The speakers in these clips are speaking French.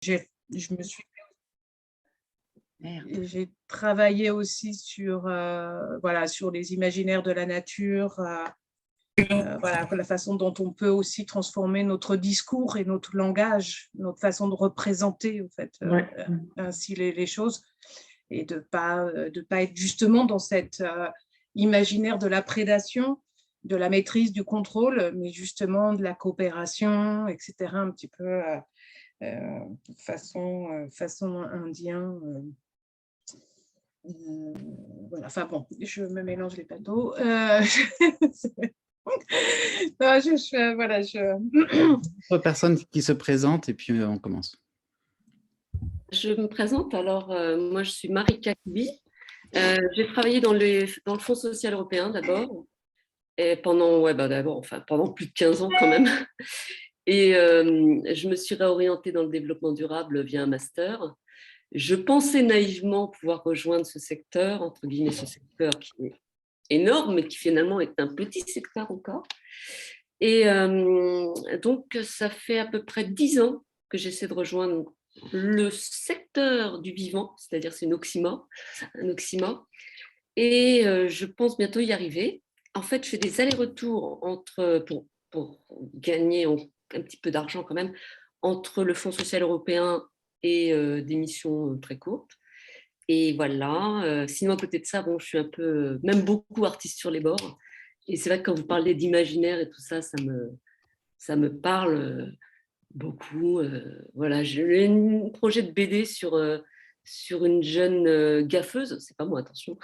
je me suis J'ai travaillé aussi sur, voilà, sur les imaginaires de la nature, voilà, la façon dont on peut aussi transformer notre discours et notre langage, notre façon de représenter en fait, ainsi les choses, et de pas être justement dans cet imaginaire de la prédation, de la maîtrise, du contrôle, mais justement de la coopération, etc., un petit peu façon indien. Voilà, enfin bon, je me mélange les bateaux. Non, voilà, Autre personne qui se présente et puis on commence. Je me présente, alors moi je suis Marika Kibi. J'ai travaillé dans le Fonds social européen d'abord, et pendant plus de 15 ans quand même. Et je me suis réorientée dans le développement durable via un master. Je pensais naïvement pouvoir rejoindre ce secteur, entre guillemets, ce secteur qui est énorme, mais qui finalement est un petit secteur encore. Et donc, ça fait à peu près 10 ans que j'essaie de rejoindre le secteur du vivant, c'est-à-dire c'est un oxymore. Et je pense bientôt y arriver. En fait, je fais des allers-retours pour gagner un petit peu d'argent quand même, entre le Fonds social européen et des missions très courtes. Et voilà, sinon à côté de ça, bon, je suis un peu, même beaucoup artiste sur les bords. Et c'est vrai que quand vous parlez d'imaginaire et tout ça, ça me parle beaucoup. Voilà, j'ai un projet de BD sur une jeune gaffeuse, c'est pas moi, attention,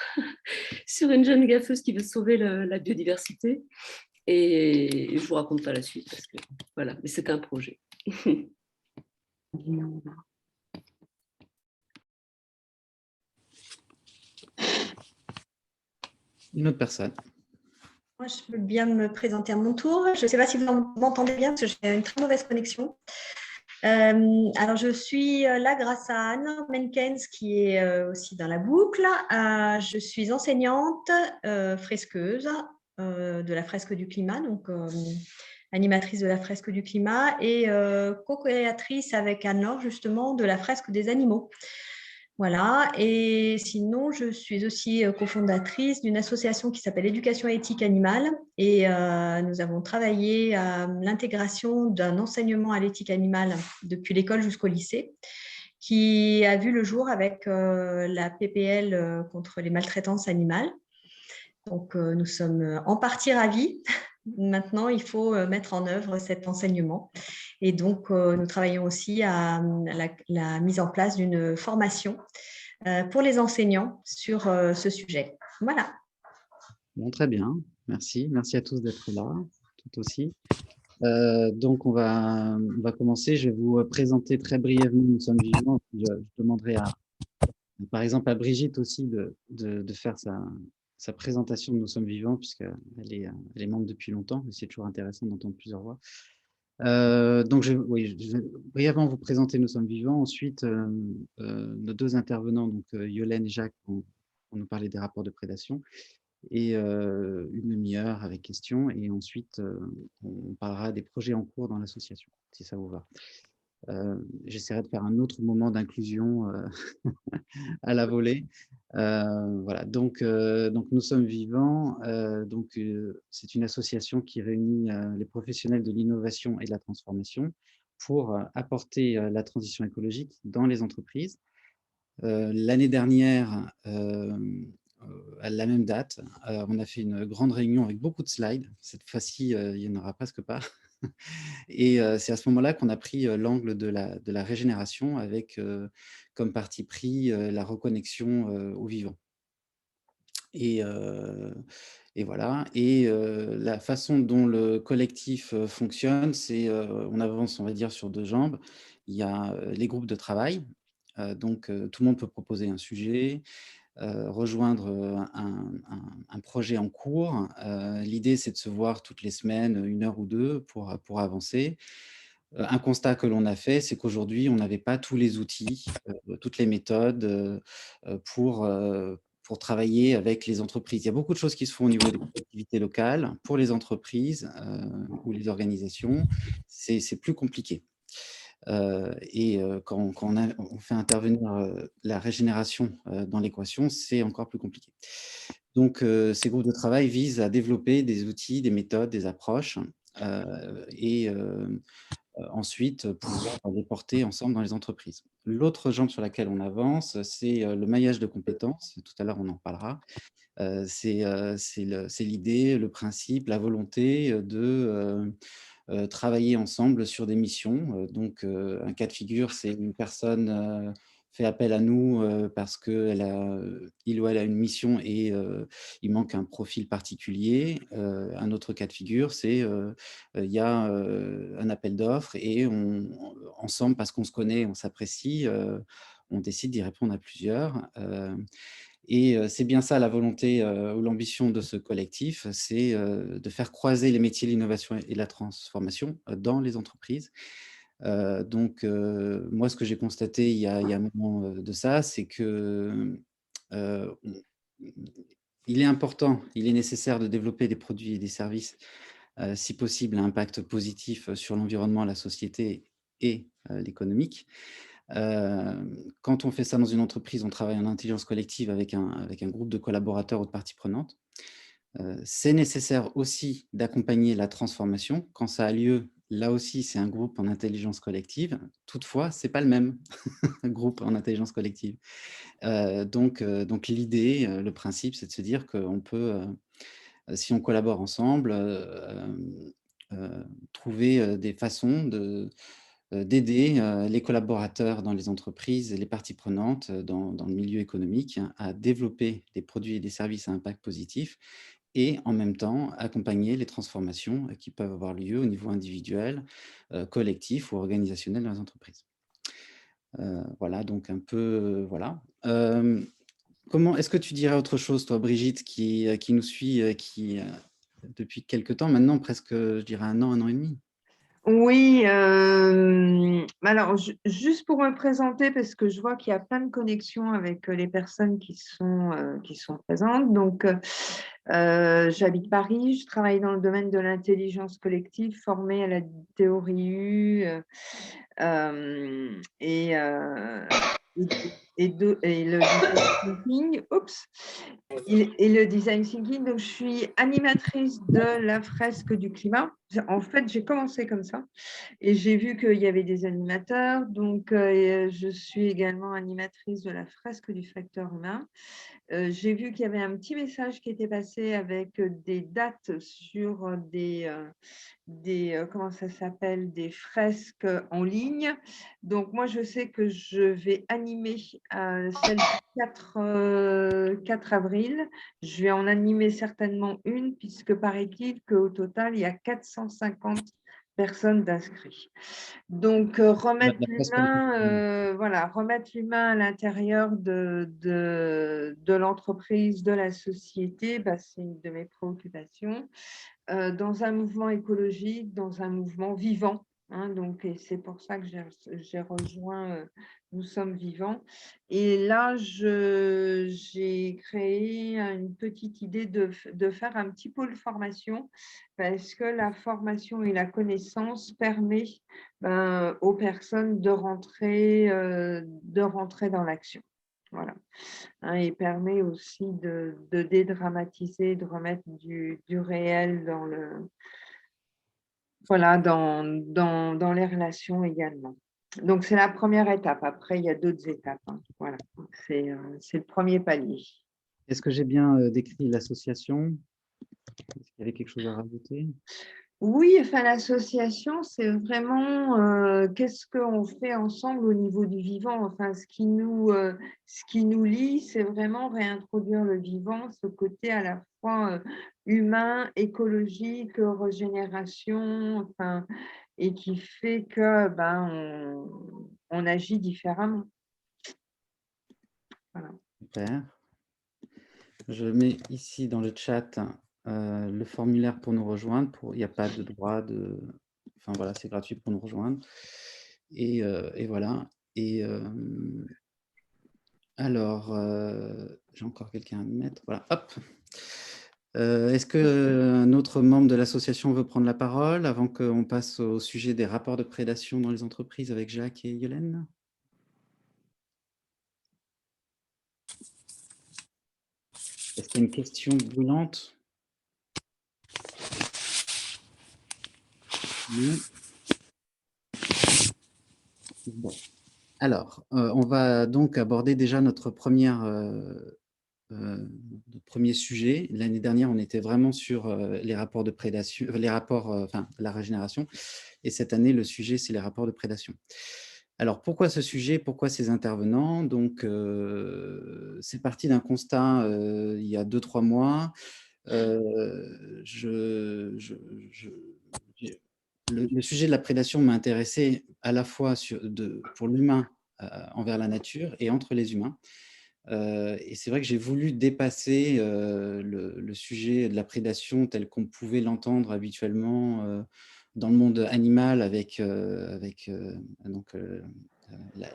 sur une jeune gaffeuse qui veut sauver la biodiversité. Et je vous raconte pas la suite parce que voilà, mais c'est un projet. Une autre personne. Moi, je veux bien me présenter à mon tour. Je ne sais pas si vous m'entendez bien parce que j'ai une très mauvaise connexion. Alors, je suis là grâce à Anne Menkens qui est aussi dans la boucle. Je suis enseignante, fresqueuse de la fresque du climat, donc animatrice de la fresque du climat et co-créatrice avec Anne-Laure justement de la fresque des animaux. Voilà, et sinon, je suis aussi cofondatrice d'une association qui s'appelle Éducation éthique animale et nous avons travaillé à l'intégration d'un enseignement à l'éthique animale depuis l'école jusqu'au lycée qui a vu le jour avec la PPL contre les maltraitances animales. Donc, nous sommes en partie ravis. Maintenant, il faut mettre en œuvre cet enseignement. Et donc, nous travaillons aussi à la mise en place d'une formation pour les enseignants sur ce sujet. Voilà. Bon, très bien, merci. Merci à tous d'être là, tout aussi. Donc, on va commencer. Je vais vous présenter très brièvement Nous sommes vivants. Je demanderai par exemple à Brigitte aussi de faire sa présentation de Nous sommes vivants, puisqu'elle est membre depuis longtemps, et c'est toujours intéressant d'entendre plusieurs voix. Donc, je vais brièvement vous présenter Nous sommes vivants. Ensuite, nos deux intervenants, donc Yolène et Jacques, vont nous parler des rapports de prédation, et une demi-heure avec questions. Et ensuite, on parlera des projets en cours dans l'association, si ça vous va. J'essaierai de faire un autre moment d'inclusion à la volée. Voilà, donc Nous sommes vivants. C'est une association qui réunit les professionnels de l'innovation et de la transformation pour apporter la transition écologique dans les entreprises. L'année dernière, à la même date, on a fait une grande réunion avec beaucoup de slides. Cette fois-ci, il n'y en aura presque pas. Et c'est à ce moment-là qu'on a pris l'angle de la régénération avec comme parti pris la reconnexion au vivant. Et voilà. Et la façon dont le collectif fonctionne, c'est on avance, on va dire, sur deux jambes. Il y a les groupes de travail. Donc, tout le monde peut proposer un sujet, rejoindre un projet en cours. L'idée, c'est de se voir toutes les semaines, 1 heure ou 2 pour avancer. Un constat que l'on a fait, c'est qu'aujourd'hui, on n'avait pas tous les outils, toutes les méthodes pour travailler avec les entreprises. Il y a beaucoup de choses qui se font au niveau des collectivités locales. Pour les entreprises ou les organisations, c'est plus compliqué. Quand on fait intervenir la régénération dans l'équation, c'est encore plus compliqué. Donc, ces groupes de travail visent à développer des outils, des méthodes, des approches ensuite pouvoir les porter ensemble dans les entreprises. L'autre jambe sur laquelle on avance, c'est le maillage de compétences. Tout à l'heure, on en parlera. C'est l'idée, le principe, la volonté de travailler ensemble sur des missions. Donc, un cas de figure, c'est une personne fait appel à nous parce qu'il ou elle a une mission et il manque un profil particulier. Un autre cas de figure, c'est il y a un appel d'offres et ensemble, parce qu'on se connaît, on s'apprécie, on décide d'y répondre à plusieurs. C'est bien ça la volonté ou l'ambition de ce collectif, c'est de faire croiser les métiers, l'innovation et la transformation dans les entreprises. Moi, ce que j'ai constaté il y a un moment de ça, c'est que on- il est important, il est nécessaire de développer des produits et des services, si possible, à impact positif sur l'environnement, la société et l'économique. Quand on fait ça dans une entreprise, on travaille en intelligence collective avec un groupe de collaborateurs ou de parties prenantes. C'est nécessaire aussi d'accompagner la transformation. Quand ça a lieu, là aussi, c'est un groupe en intelligence collective. Toutefois, ce n'est pas le même groupe en intelligence collective. Donc l'idée, le principe, c'est de se dire qu'on peut, si on collabore ensemble, trouver des façons d'aider les collaborateurs dans les entreprises et les parties prenantes dans le milieu économique à développer des produits et des services à impact positif et en même temps accompagner les transformations qui peuvent avoir lieu au niveau individuel, collectif ou organisationnel dans les entreprises. Voilà, donc un peu, voilà. Comment est-ce que tu dirais autre chose, toi, Brigitte, qui nous suit, depuis quelque temps maintenant, presque, je dirais 1 an et demi? Oui, alors juste pour me présenter, parce que je vois qu'il y a plein de connexions avec les personnes qui sont présentes. Donc, j'habite Paris, je travaille dans le domaine de l'intelligence collective, formée à la théorie U et le design thinking. Oups. Et le design thinking. Donc, je suis animatrice de la fresque du climat. En fait, j'ai commencé comme ça et j'ai vu qu'il y avait des animateurs. Donc, je suis également animatrice de la fresque du facteur humain. J'ai vu qu'il y avait un petit message qui était passé avec des dates sur comment ça s'appelle, des fresques en ligne. Donc, moi, je sais que je vais animer celle du 4 avril. Je vais en animer certainement une, puisque paraît-il qu'au total, il y a 450 personnes d'inscrits. Donc, remettre l'humain à l'intérieur de l'entreprise, de la société, c'est une de mes préoccupations. Dans un mouvement écologique, dans un mouvement vivant. Donc, et c'est pour ça que j'ai rejoint Nous sommes vivants. Et là, j'ai créé une petite idée de faire un petit pôle formation parce que la formation et la connaissance permet aux personnes de rentrer dans l'action. Voilà. Et permet aussi de dédramatiser, de remettre du réel dans les relations également. Donc, c'est la première étape. Après, il y a d'autres étapes. Voilà. C'est le premier palier. Est-ce que j'ai bien décrit l'association? Est-ce qu'il y avait quelque chose à rajouter? Oui, enfin, l'association, c'est vraiment qu'est-ce qu'on fait ensemble au niveau du vivant. Enfin, ce qui nous lie, c'est vraiment réintroduire le vivant, ce côté à la fois humain, écologique, régénération, enfin, et qui fait que on agit différemment. Voilà. Super. Je mets ici dans le chat le formulaire pour nous rejoindre. Il n'y a pas de droit de... Enfin voilà, c'est gratuit pour nous rejoindre. Et voilà. Et alors, j'ai encore quelqu'un à mettre. Voilà, hop. Est-ce qu'un autre membre de l'association veut prendre la parole avant qu'on passe au sujet des rapports de prédation dans les entreprises avec Jacques et Yolène? Est-ce qu'il y a une question brûlante? Non. Bon. Alors, on va donc aborder déjà notre premier sujet. L'année dernière, on était vraiment sur les rapports de prédation, les rapports, enfin, la régénération. Et cette année, le sujet, c'est les rapports de prédation. Alors, pourquoi ce sujet? Pourquoi ces intervenants? Donc, c'est parti d'un constat il y a 2-3 mois. Je, je, je- j'ai- le sujet de la prédation m'a intéressé à la fois pour l'humain envers la nature et entre les humains. Et c'est vrai que j'ai voulu dépasser le sujet de la prédation tel qu'on pouvait l'entendre habituellement dans le monde animal avec donc, la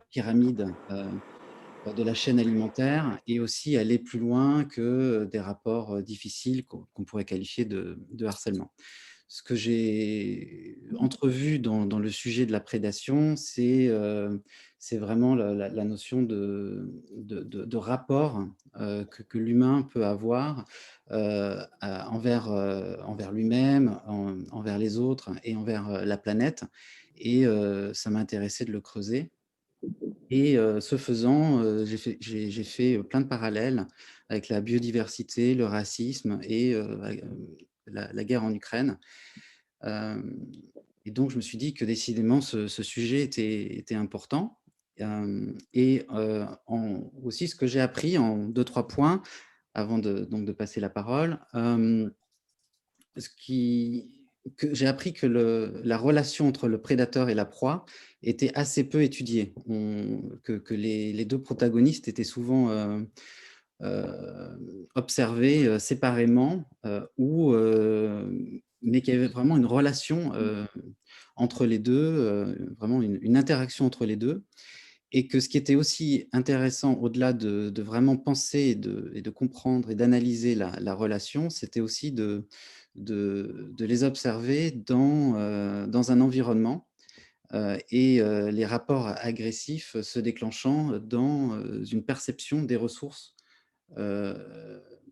pyramide de la chaîne alimentaire et aussi aller plus loin que des rapports difficiles qu'on pourrait qualifier de harcèlement. Ce que j'ai entrevu dans le sujet de la prédation, c'est vraiment la notion de rapport que l'humain peut avoir envers lui-même, envers les autres et envers la planète. Et ça m'a intéressé de le creuser. Et ce faisant, j'ai fait plein de parallèles avec la biodiversité, le racisme et la guerre en Ukraine. Hem Et donc je me suis dit que décidément ce sujet était important. Et aussi ce que j'ai appris en 2-3 points avant de passer la parole, ce qui que j'ai appris que la relation entre le prédateur et la proie était assez peu étudiée. Que les 2 protagonistes étaient souvent, observés, séparément, mais qu'il y avait vraiment une relation, entre les 2, vraiment une interaction entre les 2. Et que ce qui était aussi intéressant au-delà de vraiment penser et de comprendre et d'analyser la relation, c'était aussi de les observer dans un environnement, et les rapports agressifs se déclenchant dans, une perception des ressources,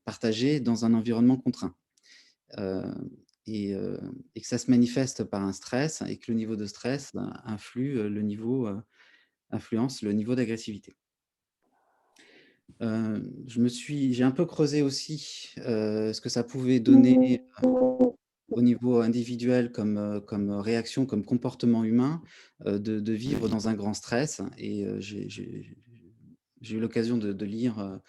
partagées dans un environnement contraint. Heu et que ça se manifeste par un stress et que le niveau de stress, ben, influence le niveau d'agressivité. J'ai un peu creusé aussi, ce que ça pouvait donner au niveau individuel comme réaction, comme comportement humain, de vivre dans un grand stress. Et j'ai eu l'occasion de lire,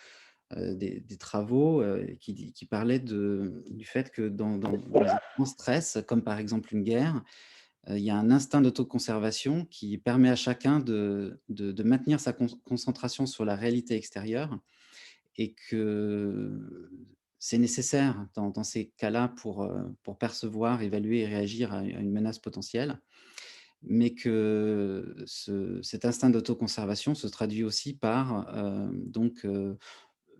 des travaux, qui parlaient du fait que dans un grand stress, comme par exemple une guerre, il y a un instinct d'autoconservation qui permet à chacun de maintenir sa concentration sur la réalité extérieure, et que c'est nécessaire dans ces cas-là pour percevoir, évaluer et réagir à une menace potentielle. Mais que cet instinct d'autoconservation se traduit aussi par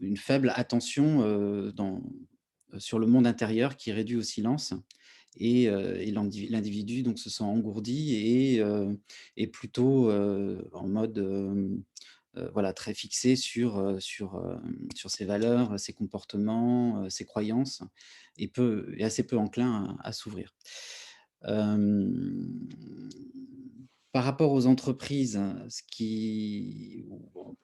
une faible attention sur le monde intérieur qui est réduit au silence. Et l'individu donc se sent engourdi et plutôt en mode voilà, très fixé sur ses valeurs, ses comportements, ses croyances, et assez peu enclin à s'ouvrir. Hem, Par rapport aux entreprises,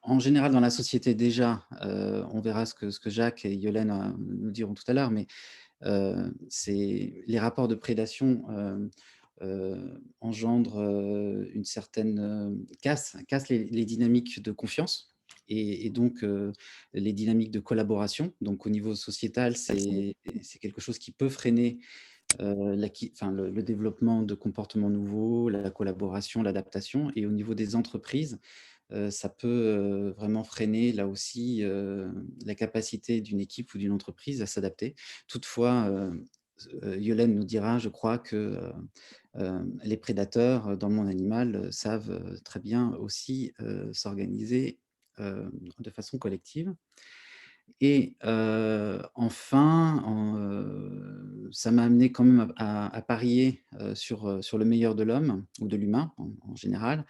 en général dans la société déjà, on verra ce que Jacques et Yolène nous diront tout à l'heure, mais c'est les rapports de prédation engendrent une certaine casse les dynamiques de confiance et donc les dynamiques de collaboration. Donc au niveau sociétal, c'est quelque chose qui peut freiner le développement de comportements nouveaux, la collaboration, l'adaptation. Et au niveau des entreprises, ça peut vraiment freiner là aussi la capacité d'une équipe ou d'une entreprise à s'adapter. Toutefois, Yolène nous dira, je crois, que les prédateurs dans le monde animal savent très bien aussi s'organiser de façon collective. Et enfin, ça m'a amené quand même à parier sur le meilleur de l'homme ou de l'humain en général.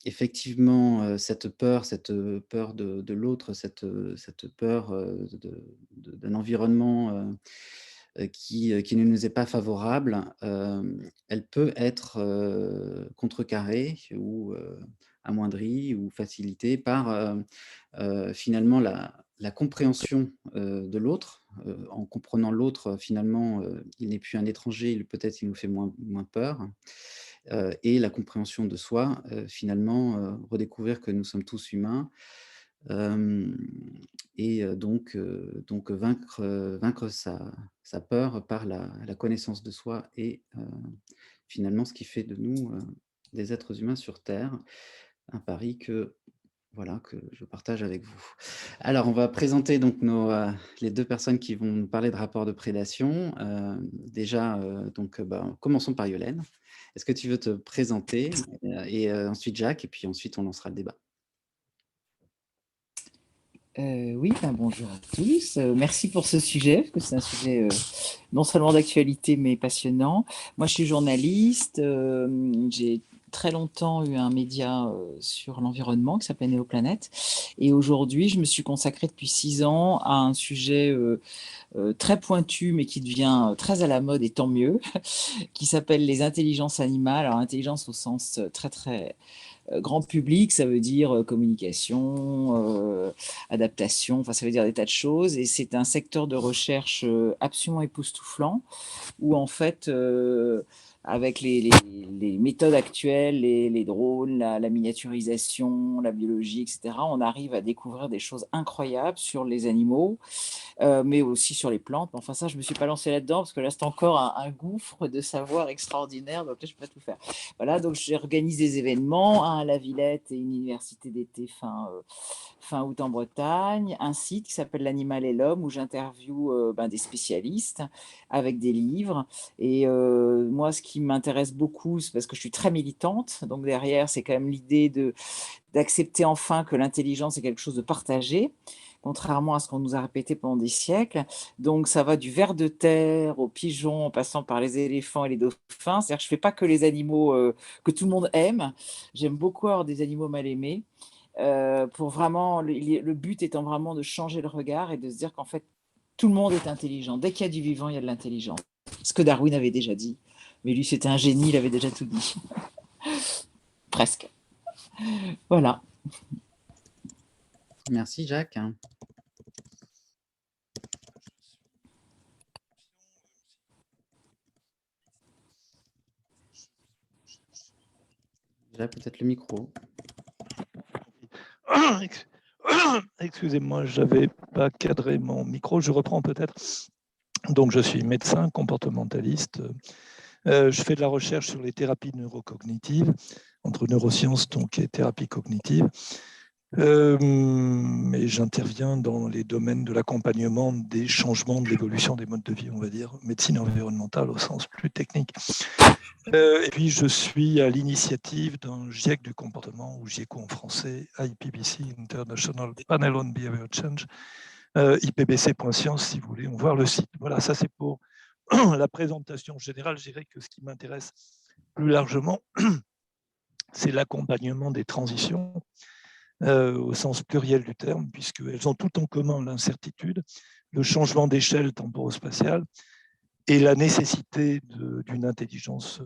Effectivement, cette peur de l'autre, cette peur d'un environnement qui ne nous est pas favorable, elle peut être contrecarrée ou amoindrie ou facilitée par finalement la compréhension de l'autre. En comprenant l'autre, finalement, il n'est plus un étranger, peut-être il nous fait moins peur. Et la compréhension de soi, finalement, redécouvrir que nous sommes tous humains. Hem et donc vaincre sa peur par la connaissance de soi et finalement ce qui fait de nous, des êtres humains sur terre. Un pari voilà, que je partage avec vous. Alors, on va présenter donc les 2 personnes qui vont nous parler de rapport de prédation. Déjà, commençons par Yolène. Est-ce que tu veux te présenter? Et ensuite Jacques et puis ensuite on lancera le débat. Oui, bonjour à tous. Merci pour ce sujet, parce que c'est un sujet non seulement d'actualité, mais passionnant. Moi, je suis journaliste. J'ai très longtemps eu un média sur l'environnement qui s'appelait Néoplanète. Et aujourd'hui, je me suis consacrée depuis 6 ans à un sujet très pointu, mais qui devient très à la mode, et tant mieux, qui s'appelle les intelligences animales. Alors, intelligence au sens très, très grand public, ça veut dire communication, adaptation, enfin ça veut dire des tas de choses. Et c'est un secteur de recherche absolument époustouflant où en fait, avec les méthodes actuelles, les drones, la miniaturisation, la biologie, etc., on arrive à découvrir des choses incroyables sur les animaux, mais aussi sur les plantes. Enfin, ça, je ne me suis pas lancée là-dedans parce que là, c'est encore un gouffre de savoir extraordinaire. Donc là, je ne peux pas tout faire. Voilà, donc j'organise des événements, un à la Villette et une université d'été fin août en Bretagne, un site qui s'appelle L'Animal et l'Homme où j'interviewe des spécialistes avec des livres. Et moi, ce qui m'intéresse beaucoup, c'est parce que je suis très militante. Donc derrière, c'est quand même l'idée d'accepter enfin que l'intelligence est quelque chose de partagé, contrairement à ce qu'on nous a répété pendant des siècles. Donc, ça va du ver de terre aux pigeons, en passant par les éléphants et les dauphins. C'est-à-dire que je ne fais pas que les animaux que tout le monde aime. J'aime beaucoup avoir des animaux mal aimés. Pour vraiment, le but étant vraiment de changer le regard et de se dire qu'en fait, tout le monde est intelligent. Dès qu'il y a du vivant, il y a de l'intelligence. Ce que Darwin avait déjà dit. Mais lui, c'était un génie, il avait déjà tout dit. Presque. Voilà. Merci Jacques. Jacques, peut-être le micro. Excusez-moi, je n'avais pas cadré mon micro. Je reprends peut-être. Donc, je suis médecin comportementaliste. Je fais de la recherche sur les thérapies neurocognitives, entre neurosciences donc, et thérapie cognitive. Mais j'interviens dans les domaines de l'accompagnement des changements de l'évolution des modes de vie, on va dire, médecine environnementale au sens plus technique. Et puis, je suis à l'initiative d'un GIEC du comportement, ou GIECO en français, IPBC, International Panel on Behavior Change, ipbc.science, si vous voulez voir le site. Voilà, ça c'est pour la présentation générale. Je dirais que ce qui m'intéresse plus largement, c'est l'accompagnement des transitions, au sens pluriel du terme, puisqu'elles ont tout en commun l'incertitude, le changement d'échelle temporo-spatiale, et la nécessité d'une intelligence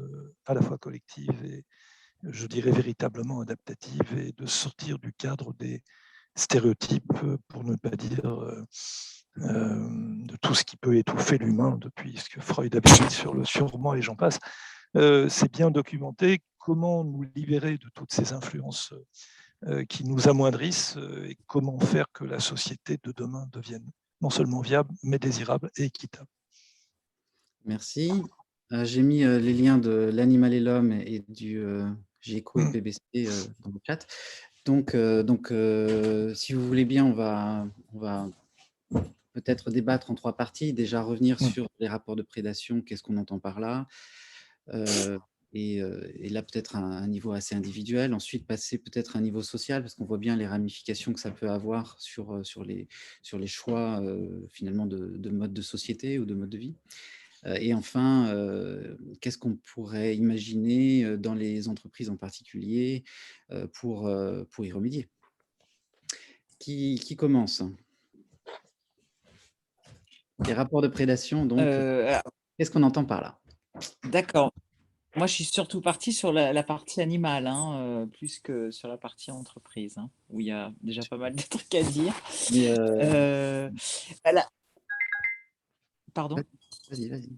à la fois collective et, je dirais, véritablement adaptative, et de sortir du cadre des stéréotypes, pour ne pas dire de tout ce qui peut étouffer l'humain, depuis ce que Freud avait dit sur le surmoi et j'en passe. C'est bien documenté comment nous libérer de toutes ces influences qui nous amoindrissent, et comment faire que la société de demain devienne non seulement viable, mais désirable et équitable. Merci. J'ai mis les liens de L'Animal et l'Homme et du GIECO et PBC dans le chat. Donc, si vous voulez bien, on va peut-être débattre en 3 parties. Déjà revenir sur les rapports de prédation, qu'est-ce qu'on entend par là, et là peut-être à un niveau assez individuel, ensuite passer peut-être à un niveau social, parce qu'on voit bien les ramifications que ça peut avoir sur les choix finalement de mode de société ou de mode de vie. Et enfin, qu'est-ce qu'on pourrait imaginer dans les entreprises en particulier pour y remédier? Qui commence? Les rapports de prédation, donc, Alors, qu'est-ce qu'on entend par là? d'accord. Moi, je suis surtout partie sur la partie animale, hein, plus que sur la partie entreprise, hein, où il y a déjà pas mal de trucs à dire. Mais, Voilà. Pardon? vas-y, vas-y.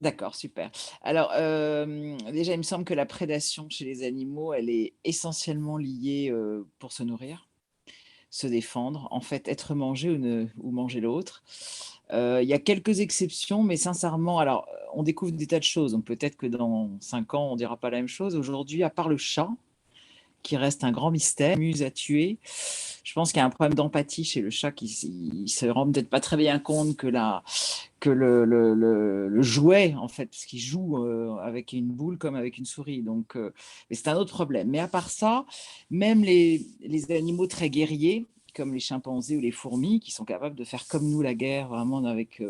D'accord, super. Alors, déjà, il me semble que la prédation chez les animaux, elle est essentiellement liée pour se nourrir, se défendre, en fait, être mangé ou manger l'autre. Il y a quelques exceptions, mais sincèrement, alors, on découvre des tas de choses. Donc, peut-être que dans 5 ans, on ne dira pas la même chose. Aujourd'hui, à part le chat, qui reste un grand mystère, muse à tuer. Je pense qu'il y a un problème d'empathie chez le chat qui ne se rend peut-être pas très bien compte que le jouet, en fait, parce qu'il joue avec une boule comme avec une souris. Donc, mais c'est un autre problème. Mais à part ça, même les animaux très guerriers, comme les chimpanzés ou les fourmis, qui sont capables de faire comme nous la guerre, vraiment avec...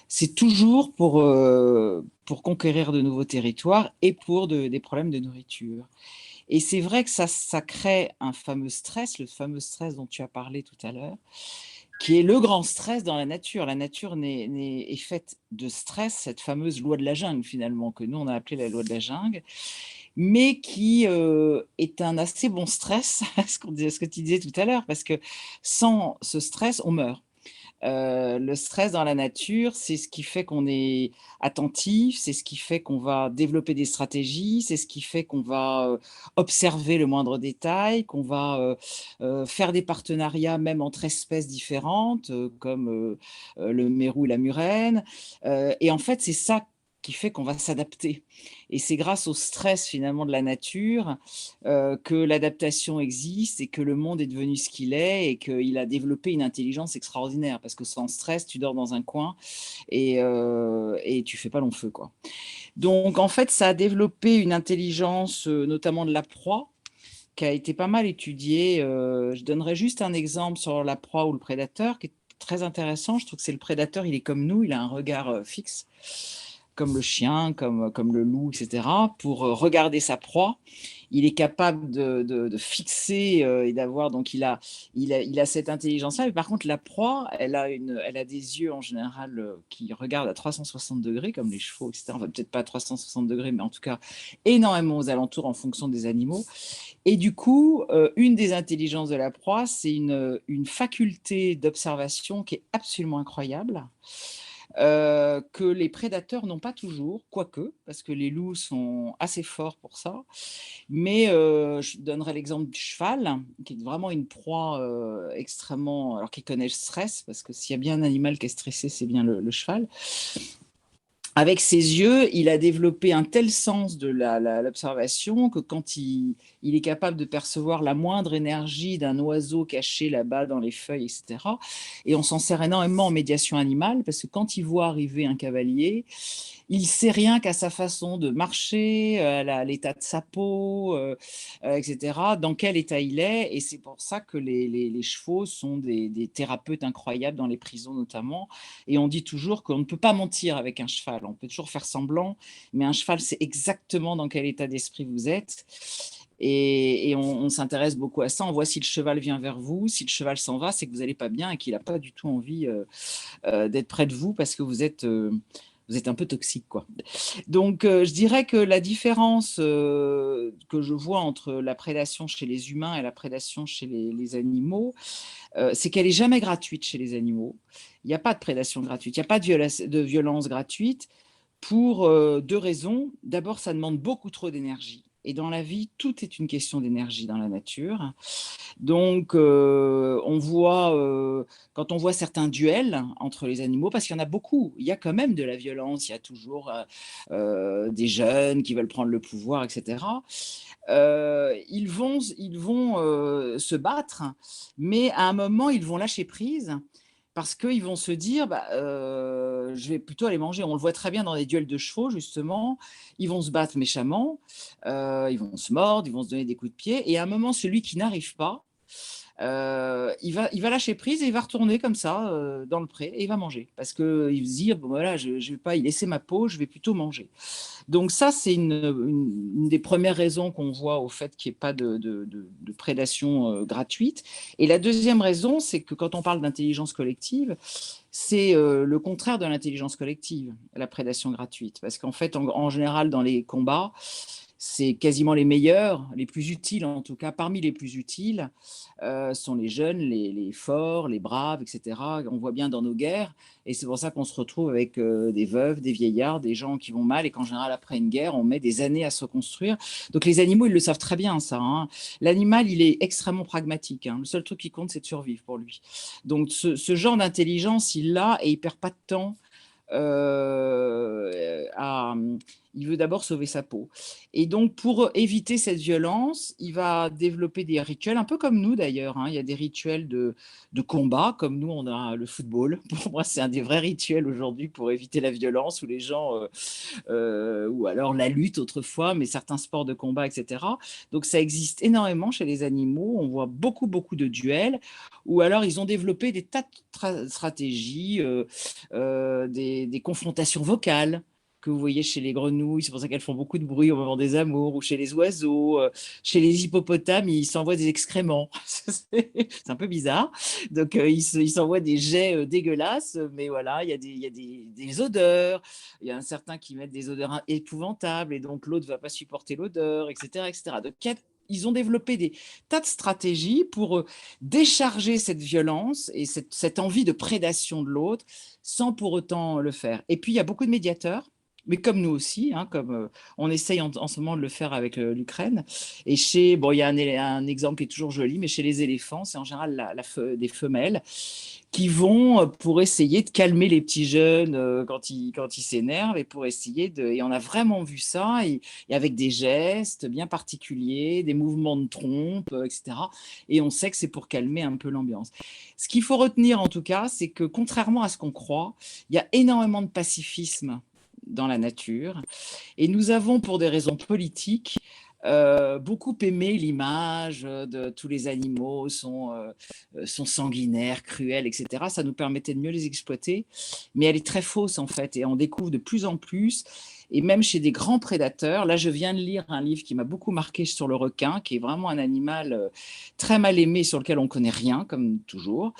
c'est toujours pour conquérir de nouveaux territoires et pour des problèmes de nourriture. Et c'est vrai que ça crée un fameux stress, le fameux stress dont tu as parlé tout à l'heure, qui est le grand stress dans la nature. La nature est faite de stress, cette fameuse loi de la jungle finalement, que nous on a appelée la loi de la jungle, mais qui est un assez bon stress, ce que tu disais tout à l'heure, parce que sans ce stress, on meurt. Le stress dans la nature, c'est ce qui fait qu'on est attentif, c'est ce qui fait qu'on va développer des stratégies, c'est ce qui fait qu'on va observer le moindre détail, qu'on va faire des partenariats même entre espèces différentes, comme le mérou et la murène. Et en fait, c'est ça qui fait qu'on va s'adapter. Et c'est grâce au stress finalement de la nature que l'adaptation existe et que le monde est devenu ce qu'il est et qu'il a développé une intelligence extraordinaire. Parce que sans stress, tu dors dans un coin et tu fais pas long feu, quoi. Donc en fait, ça a développé une intelligence, notamment de la proie, qui a été pas mal étudiée. Je donnerai juste un exemple sur la proie ou le prédateur qui est très intéressant. Je trouve que c'est le prédateur, il est comme nous, il a un regard fixe, comme le chien, comme le loup, etc., pour regarder sa proie. Il est capable de fixer et d'avoir, donc il a cette intelligence-là. Mais par contre, la proie, elle a des yeux en général qui regardent à 360 degrés, comme les chevaux, etc. Enfin, peut-être pas à 360 degrés, mais en tout cas énormément aux alentours en fonction des animaux. Et du coup, une des intelligences de la proie, c'est une faculté d'observation qui est absolument incroyable. Que les prédateurs n'ont pas toujours, quoique, parce que les loups sont assez forts pour ça. Mais je donnerai l'exemple du cheval, qui est vraiment une proie extrêmement... Alors qu'il connaît le stress, parce que s'il y a bien un animal qui est stressé, c'est bien le cheval. Avec ses yeux, il a développé un tel sens de l'observation que quand il est capable de percevoir la moindre énergie d'un oiseau caché là-bas dans les feuilles, etc. Et on s'en sert énormément en médiation animale, parce que quand il voit arriver un cavalier, il sait rien qu'à sa façon de marcher, à l'état de sa peau, etc., dans quel état il est. Et c'est pour ça que les chevaux sont des thérapeutes incroyables dans les prisons notamment. Et on dit toujours qu'on ne peut pas mentir avec un cheval. On peut toujours faire semblant, mais un cheval sait exactement dans quel état d'esprit vous êtes. Et on s'intéresse beaucoup à ça. On voit si le cheval vient vers vous, si le cheval s'en va, c'est que vous n'allez pas bien et qu'il n'a pas du tout envie d'être près de vous parce que vous êtes un peu toxique, quoi. Donc, je dirais que la différence que je vois entre la prédation chez les humains et la prédation chez les animaux, c'est qu'elle n'est jamais gratuite chez les animaux. Il n'y a pas de prédation gratuite, il n'y a pas de violence gratuite pour 2 raisons. D'abord, ça demande beaucoup trop d'énergie. Et dans la vie, tout est une question d'énergie dans la nature. Donc, on voit, quand on voit certains duels entre les animaux, parce qu'il y en a beaucoup, il y a quand même de la violence, il y a toujours des jeunes qui veulent prendre le pouvoir, etc. Ils vont se battre, mais à un moment, ils vont lâcher prise parce qu'ils vont se dire, je vais plutôt aller manger. On le voit très bien dans les duels de chevaux, justement. Ils vont se battre méchamment, ils vont se mordre, ils vont se donner des coups de pied. Et à un moment, celui qui n'arrive pas, il va lâcher prise et il va retourner comme ça dans le pré et il va manger. Parce qu'il va se dire, bon, voilà, je ne vais pas y laisser ma peau, je vais plutôt manger. Donc ça, c'est une des premières raisons qu'on voit au fait qu'il n'y ait pas de prédation gratuite. Et la deuxième raison, c'est que quand on parle d'intelligence collective, c'est le contraire de l'intelligence collective, la prédation gratuite. Parce qu'en fait, en général, dans les combats, c'est quasiment les meilleurs, les plus utiles en tout cas, parmi les plus utiles, sont les jeunes, les forts, les braves, etc. On voit bien dans nos guerres, et c'est pour ça qu'on se retrouve avec des veuves, des vieillards, des gens qui vont mal, et qu'en général, après une guerre, on met des années à se reconstruire. Donc les animaux, ils le savent très bien, ça. Hein. L'animal, il est extrêmement pragmatique. Hein. Le seul truc qui compte, c'est de survivre pour lui. Donc ce genre d'intelligence, il l'a, et il ne perd pas de temps. Il veut d'abord sauver sa peau. Et donc, pour éviter cette violence, il va développer des rituels, un peu comme nous d'ailleurs. Hein. Il y a des rituels de combat, comme nous, on a le football. Pour moi, c'est un des vrais rituels aujourd'hui pour éviter la violence, où les gens, ou alors la lutte autrefois, mais certains sports de combat, etc. Donc, ça existe énormément chez les animaux. On voit beaucoup, beaucoup de duels, ou alors ils ont développé des tas de stratégies, des confrontations vocales que vous voyez chez les grenouilles, c'est pour ça qu'elles font beaucoup de bruit au moment des amours, ou chez les oiseaux, chez les hippopotames, ils s'envoient des excréments. C'est un peu bizarre. Donc, ils s'envoient des jets dégueulasses, mais voilà, il y a des odeurs. Il y a un certain qui mettent des odeurs épouvantables, et donc l'autre ne va pas supporter l'odeur, etc., etc. Donc, ils ont développé des tas de stratégies pour décharger cette violence et cette envie de prédation de l'autre sans pour autant le faire. Et puis, il y a beaucoup de médiateurs, mais comme nous aussi, hein, comme on essaye en ce moment de le faire avec l'Ukraine. Et il y a un exemple qui est toujours joli, mais chez les éléphants, c'est en général des femelles qui vont pour essayer de calmer les petits jeunes quand ils s'énervent, et pour essayer et on a vraiment vu ça, et avec des gestes bien particuliers, des mouvements de trompe, etc. Et on sait que c'est pour calmer un peu l'ambiance. Ce qu'il faut retenir en tout cas, c'est que contrairement à ce qu'on croit, il y a énormément de pacifisme dans la nature, et nous avons, pour des raisons politiques, beaucoup aimé l'image de tous les animaux sont sanguinaires, cruels, etc. Ça nous permettait de mieux les exploiter, mais elle est très fausse en fait, et on découvre de plus en plus, et même chez des grands prédateurs. Là, je viens de lire un livre qui m'a beaucoup marqué sur le requin, qui est vraiment un animal très mal aimé, sur lequel on ne connaît rien, comme toujours.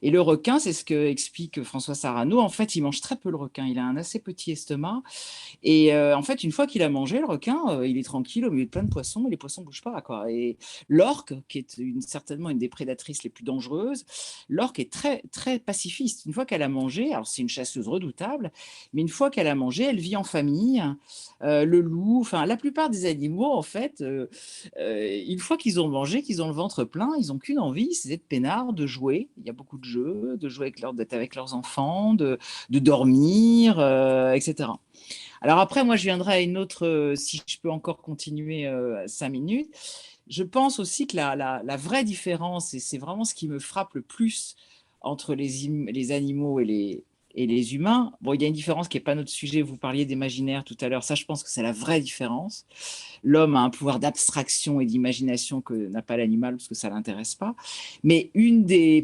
Et le requin, c'est ce que explique François Sarano. En fait, il mange très peu, le requin. Il a un assez petit estomac. Et en fait, une fois qu'il a mangé, le requin, il est tranquille au milieu de plein de poissons, et les poissons ne bougent pas, quoi. Et l'orque, qui est certainement une des prédatrices les plus dangereuses, l'orque est très, très pacifiste. Une fois qu'elle a mangé, alors c'est une chasseuse redoutable, mais une fois qu'elle a mangé, elle vit en famille. Le loup, enfin, la plupart des animaux, en fait, une fois qu'ils ont mangé, qu'ils ont le ventre plein, ils n'ont qu'une envie, c'est d'être peinards, de jouer. Il y a beaucoup de jeux, de jouer d'être avec leurs enfants, de dormir, etc. Alors après, moi, je viendrai à une autre, si je peux encore continuer 5 minutes. Je pense aussi que la vraie différence, et c'est vraiment ce qui me frappe le plus entre les animaux et les humains, bon, il y a une différence qui n'est pas notre sujet, vous parliez d'imaginaire tout à l'heure, ça je pense que c'est la vraie différence. L'homme a un pouvoir d'abstraction et d'imagination que n'a pas l'animal, parce que ça ne l'intéresse pas. Mais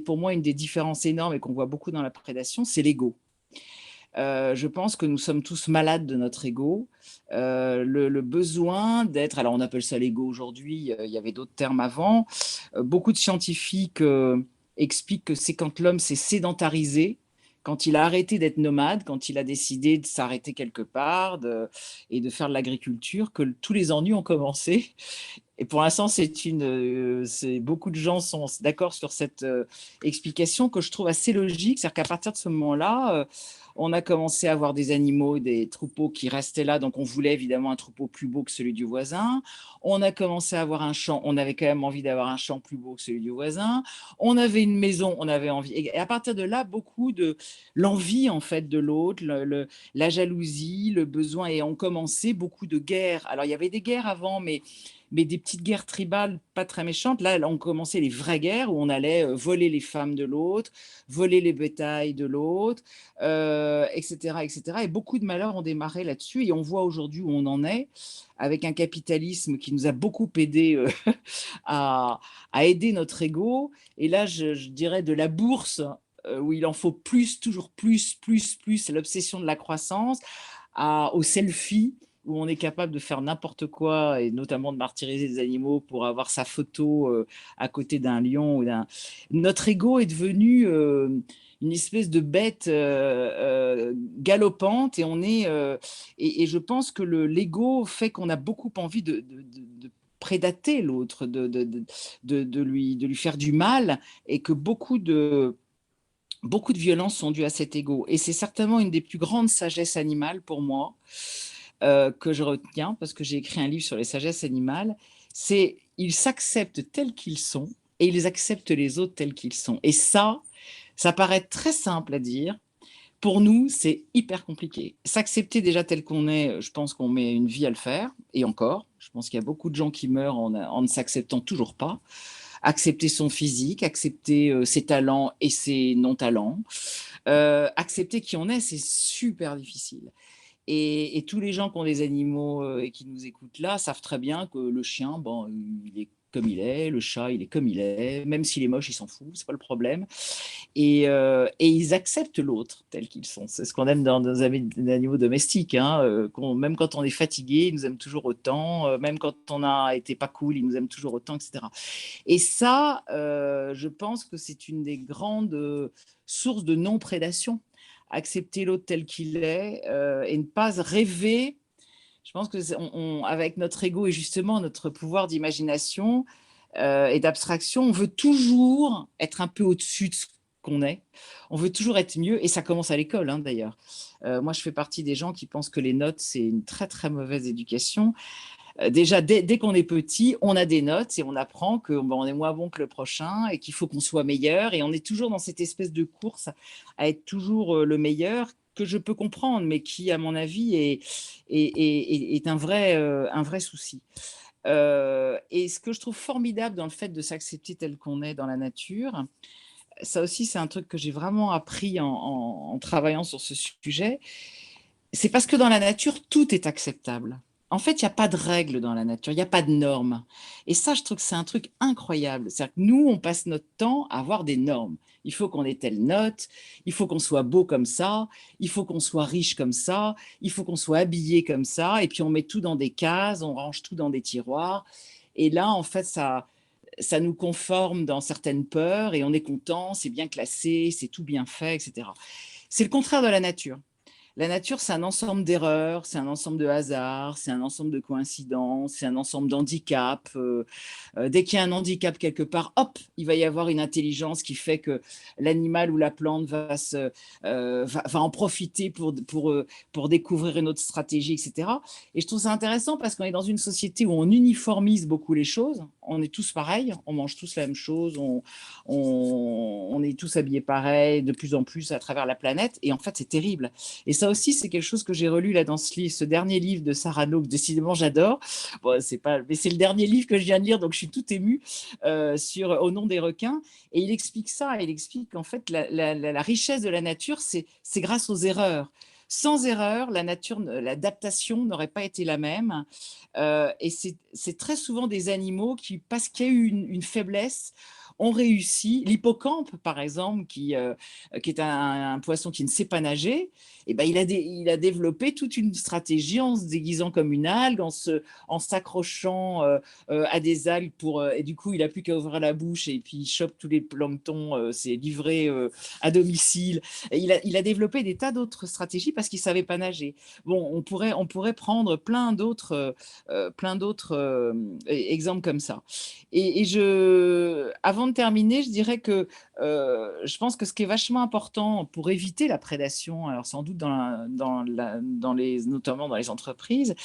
pour moi, une des différences énormes, et qu'on voit beaucoup dans la prédation, c'est l'ego. Je pense que nous sommes tous malades de notre ego, le besoin d'être, alors on appelle ça l'ego aujourd'hui, il y avait d'autres termes avant, beaucoup de scientifiques expliquent que c'est quand l'homme s'est sédentarisé, quand il a arrêté d'être nomade, quand il a décidé de s'arrêter quelque part et de faire de l'agriculture, que tous les ennuis ont commencé. Et pour l'instant, beaucoup de gens sont d'accord sur cette explication, que je trouve assez logique. C'est-à-dire qu'à partir de ce moment-là, on a commencé à avoir des animaux, des troupeaux qui restaient là. Donc, on voulait évidemment un troupeau plus beau que celui du voisin. On a commencé à avoir un champ. On avait quand même envie d'avoir un champ plus beau que celui du voisin. On avait une maison. On avait envie. Et à partir de là, beaucoup de l'envie, en fait, de l'autre, la jalousie, le besoin. Et on commençait beaucoup de guerres. Alors, il y avait des guerres avant, mais mais des petites guerres tribales pas très méchantes. Là, on commençait les vraies guerres où on allait voler les femmes de l'autre, voler les bétails de l'autre, etc., etc. Et beaucoup de malheurs ont démarré là-dessus. Et on voit aujourd'hui où on en est, avec un capitalisme qui nous a beaucoup aidé à aider notre ego. Et là, je dirais de la bourse, où il en faut plus, toujours plus, c'est l'obsession de la croissance, au selfie, où on est capable de faire n'importe quoi, et notamment de martyriser des animaux pour avoir sa photo à côté d'un lion. Notre ego est devenu une espèce de bête galopante, et et je pense que l'ego fait qu'on a beaucoup envie de prédater l'autre, de lui faire du mal, et que beaucoup de violences sont dues à cet ego. Et c'est certainement une des plus grandes sagesses animales pour moi, que je retiens, parce que j'ai écrit un livre sur les sagesses animales. C'est ils s'acceptent tels qu'ils sont et ils acceptent les autres tels qu'ils sont. Et ça paraît très simple à dire. Pour nous, c'est hyper compliqué. S'accepter déjà tel qu'on est, je pense qu'on met une vie à le faire, et encore, je pense qu'il y a beaucoup de gens qui meurent en ne s'acceptant toujours pas. Accepter son physique, accepter ses talents et ses non-talents, accepter qui on est, c'est super difficile. Et tous les gens qui ont des animaux et qui nous écoutent là savent très bien que le chien, bon, il est comme il est, le chat, il est comme il est, même s'il est moche, il s'en fout, c'est pas le problème. Et ils acceptent l'autre tel qu'ils sont. C'est ce qu'on aime dans nos animaux domestiques, hein, même quand on est fatigué, ils nous aiment toujours autant, même quand on a été pas cool, ils nous aiment toujours autant, etc. Et ça, je pense que c'est une des grandes sources de non-prédation. Accepter l'autre tel qu'il est et ne pas rêver. Je pense que avec notre ego et justement notre pouvoir d'imagination et d'abstraction, on veut toujours être un peu au-dessus de ce qu'on est. On veut toujours être mieux, et ça commence à l'école, hein, d'ailleurs. Moi, je fais partie des gens qui pensent que les notes, c'est une très, très mauvaise éducation. Déjà, dès qu'on est petit, on a des notes et on apprend qu'on est moins bon que le prochain et qu'il faut qu'on soit meilleur. Et on est toujours dans cette espèce de course à être toujours le meilleur, que je peux comprendre, mais qui, à mon avis, est un vrai souci. Et ce que je trouve formidable dans le fait de s'accepter tel qu'on est dans la nature, ça aussi, c'est un truc que j'ai vraiment appris en travaillant sur ce sujet, c'est parce que dans la nature, tout est acceptable. En fait, il n'y a pas de règles dans la nature, il n'y a pas de normes. Et ça, je trouve que c'est un truc incroyable. C'est-à-dire que nous, on passe notre temps à avoir des normes. Il faut qu'on ait telle note, il faut qu'on soit beau comme ça, il faut qu'on soit riche comme ça, il faut qu'on soit habillé comme ça, et puis on met tout dans des cases, on range tout dans des tiroirs. Et là, en fait, ça nous conforme dans certaines peurs, et on est content, c'est bien classé, c'est tout bien fait, etc. C'est le contraire de la nature. La nature, c'est un ensemble d'erreurs, c'est un ensemble de hasards, c'est un ensemble de coïncidences, c'est un ensemble d'handicaps. Dès qu'il y a un handicap quelque part, hop, il va y avoir une intelligence qui fait que l'animal ou la plante va en profiter pour découvrir une autre stratégie, etc. Et je trouve ça intéressant parce qu'on est dans une société où on uniformise beaucoup les choses. On est tous pareils, on mange tous la même chose, on est tous habillés pareil, de plus en plus à travers la planète. Et en fait, c'est terrible. Et ça aussi, c'est quelque chose que j'ai relu là dans ce dernier livre de Sarah Naud, que décidément j'adore. Bon, mais c'est le dernier livre que je viens de lire, donc je suis tout émue sur Au nom des requins. Et il explique ça, il explique qu'en fait, la richesse de la nature, c'est grâce aux erreurs. Sans erreur, l'adaptation n'aurait pas été la même. Et c'est très souvent des animaux qui, parce qu'il y a eu une faiblesse, ont réussi. L'hippocampe, par exemple, qui est un poisson qui ne sait pas nager, et ben, il a développé toute une stratégie en se déguisant comme une algue, en s'accrochant à des algues et du coup, il n'a plus qu'à ouvrir la bouche et puis il chope tous les planctons, c'est livré à domicile. Et il a développé des tas d'autres stratégies parce qu'il ne savait pas nager. Bon, on pourrait prendre plein d'autres exemples comme ça. Et avant de terminer, je dirais que je pense que ce qui est vachement important pour éviter la prédation, alors sans doute notamment dans les entreprises,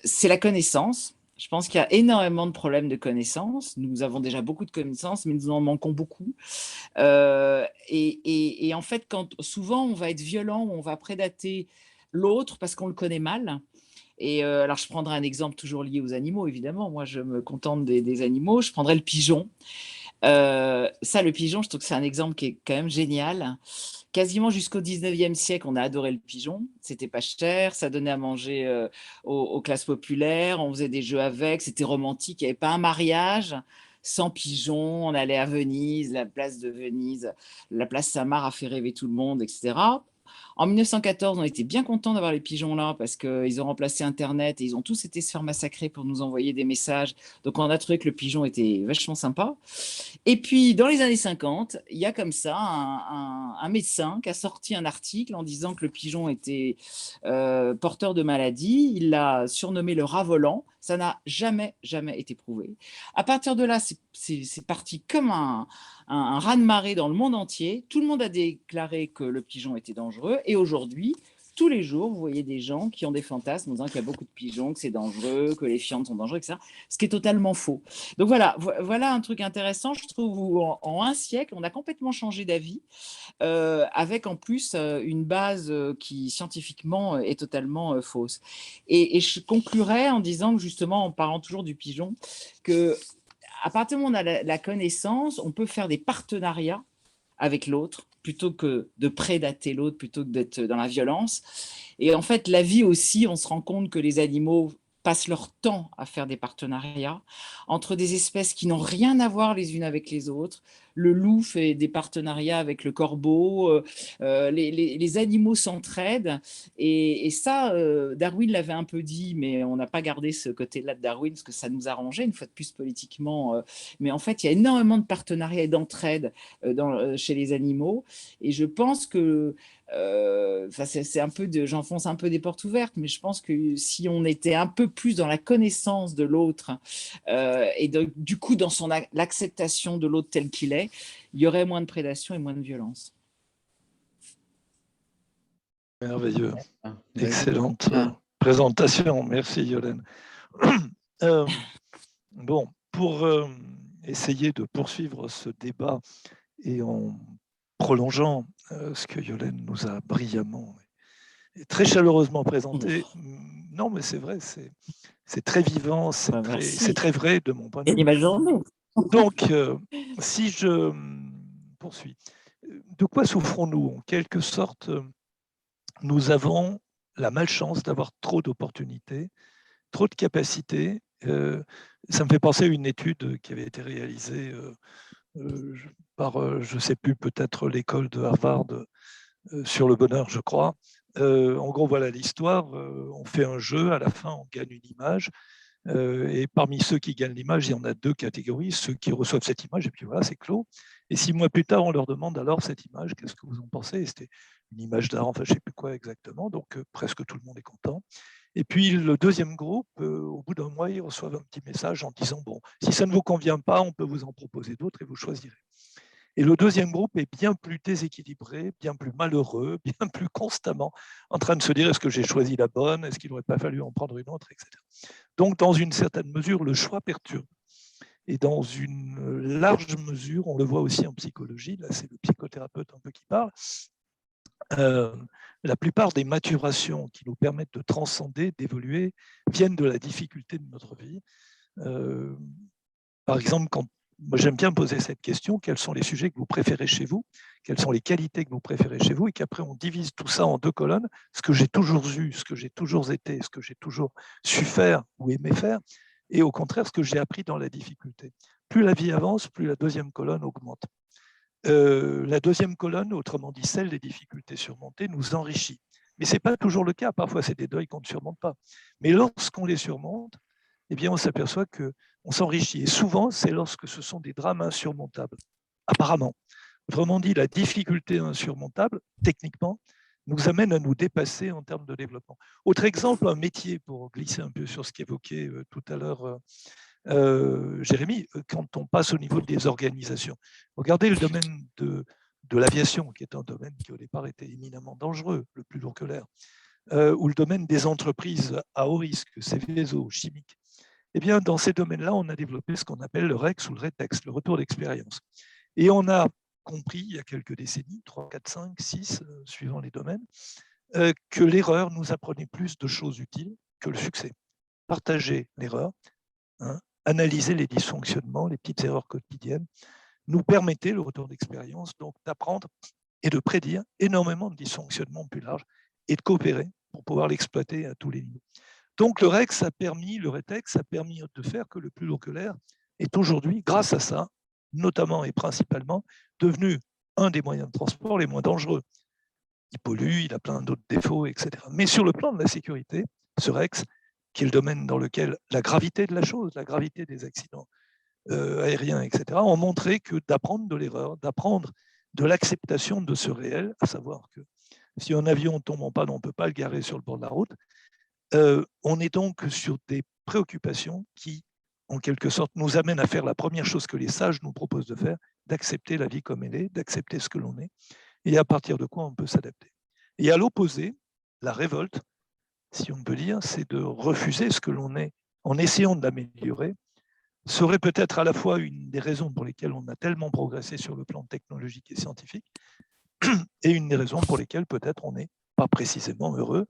c'est la connaissance. Je pense qu'il y a énormément de problèmes de connaissances. Nous avons déjà beaucoup de connaissances, mais nous en manquons beaucoup. Et en fait, souvent on va être violent, on va prédater l'autre parce qu'on le connaît mal. Et alors, je prendrai un exemple toujours lié aux animaux, évidemment. Moi, je me contente des animaux. Je prendrai le pigeon. Ça, le pigeon, je trouve que c'est un exemple qui est quand même génial. Quasiment jusqu'au 19e siècle, on a adoré le pigeon. C'était pas cher, ça donnait à manger aux classes populaires, on faisait des jeux avec, c'était romantique. Il n'y avait pas un mariage sans pigeon. On allait à Venise, la place de Venise, la place Saint-Marc a fait rêver tout le monde, etc. En 1914, on était bien contents d'avoir les pigeons là parce qu'ils ont remplacé Internet et ils ont tous été se faire massacrer pour nous envoyer des messages. Donc, on a trouvé que le pigeon était vachement sympa. Et puis, dans les années 50, il y a comme ça un médecin qui a sorti un article en disant que le pigeon était porteur de maladie. Il l'a surnommé le rat volant. Ça n'a jamais, jamais été prouvé. À partir de là, c'est parti comme un raz-de-marée dans le monde entier. Tout le monde a déclaré que le pigeon était dangereux. Et aujourd'hui, tous les jours, vous voyez des gens qui ont des fantasmes en disant qu'il y a beaucoup de pigeons, que c'est dangereux, que les fientes sont dangereuses, etc. Ce qui est totalement faux. Donc voilà un truc intéressant, je trouve, où en un siècle, on a complètement changé d'avis, avec en plus une base qui scientifiquement est totalement fausse. Et je conclurai en disant que justement, en parlant toujours du pigeon, que à partir du moment où on a la connaissance, on peut faire des partenariats avec l'autre plutôt que de prédater l'autre, plutôt que d'être dans la violence. Et en fait, la vie aussi, on se rend compte que les animaux passent leur temps à faire des partenariats entre des espèces qui n'ont rien à voir les unes avec les autres. Le loup fait des partenariats avec le corbeau, les animaux s'entraident. Et ça, Darwin l'avait un peu dit, mais on n'a pas gardé ce côté-là de Darwin parce que ça nous arrangeait, une fois de plus politiquement. Mais en fait, il y a énormément de partenariats et d'entraide chez les animaux. Et je pense que c'est un peu j'enfonce un peu des portes ouvertes, mais je pense que si on était un peu plus dans la connaissance de l'autre et du coup dans l'acceptation de l'autre tel qu'il est, il y aurait moins de prédation et moins de violence. Merveilleux. Excellente présentation. Merci, Yolène. Bon, pour essayer de poursuivre ce débat et en prolongeant ce que Yolène nous a brillamment et très chaleureusement présenté. Non, mais c'est vrai, c'est très vivant, c'est très vrai de mon point de vue. Et ma journée. Donc, si je poursuis, de quoi souffrons-nous? En quelque sorte, nous avons la malchance d'avoir trop d'opportunités, trop de capacités. Ça me fait penser à une étude qui avait été réalisée par, je ne sais plus, peut-être l'école de Harvard sur le bonheur, je crois. En gros, voilà l'histoire. On fait un jeu, à la fin, on gagne une image. Et parmi ceux qui gagnent l'image, il y en a deux catégories. Ceux qui reçoivent cette image, et puis voilà, c'est clos. Et 6 mois plus tard, on leur demande alors cette image, qu'est-ce que vous en pensez? Et c'était une image d'art, enfin, je ne sais plus quoi exactement. Donc, presque tout le monde est content. Et puis, le deuxième groupe, au bout d'un mois, ils reçoivent un petit message en disant, bon, si ça ne vous convient pas, on peut vous en proposer d'autres et vous choisirez. Et le deuxième groupe est bien plus déséquilibré, bien plus malheureux, bien plus constamment en train de se dire, est-ce que j'ai choisi la bonne? Est-ce qu'il n'aurait pas fallu en prendre une autre, etc. Donc, dans une certaine mesure, le choix perturbe. Et dans une large mesure, on le voit aussi en psychologie, là c'est le psychothérapeute un peu qui parle, la plupart des maturations qui nous permettent de transcender, d'évoluer, viennent de la difficulté de notre vie. Par exemple, moi j'aime bien poser cette question, quels sont les sujets que vous préférez chez vous? Quelles sont les qualités que vous préférez chez vous? Et qu'après on divise tout ça en 2 colonnes, ce que j'ai toujours eu, ce que j'ai toujours été, ce que j'ai toujours su faire ou aimé faire, et au contraire ce que j'ai appris dans la difficulté. Plus la vie avance, plus la deuxième colonne augmente. La deuxième colonne, autrement dit celle des difficultés surmontées, nous enrichit. Mais ce n'est pas toujours le cas, parfois c'est des deuils qu'on ne surmonte pas. Mais lorsqu'on les surmonte, eh bien, on s'aperçoit qu'on s'enrichit. Et souvent, c'est lorsque ce sont des drames insurmontables, apparemment. Autrement dit, la difficulté insurmontable, techniquement, nous amène à nous dépasser en termes de développement. Autre exemple, un métier, pour glisser un peu sur ce qu'évoquait tout à l'heure Jérémy, quand on passe au niveau des organisations. Regardez le domaine de l'aviation, qui est un domaine qui au départ était éminemment dangereux, le plus lourd que l'air, ou le domaine des entreprises à haut risque, Céveso, chimiques. Eh bien, dans ces domaines-là, on a développé ce qu'on appelle le REX ou le RETEX, le retour d'expérience. Et on a compris, il y a quelques décennies, 3, 4, 5, 6, suivant les domaines, que l'erreur nous apprenait plus de choses utiles que le succès. Partager l'erreur, hein, analyser les dysfonctionnements, les petites erreurs quotidiennes, nous permettait, le retour d'expérience, donc d'apprendre et de prédire énormément de dysfonctionnements plus larges et de coopérer pour pouvoir l'exploiter à tous les niveaux. Donc le RETEX a permis de faire que le plus lourd que l'air est aujourd'hui, grâce à ça, notamment et principalement, devenu un des moyens de transport les moins dangereux. Il pollue, il a plein d'autres défauts, etc. Mais sur le plan de la sécurité, ce REX, qui est le domaine dans lequel la gravité de la chose, la gravité des accidents aériens, etc., ont montré que d'apprendre de l'erreur, d'apprendre de l'acceptation de ce réel, à savoir que si un avion tombe en panne, on ne peut pas le garer sur le bord de la route, on est donc sur des préoccupations qui, en quelque sorte, nous amènent à faire la première chose que les sages nous proposent de faire, d'accepter la vie comme elle est, d'accepter ce que l'on est, et à partir de quoi on peut s'adapter. Et à l'opposé, la révolte, si on peut dire, c'est de refuser ce que l'on est en essayant de l'améliorer, serait peut-être à la fois une des raisons pour lesquelles on a tellement progressé sur le plan technologique et scientifique, et une des raisons pour lesquelles peut-être on n'est pas précisément heureux,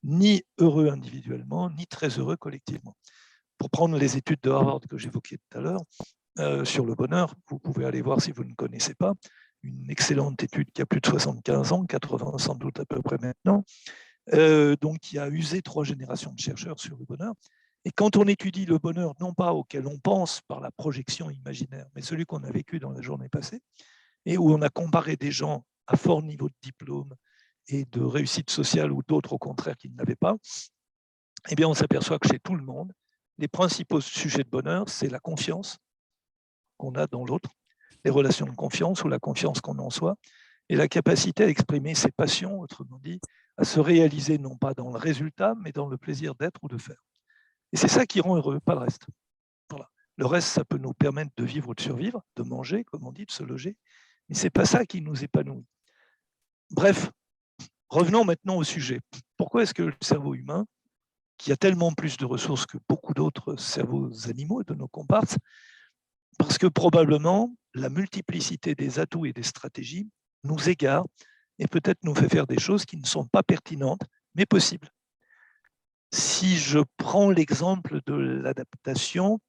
ni heureux individuellement, ni très heureux collectivement. Pour prendre les études de Harvard que j'évoquais tout à l'heure, sur le bonheur, vous pouvez aller voir si vous ne connaissez pas, une excellente étude qui a plus de 75 ans, 80 sans doute à peu près maintenant, donc qui a usé 3 générations de chercheurs sur le bonheur. Et quand on étudie le bonheur, non pas auquel on pense par la projection imaginaire, mais celui qu'on a vécu dans la journée passée, et où on a comparé des gens à fort niveau de diplôme et de réussite sociale ou d'autres au contraire qui ne l'avaient pas, eh bien on s'aperçoit que chez tout le monde, les principaux sujets de bonheur, c'est la confiance qu'on a dans l'autre, les relations de confiance ou la confiance qu'on a en soi, et la capacité à exprimer ses passions, autrement dit, à se réaliser non pas dans le résultat, mais dans le plaisir d'être ou de faire. Et c'est ça qui rend heureux, pas le reste. Voilà. Le reste, ça peut nous permettre de vivre ou de survivre, de manger, comme on dit, de se loger, mais ce n'est pas ça qui nous épanouit. Bref, revenons maintenant au sujet. Pourquoi est-ce que le cerveau humain, qui a tellement plus de ressources que beaucoup d'autres cerveaux animaux de nos comparses, parce que probablement la multiplicité des atouts et des stratégies nous égare et peut-être nous fait faire des choses qui ne sont pas pertinentes, mais possibles. Si je prends l'exemple de l'adaptation,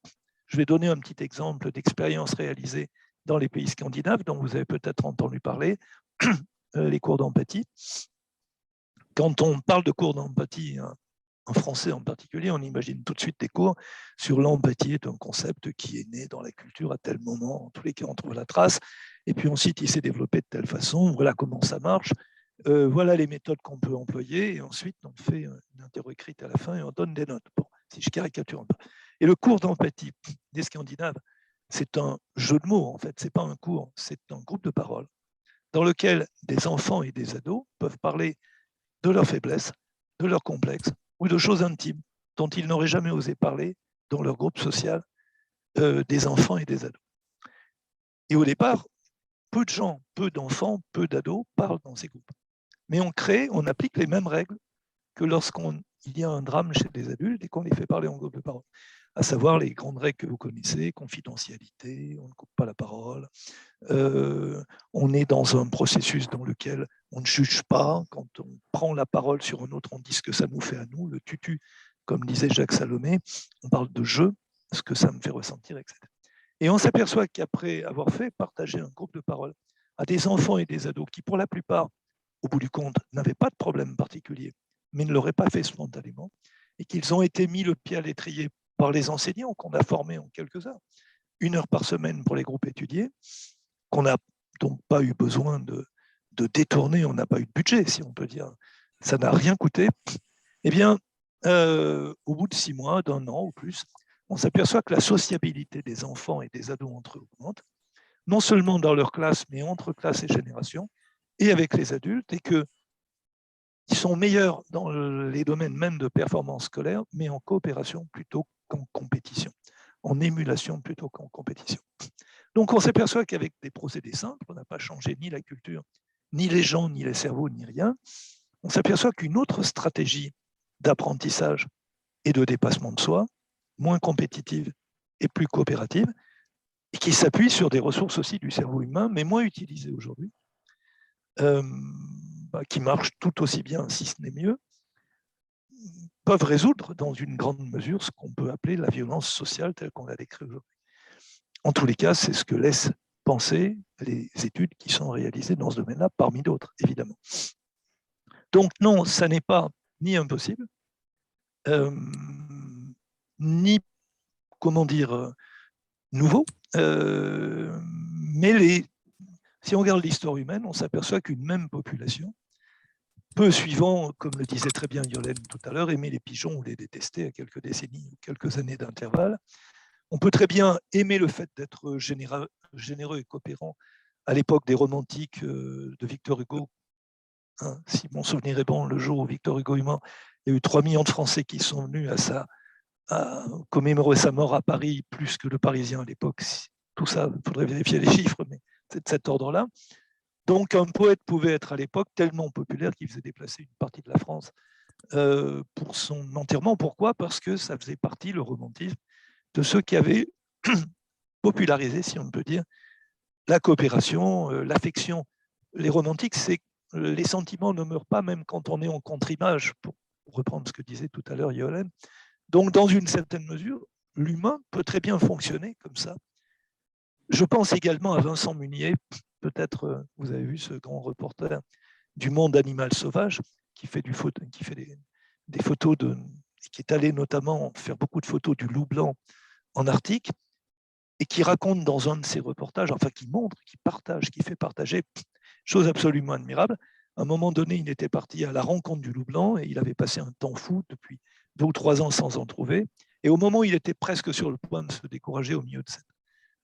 je vais donner un petit exemple d'expérience réalisée dans les pays scandinaves, dont vous avez peut-être entendu parler, les cours d'empathie. Quand on parle de cours d'empathie, en français en particulier, on imagine tout de suite des cours sur l'empathie, un concept qui est né dans la culture à tel moment, en tous les cas on trouve la trace, et puis ensuite il s'est développé de telle façon, voilà comment ça marche, voilà les méthodes qu'on peut employer, et ensuite on fait une interro écrite à la fin et on donne des notes, bon, si je caricature un peu. Et le cours d'empathie des Scandinaves, c'est un jeu de mots en fait, c'est pas un cours, c'est un groupe de parole dans lequel des enfants et des ados peuvent parler de leurs faiblesses, de leurs complexes, ou de choses intimes dont ils n'auraient jamais osé parler dans leur groupe social des enfants et des ados. Et au départ, peu de gens, peu d'enfants, peu d'ados parlent dans ces groupes. Mais on applique les mêmes règles que lorsqu'il y a un drame chez des adultes et qu'on les fait parler en groupe de parole. À savoir les grandes règles que vous connaissez, confidentialité, on ne coupe pas la parole, on est dans un processus dans lequel on ne juge pas, quand on prend la parole sur un autre, on dit ce que ça nous fait à nous, le tutu, comme disait Jacques Salomé, on parle de jeu, ce que ça me fait ressentir, etc. Et on s'aperçoit qu'après avoir fait partager un groupe de parole à des enfants et des ados qui, pour la plupart, au bout du compte, n'avaient pas de problème particulier, mais ne l'auraient pas fait spontanément, et qu'ils ont été mis le pied à l'étrier par les enseignants qu'on a formés en quelques heures, 1 heure par semaine pour les groupes étudiés, qu'on n'a donc pas eu besoin de détourner, on n'a pas eu de budget, si on peut dire, ça n'a rien coûté, eh bien, au bout de 6 mois, d'1 an ou plus, on s'aperçoit que la sociabilité des enfants et des ados entre eux augmente, non seulement dans leur classe, mais entre classes et générations, et avec les adultes, et qu'ils sont meilleurs dans les domaines même de performance scolaire, mais en coopération plutôt qu'en compétition, en émulation plutôt qu'en compétition. Donc on s'aperçoit qu'avec des procédés simples, on n'a pas changé ni la culture, ni les gens, ni les cerveaux, ni rien. On s'aperçoit qu'une autre stratégie d'apprentissage et de dépassement de soi, moins compétitive et plus coopérative, et qui s'appuie sur des ressources aussi du cerveau humain, mais moins utilisées aujourd'hui, qui marche tout aussi bien, si ce n'est mieux, peuvent résoudre dans une grande mesure ce qu'on peut appeler la violence sociale telle qu'on l'a décrit aujourd'hui. En tous les cas, c'est ce que laissent penser les études qui sont réalisées dans ce domaine-là, parmi d'autres, évidemment. Donc non, ça n'est pas ni impossible, ni, comment dire, nouveau, mais si on regarde l'histoire humaine, on s'aperçoit qu'une même population peut, suivant, comme le disait très bien Yolène tout à l'heure, aimer les pigeons ou les détester à quelques décennies ou quelques années d'intervalle. On peut très bien aimer le fait d'être généreux et coopérant à l'époque des romantiques de Victor Hugo. Hein, si mon souvenir est bon, le jour où Victor Hugo est mort, il y a eu 3 millions de Français qui sont venus à commémorer sa mort à Paris, plus que le Parisien à l'époque. Tout ça, il faudrait vérifier les chiffres, mais c'est de cet ordre-là. Donc un poète pouvait être à l'époque tellement populaire qu'il faisait déplacer une partie de la France pour son enterrement. Pourquoi? Parce que ça faisait partie, le romantisme, de ceux qui avaient popularisé, si on peut dire, la coopération, l'affection. Les romantiques, c'est les sentiments ne meurent pas même quand on est en contre-image, pour reprendre ce que disait tout à l'heure Yolène. Donc, dans une certaine mesure, l'humain peut très bien fonctionner comme ça. Je pense également à Vincent Munier, peut-être vous avez vu ce grand reporter du monde animal sauvage, qui fait des photos qui est allé notamment faire beaucoup de photos du loup blanc en Arctique, et qui raconte dans un de ses reportages, enfin qui montre, qui partage, qui fait partager, chose absolument admirable. À un moment donné, il était parti à la rencontre du loup blanc et il avait passé un temps fou depuis 2 ou 3 ans sans en trouver. Et au moment où il était presque sur le point de se décourager au milieu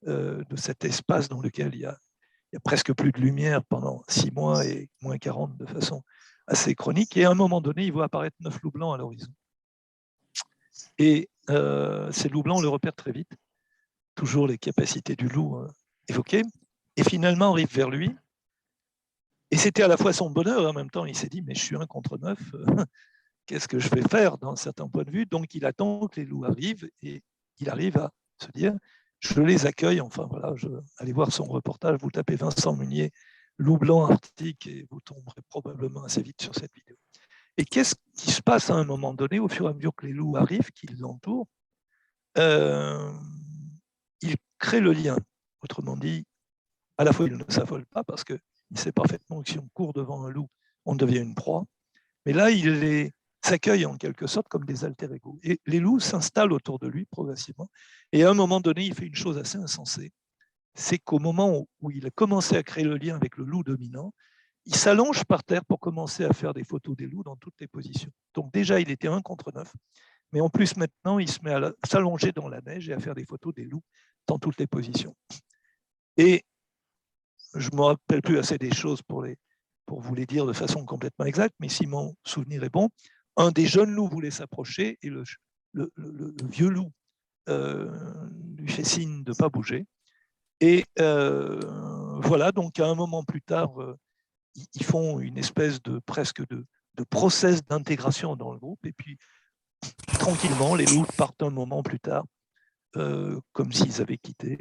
de cet espace dans lequel il y a presque plus de lumière pendant 6 mois et moins 40 de façon assez chronique, et à un moment donné, il voit apparaître 9 loups blancs à l'horizon. Et ces loups blancs, on le repère très vite, toujours les capacités du loup évoquées, et finalement arrive vers lui. Et c'était à la fois son bonheur, et en même temps, il s'est dit, mais je suis 1 contre 9, qu'est-ce que je vais faire d'un certain point de vue? Donc, il attend que les loups arrivent, et il arrive à se dire, je les accueille, enfin voilà, allez voir son reportage, vous tapez Vincent Munier, loup blanc arctique, et vous tomberez probablement assez vite sur cette vidéo. Et qu'est-ce qui se passe à un moment donné, au fur et à mesure que les loups arrivent, qu'ils l'entourent? Il crée le lien. Autrement dit, à la fois, il ne s'affole pas parce qu'il sait parfaitement que si on court devant un loup, on devient une proie. Mais là, il les s'accueille en quelque sorte comme des alter-ego. Et les loups s'installent autour de lui progressivement. Et à un moment donné, il fait une chose assez insensée. C'est qu'au moment où il a commencé à créer le lien avec le loup dominant, il s'allonge par terre pour commencer à faire des photos des loups dans toutes les positions. Donc déjà, il était 1 contre 9. Mais en plus, maintenant, il se met à s'allonger dans la neige et à faire des photos des loups dans toutes les positions. Et je ne me rappelle plus assez des choses pour vous les dire de façon complètement exacte, mais si mon souvenir est bon, un des jeunes loups voulait s'approcher et le vieux loup lui fait signe de ne pas bouger. Et voilà, donc à un moment plus tard, ils font une espèce de presque de process d'intégration dans le groupe, et puis tranquillement, les loups partent un moment plus tard, comme s'ils avaient quitté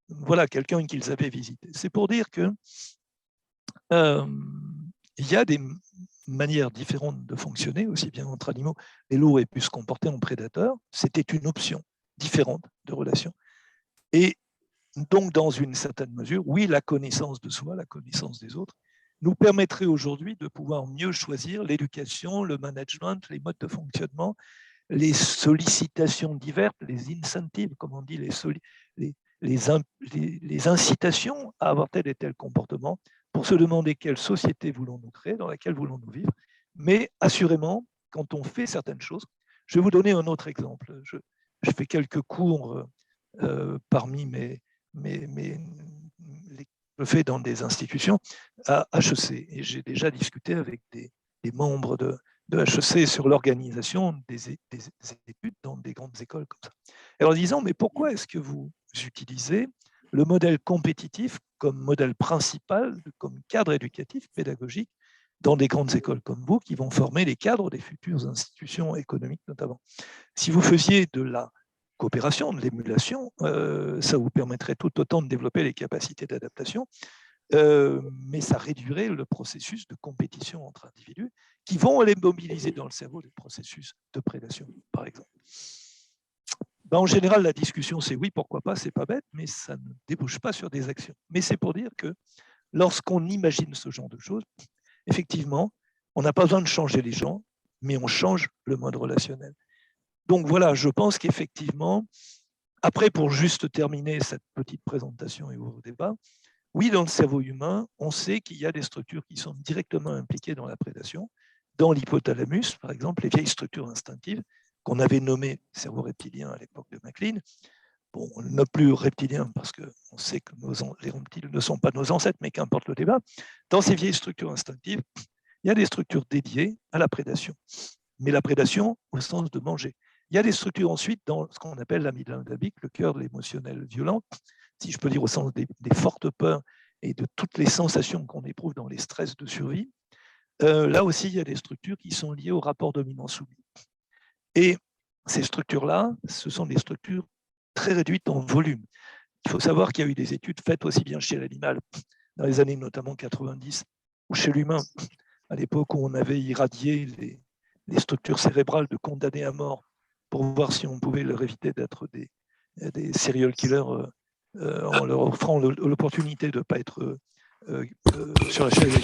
voilà, quelqu'un qu'ils avaient visité. C'est pour dire que il y a des manières différentes de fonctionner, aussi bien entre animaux. Les loups auraient pu se comporter en prédateurs, c'était une option différente de relation. Et donc, dans une certaine mesure, oui, la connaissance de soi, la connaissance des autres, nous permettrait aujourd'hui de pouvoir mieux choisir l'éducation, le management, les modes de fonctionnement, les sollicitations diverses, les incentives, comme on dit, les incitations à avoir tel et tel comportement, pour se demander quelle société voulons-nous créer, dans laquelle voulons-nous vivre. Mais assurément, quand on fait certaines choses, je vais vous donner un autre exemple. Je fais quelques cours parmi je fais dans des institutions à HEC, et j'ai déjà discuté avec des membres de HEC sur l'organisation des études dans des grandes écoles comme ça. Et en disant, mais pourquoi est-ce que vous utilisez le modèle compétitif comme modèle principal, comme cadre éducatif, pédagogique, dans des grandes écoles comme vous, qui vont former les cadres des futures institutions économiques notamment? Si vous faisiez de la coopération, de l'émulation, ça vous permettrait tout autant de développer les capacités d'adaptation mais ça réduirait le processus de compétition entre individus qui vont aller mobiliser dans le cerveau des processus de prédation, par exemple. Ben, en général, la discussion, c'est oui, pourquoi pas, c'est pas bête, mais ça ne débouche pas sur des actions. Mais c'est pour dire que lorsqu'on imagine ce genre de choses, effectivement, on n'a pas besoin de changer les gens, mais on change le mode relationnel. Donc voilà, je pense qu'effectivement, après, pour juste terminer cette petite présentation et ouvrir le débat, oui, dans le cerveau humain, on sait qu'il y a des structures qui sont directement impliquées dans la prédation. Dans l'hypothalamus, par exemple, les vieilles structures instinctives qu'on avait nommées cerveau reptilien à l'époque de MacLean. Bon, on ne nomme plus reptilien parce qu'on sait que les reptiles ne sont pas nos ancêtres, mais qu'importe le débat. Dans ces vieilles structures instinctives, il y a des structures dédiées à la prédation, mais la prédation au sens de manger. Il y a des structures ensuite dans ce qu'on appelle l'amygdale limbique, le cœur de l'émotionnel violent, si je peux dire au sens des fortes peurs et de toutes les sensations qu'on éprouve dans les stress de survie. Là aussi, il y a des structures qui sont liées au rapport dominant-soumis. Et ces structures-là, ce sont des structures très réduites en volume. Il faut savoir qu'il y a eu des études faites aussi bien chez l'animal, dans les années notamment 90, ou chez l'humain, à l'époque où on avait irradié les structures cérébrales de condamnés à mort pour voir si on pouvait leur éviter d'être des serial killers en leur offrant l'opportunité de ne pas être sur la chaise.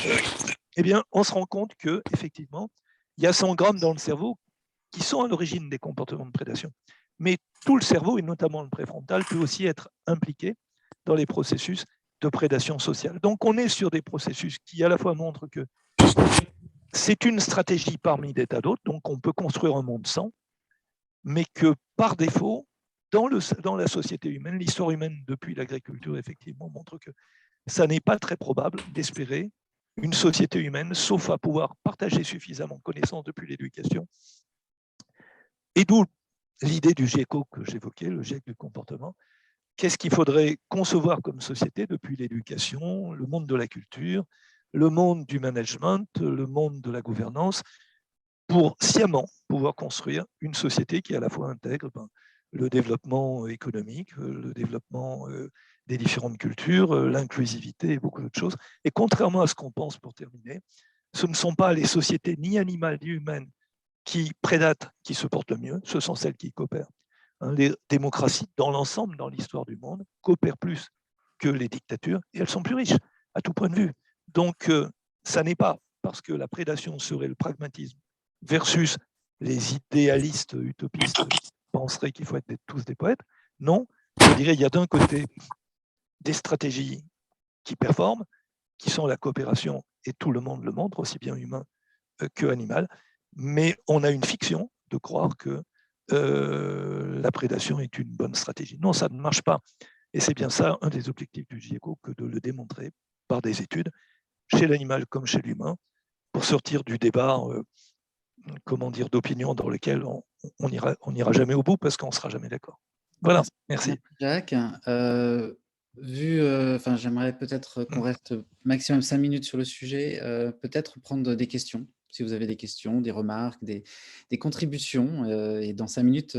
Eh bien, on se rend compte qu'effectivement, il y a 100 grammes dans le cerveau qui sont à l'origine des comportements de prédation. Mais tout le cerveau, et notamment le préfrontal, peut aussi être impliqué dans les processus de prédation sociale. Donc, on est sur des processus qui, à la fois, montrent que c'est une stratégie parmi des tas d'autres, donc on peut construire un monde sans, mais que, par défaut, dans la société humaine, l'histoire humaine depuis l'agriculture, effectivement, montre que ça n'est pas très probable d'espérer une société humaine, sauf à pouvoir partager suffisamment de connaissances depuis l'éducation. Et d'où l'idée du GIECO que j'évoquais, le GIEC du comportement. Qu'est-ce qu'il faudrait concevoir comme société depuis l'éducation, le monde de la culture, le monde du management, le monde de la gouvernance, pour sciemment pouvoir construire une société qui à la fois intègre le développement économique, le développement des différentes cultures, l'inclusivité et beaucoup d'autres choses. Et contrairement à ce qu'on pense, pour terminer, ce ne sont pas les sociétés ni animales ni humaines qui prédatent qui se portent le mieux, ce sont celles qui coopèrent. Les démocraties, dans l'ensemble, dans l'histoire du monde, coopèrent plus que les dictatures et elles sont plus riches, à tout point de vue. Donc, ça n'est pas parce que la prédation serait le pragmatisme versus les idéalistes utopistes qui penseraient qu'il faut être tous des poètes. Non, je dirais il y a d'un côté des stratégies qui performent, qui sont la coopération, et tout le monde le montre, aussi bien humain que animal, mais on a une fiction de croire que la prédation est une bonne stratégie. Non, ça ne marche pas. Et c'est bien ça, un des objectifs du GIECO, que de le démontrer par des études, chez l'animal comme chez l'humain, pour sortir du débat comment dire, d'opinion dans lequel on n'ira jamais au bout parce qu'on ne sera jamais d'accord. Voilà, merci. Jacques, j'aimerais peut-être qu'on reste maximum 5 minutes sur le sujet, peut-être prendre des questions, si vous avez des questions, des remarques, des contributions. Et dans 5 minutes,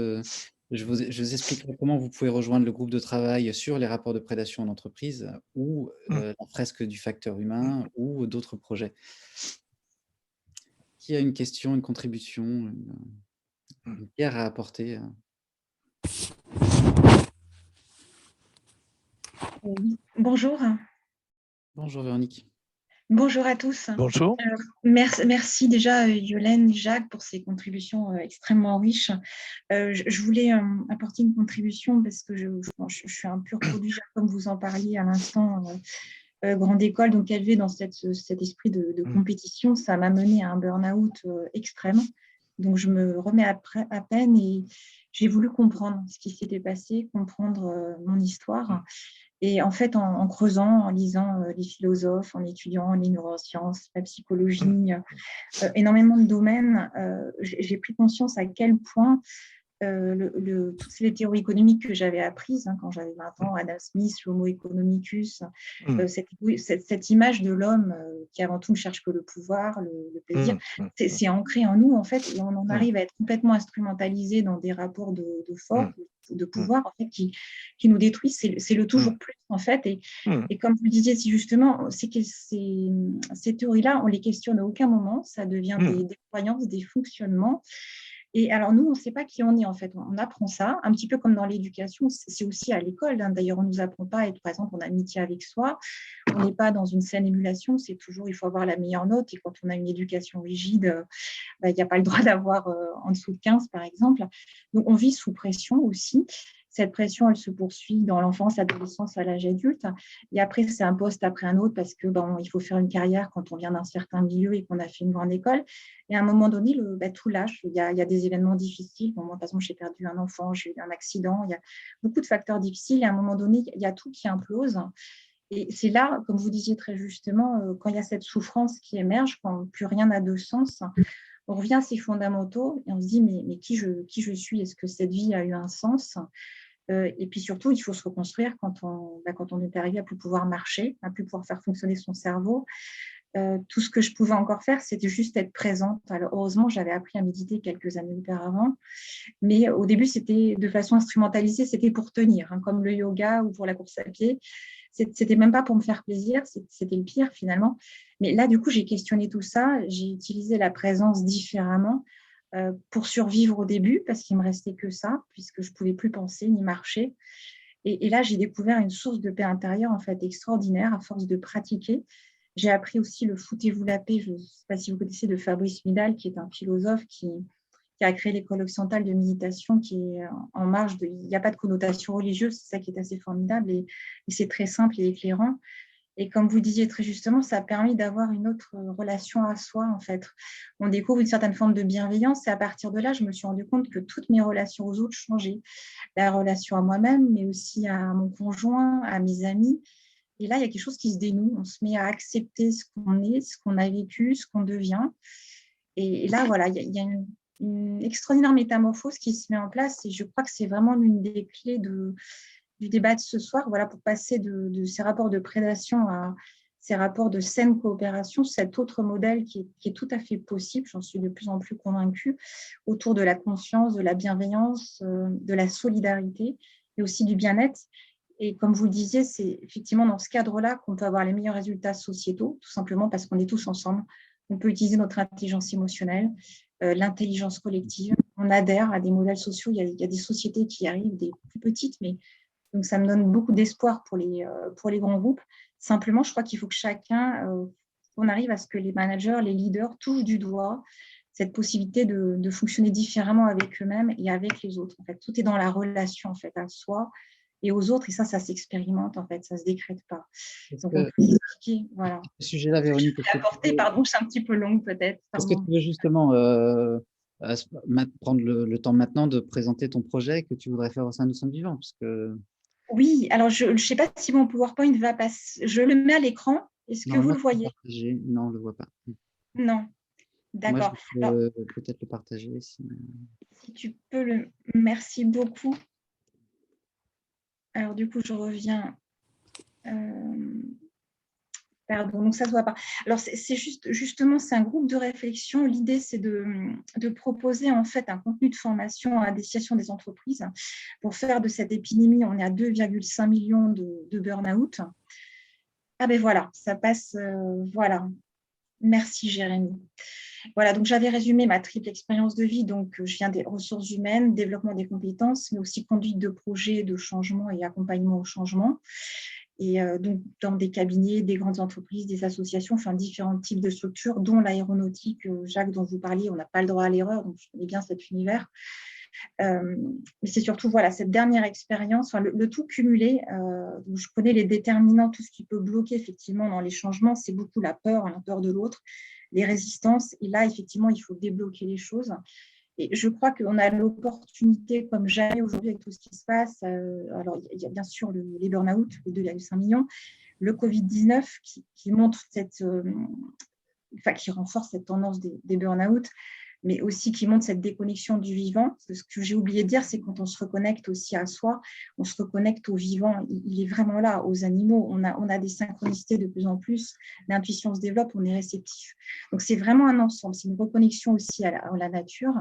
je vous expliquerai comment vous pouvez rejoindre le groupe de travail sur les rapports de prédation en entreprise ou la fresque du facteur humain ou d'autres projets. Qui a une question, une contribution, une pierre à apporter? Bonjour. Bonjour Véronique. Bonjour à tous. Bonjour. Merci déjà Yolène, Jacques pour ces contributions extrêmement riches. Je voulais apporter une contribution parce que je suis un pur produit, comme vous en parliez à l'instant, grande école, donc élevé dans cet esprit de compétition. Ça m'a mené à un burn-out extrême. Donc je me remets à peine et j'ai voulu comprendre ce qui s'était passé, comprendre mon histoire. Et en fait, en creusant, en lisant les philosophes, en étudiant les neurosciences, la psychologie, énormément de domaines, j'ai pris conscience à quel point toutes les théories économiques que j'avais apprises quand j'avais 20 ans, Adam Smith, l'Homo economicus, cette image de l'homme qui avant tout ne cherche que le pouvoir, le plaisir, c'est ancré en nous en fait, et on en arrive à être complètement instrumentalisé dans des rapports de force, de pouvoir en fait, qui nous détruisent. C'est le toujours plus en fait, et comme vous le disiez si justement, c'est que ces théories-là, on les questionne à aucun moment, ça devient des croyances, des fonctionnements. Et alors, nous, on ne sait pas qui on est, en fait. On apprend ça, un petit peu comme dans l'éducation. C'est aussi à l'école. D'ailleurs, on ne nous apprend pas à être, par exemple, en amitié avec soi. On n'est pas dans une saine émulation. C'est toujours, il faut avoir la meilleure note. Et quand on a une éducation rigide, il n'y a pas le droit d'avoir en dessous de 15, par exemple. Donc, on vit sous pression aussi. Cette pression, elle se poursuit dans l'enfance, l'adolescence, à l'âge adulte. Et après, c'est un poste après un autre parce que il faut faire une carrière quand on vient d'un certain milieu et qu'on a fait une grande école. Et à un moment donné, tout lâche. Il y a des événements difficiles. Moi, par exemple, j'ai perdu un enfant, j'ai eu un accident. Il y a beaucoup de facteurs difficiles. Et à un moment donné, il y a tout qui implose. Et c'est là, comme vous disiez très justement, quand il y a cette souffrance qui émerge, quand plus rien n'a de sens, on revient à ses fondamentaux et on se dit mais qui je suis? Est-ce que cette vie a eu un sens? Et puis surtout, il faut se reconstruire quand on est arrivé à plus pouvoir marcher, à plus pouvoir faire fonctionner son cerveau. Tout ce que je pouvais encore faire, c'était juste être présente. Alors, heureusement, j'avais appris à méditer quelques années auparavant, mais au début, c'était de façon instrumentalisée, c'était pour tenir, comme le yoga ou pour la course à pied. C'était même pas pour me faire plaisir, c'était le pire finalement. Mais là, du coup, j'ai questionné tout ça, j'ai utilisé la présence différemment pour survivre au début, parce qu'il me restait que ça, puisque je pouvais plus penser ni marcher. Et là, j'ai découvert une source de paix intérieure en fait extraordinaire à force de pratiquer. J'ai appris aussi le foutez-vous la paix, je ne sais pas si vous connaissez, de Fabrice Midal, qui est un philosophe qui a créé l'école occidentale de méditation, qui est en marge de... Il n'y a pas de connotation religieuse, c'est ça qui est assez formidable, et c'est très simple et éclairant. Et comme vous disiez très justement, ça a permis d'avoir une autre relation à soi, en fait. On découvre une certaine forme de bienveillance, et à partir de là, je me suis rendu compte que toutes mes relations aux autres changeaient. La relation à moi-même, mais aussi à mon conjoint, à mes amis. Et là, il y a quelque chose qui se dénoue. On se met à accepter ce qu'on est, ce qu'on a vécu, ce qu'on devient. Et là, voilà, il y a une extraordinaire métamorphose qui se met en place. Et je crois que c'est vraiment l'une des clés du débat de ce soir, voilà, pour passer de ces rapports de prédation à ces rapports de saine coopération, cet autre modèle qui est tout à fait possible, j'en suis de plus en plus convaincue, autour de la conscience, de la bienveillance, de la solidarité et aussi du bien-être. Et comme vous le disiez, c'est effectivement dans ce cadre-là qu'on peut avoir les meilleurs résultats sociétaux, tout simplement parce qu'on est tous ensemble. On peut utiliser notre intelligence émotionnelle, l'intelligence collective. On adhère à des modèles sociaux. Il y a des sociétés qui arrivent, des plus petites, mais donc ça me donne beaucoup d'espoir pour les grands groupes. Simplement, je crois qu'il faut que chacun, on arrive à ce que les managers, les leaders touchent du doigt cette possibilité de fonctionner différemment avec eux-mêmes et avec les autres. En fait, tout est dans la relation en fait à soi et aux autres, et ça s'expérimente en fait, ça se décrète pas. Donc on peut expliquer, voilà. Ce sujet-là, Véronique, Pardon, je suis un petit peu longue peut-être. Est-ce que tu veux justement prendre le temps maintenant de présenter ton projet que tu voudrais faire au sein de Nous sommes vivants, parce que... Oui, alors je ne sais pas si mon PowerPoint va passer. Je le mets à l'écran. Est-ce que vous le voyez? Non, on ne le voit pas. Non, d'accord. Moi, je peux peut-être le partager. Si tu peux le... Merci beaucoup. Alors du coup, je reviens... Pardon, donc ça ne se voit pas. Alors, c'est justement, c'est un groupe de réflexion. L'idée, c'est de proposer en fait un contenu de formation à destination des entreprises pour faire de cette épidémie, on est à 2,5 millions de burn-out. Ah ben voilà, ça passe, voilà. Merci Jérémy. Voilà, donc j'avais résumé ma triple expérience de vie. Donc, je viens des ressources humaines, développement des compétences, mais aussi conduite de projets de changement et accompagnement au changement. Et donc, dans des cabinets, des grandes entreprises, des associations, enfin différents types de structures, dont l'aéronautique, Jacques, dont vous parliez, on n'a pas le droit à l'erreur, donc je connais bien cet univers. Mais c'est surtout voilà, cette dernière expérience, enfin, le tout cumulé, où je connais les déterminants, tout ce qui peut bloquer effectivement dans les changements, c'est beaucoup la peur de l'autre, les résistances, et là, effectivement, il faut débloquer les choses. Et je crois qu'on a l'opportunité, comme jamais aujourd'hui avec tout ce qui se passe, alors il y a bien sûr les burn-out, les 2,5 millions, le Covid-19 qui montre qui renforce cette tendance des burn-out, mais aussi qui montre cette déconnexion du vivant. Ce que j'ai oublié de dire, c'est quand on se reconnecte aussi à soi, on se reconnecte au vivant. Il est vraiment là, aux animaux. On a des synchronicités de plus en plus. L'intuition se développe, on est réceptif. Donc, c'est vraiment un ensemble. C'est une reconnexion aussi à la nature.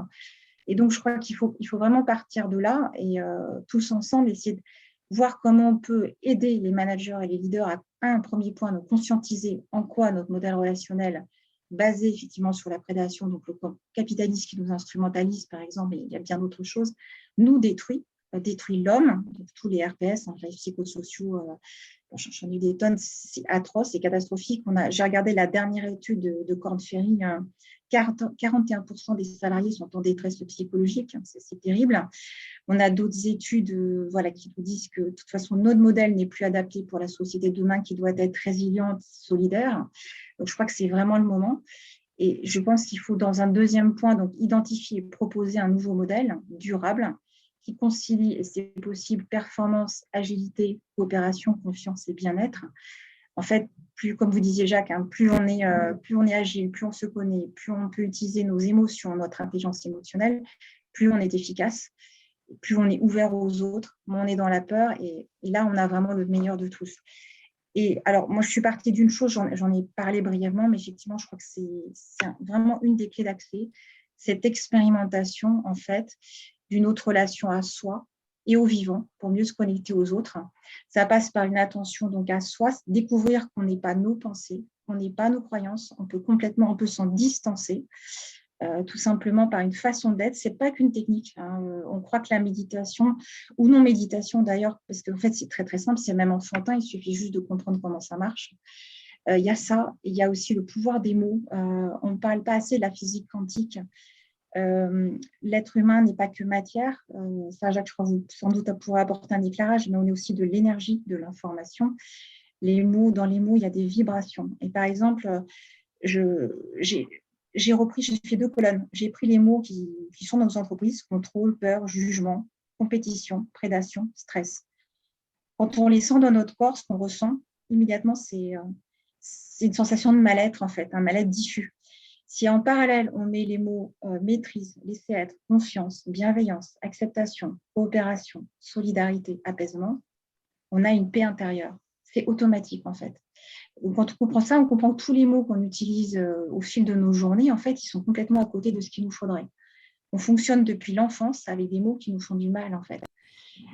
Et donc, je crois qu'il faut vraiment partir de là et tous ensemble essayer de voir comment on peut aider les managers et les leaders à, un premier point, nous conscientiser en quoi notre modèle relationnel basé effectivement sur la prédation, donc le capitalisme qui nous instrumentalise par exemple, mais il y a bien d'autres choses, nous détruit l'homme, donc tous les RPS, les psychosociaux, j'en ai eu des tonnes, c'est atroce, c'est catastrophique. J'ai regardé la dernière étude de Korn Ferry, 41% des salariés sont en détresse psychologique, c'est terrible. On a d'autres études qui nous disent que de toute façon, notre modèle n'est plus adapté pour la société de demain qui doit être résiliente, solidaire. Donc, je crois que c'est vraiment le moment. Et je pense qu'il faut, dans un deuxième point, donc, identifier et proposer un nouveau modèle durable qui concilie, et c'est possible, performance, agilité, coopération, confiance et bien-être. En fait, comme vous disiez Jacques, plus on est agile, plus on se connaît, plus on peut utiliser nos émotions, notre intelligence émotionnelle, plus on est efficace, plus on est ouvert aux autres, moins on est dans la peur, et là, on a vraiment le meilleur de tous. Et alors, moi, je suis partie d'une chose, j'en ai parlé brièvement, mais effectivement, je crois que c'est vraiment une des clés d'accès, cette expérimentation, en fait, d'une autre relation à soi et au vivant pour mieux se connecter aux autres. Ça passe par une attention donc à soi, découvrir qu'on n'est pas nos pensées, qu'on n'est pas nos croyances, on peut s'en distancer, tout simplement par une façon d'être. C'est pas qu'une technique. On croit que la méditation, ou non-méditation d'ailleurs, parce qu'en fait, c'est très, très simple, c'est même enfantin, il suffit juste de comprendre comment ça marche. Il y a ça, il y a aussi le pouvoir des mots. On ne parle pas assez de la physique quantique. L'être humain n'est pas que matière. Ça, Jacques, je crois que vous, sans doute, pourrez apporter un éclairage, mais on est aussi de l'énergie, de l'information. Dans les mots, il y a des vibrations. Et par exemple, j'ai fait 2 colonnes. J'ai pris les mots qui sont dans nos entreprises: contrôle, peur, jugement, compétition, prédation, stress. Quand on les sent dans notre corps, ce qu'on ressent immédiatement, c'est une sensation de mal-être, en fait, un mal-être diffus. Si en parallèle, on met les mots maîtrise, laisser être, confiance, bienveillance, acceptation, coopération, solidarité, apaisement, on a une paix intérieure. C'est automatique, en fait. Donc, quand on comprend ça, on comprend que tous les mots qu'on utilise au fil de nos journées, en fait, ils sont complètement à côté de ce qu'il nous faudrait. On fonctionne depuis l'enfance avec des mots qui nous font du mal, en fait.